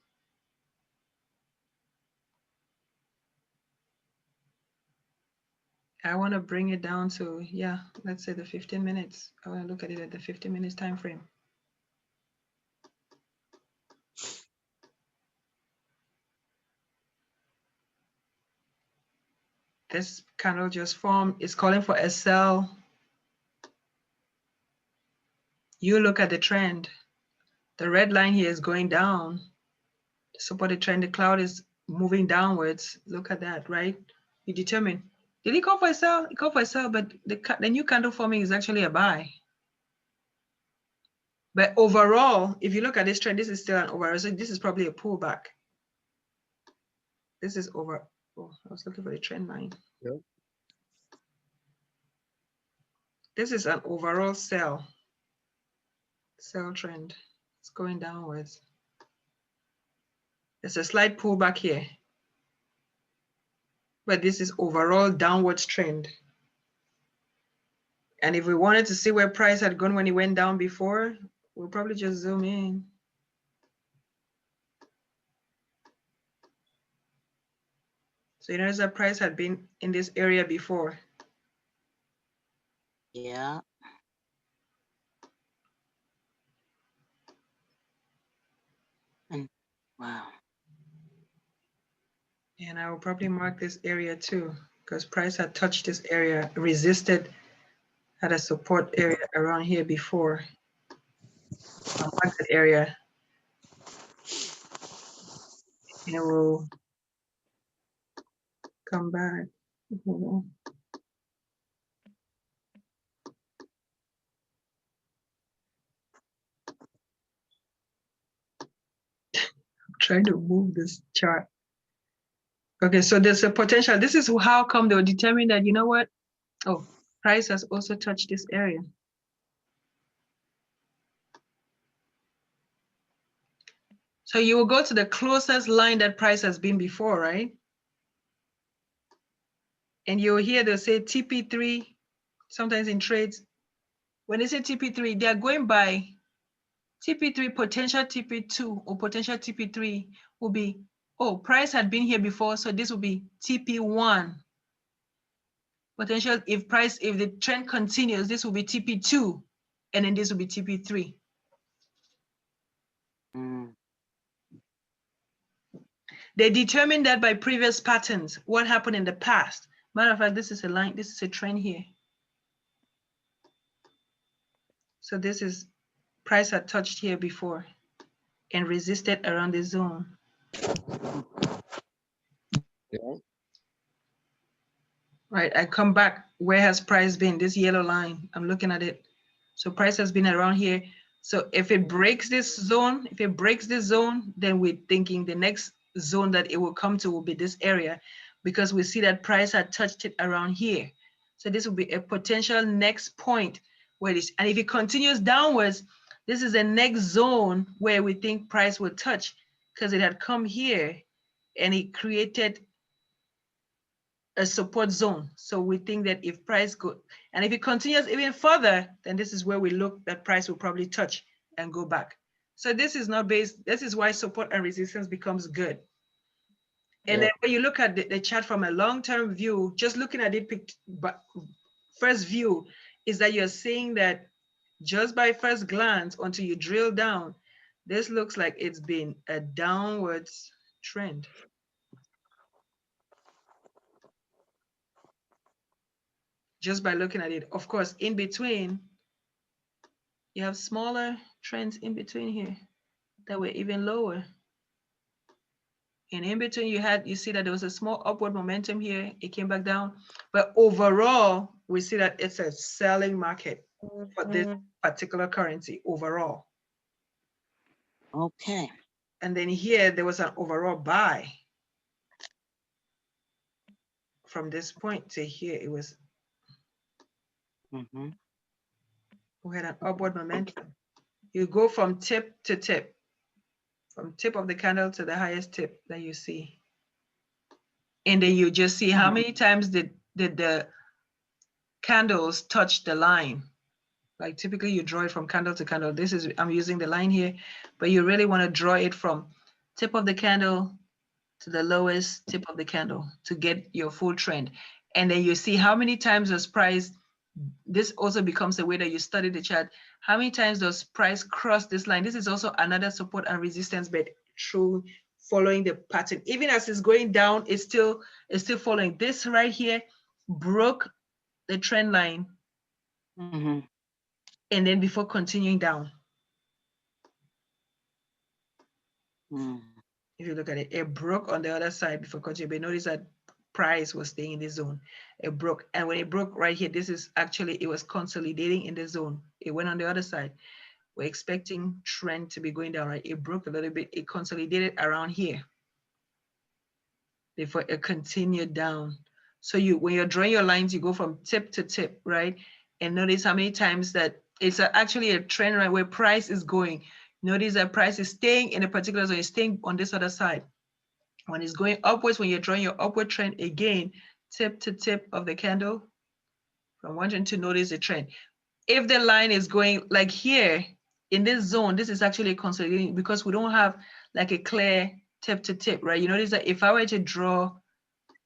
I want to bring it down to, yeah, let's say the 15 minutes. I want to look at it at the 15 minutes time frame. This candle just formed, it's calling for a sell. You look at the trend. The red line here is going down. The supported trend, the cloud is moving downwards. Look at that, right? You determine, did it call for a sell? It called for a sell, but the new candle forming is actually a buy. But overall, if you look at this trend, this is still an overall. So this is probably a pullback. This is over. Oh, I was looking for the trend line. Yep. This is an overall sell trend. It's going downwards. There's a slight pullback here, but this is overall downwards trend. And if we wanted to see where price had gone when it went down before, we'll probably just zoom in. So you notice that price had been in this area before. Yeah. And wow. And I will probably mark this area too, because price had touched this area, resisted, had a support area around here before. I'll mark that area. And it will come back. Hold on. I'm trying to move this chart. Okay, so there's a potential. This is how come they'll determine that, you know what? Oh, Price has also touched this area. So you will go to the closest line that price has been before, right? And you'll hear they'll say TP3, sometimes in trades. When they say TP3, they are going by TP3, potential TP2 or potential TP3 will be, oh, price had been here before, so this will be TP1. Potential, if the trend continues, this will be TP2, and then this will be TP3. They determine that by previous patterns, what happened in the past. Matter of fact, this is a line, this is a trend here. So this is price had touched here before and resisted around the zone. Yeah. Right, I come back, where has price been? This yellow line, I'm looking at it. So price has been around here. So if it breaks this zone, then we're thinking the next zone that it will come to will be this area, because we see that price had touched it around here. So this will be a potential next point where this, and if it continues downwards, this is the next zone where we think price will touch, because it had come here and it created a support zone. So we think that if price go, and if it continues even further, then this is where we look that price will probably touch and go back. So this is not based, this is why support and resistance becomes good. And then when you look at the chart from a long-term view, just looking at it, but first view is that you're seeing that just by first glance, until you drill down, this looks like it's been a downwards trend. Just by looking at it. Of course, in between, you have smaller trends in between here that were even lower. And in between you see that there was a small upward momentum here. It came back down. But overall, we see that it's a selling market for this particular currency overall. Okay. And then here, there was an overall buy. From this point to here, it was, we had an upward momentum. You go from tip to tip, from tip of the candle to the highest tip that you see. And then you just see how many times did the candles touch the line. Like typically you draw it from candle to candle. This is, I'm using the line here, but you really want to draw it from tip of the candle to the lowest tip of the candle to get your full trend. And then you see how many times does price, this also becomes a way that you study the chart. How many times does price cross this line? This is also another support and resistance, but through following the pattern. Even as it's going down, it's still following. This right here broke the trend line. And then before continuing down. If you look at it, it broke on the other side before continuing. But notice that price was staying in this zone. It broke. And when it broke right here, this is actually, it was consolidating in the zone. It went on the other side. We're expecting trend to be going down, right? It broke a little bit. It consolidated around here before it continued down. So when you're drawing your lines, you go from tip to tip, right? And notice how many times that it's actually a trend, right, where price is going. Notice that price is staying in a particular zone, it's staying on this other side. When it's going upwards, when you're drawing your upward trend again, tip to tip of the candle, from wanting to notice the trend. If the line is going like here in this zone, this is actually consolidating because we don't have like a clear tip to tip, right? You notice that if I were to draw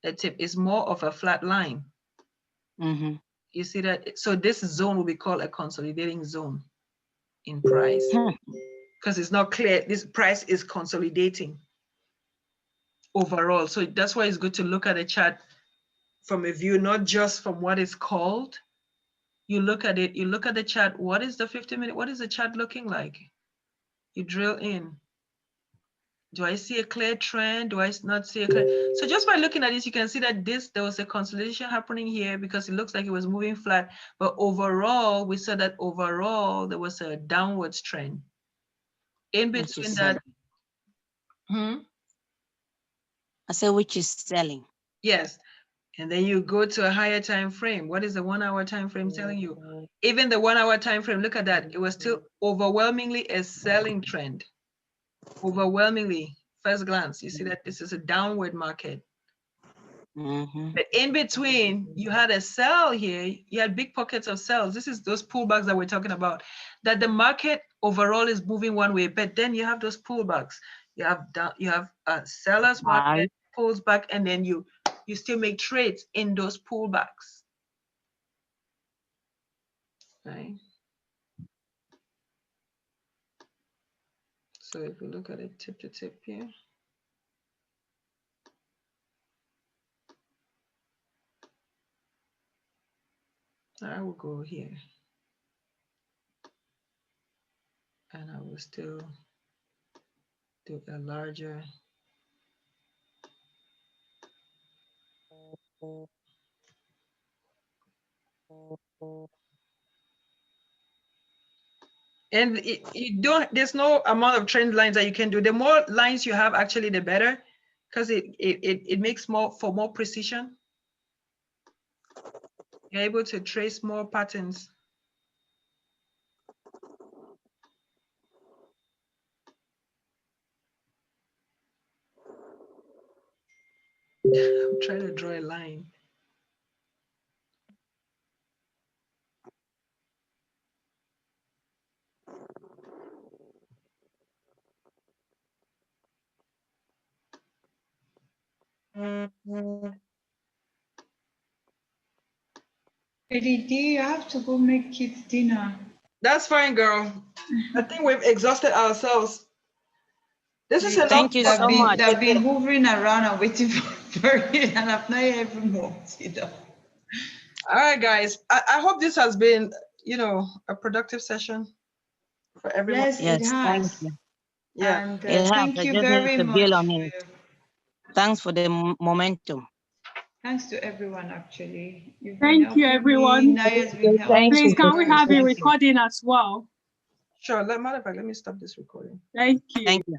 a tip, it's more of a flat line. You see that? So this zone will be called a consolidating zone in price because it's not clear. This price is consolidating overall. So that's why it's good to look at the chart from a view, not just from what it's called. You look at it, you look at the chart. What is the 50-minute? What is the chart looking like? You drill in. Do I see a clear trend? Do I not see a clear? So just by looking at this, you can see that there was a consolidation happening here because it looks like it was moving flat. But overall, we saw that overall, there was a downwards trend. In between that. I said, which is selling. Yes. And then you go to a higher time frame. What is the 1 hour time frame telling you? Even the 1 hour time frame, look at that. It was still overwhelmingly a selling trend. Overwhelmingly, first glance, you see that this is a downward market. But in between, you had a sell here. You had big pockets of sells. This is those pullbacks that we're talking about. That the market overall is moving one way, but then you have those pullbacks. You have a seller's market pulls back, and then you still make trades in those pullbacks. Right. So if we look at it tip to tip here. I will go here. And I will still do a larger. And there's no amount of trend lines that you can do. The more lines you have, actually, the better, because it makes for more precision. You're able to trace more patterns. I'm trying to draw a line. Lady D, I have to go make kids dinner. That's fine, girl. I think we've exhausted ourselves. This is enough. Thank you so much. They've been hovering around and waiting for it, and I've not even walked it up. All right, guys. I hope this has been, a productive session for everyone. Yes, it has. Thank you. Yeah. And It has. thank I you just very need to much. build on it. Thanks for the momentum. Thanks to everyone, actually. You've Thank been you, helping everyone. me. Naya's been helping Thank Please, you. can we have a Thank you. recording as well? Sure. Matter of fact, let me stop this recording. Thank you. Thank you.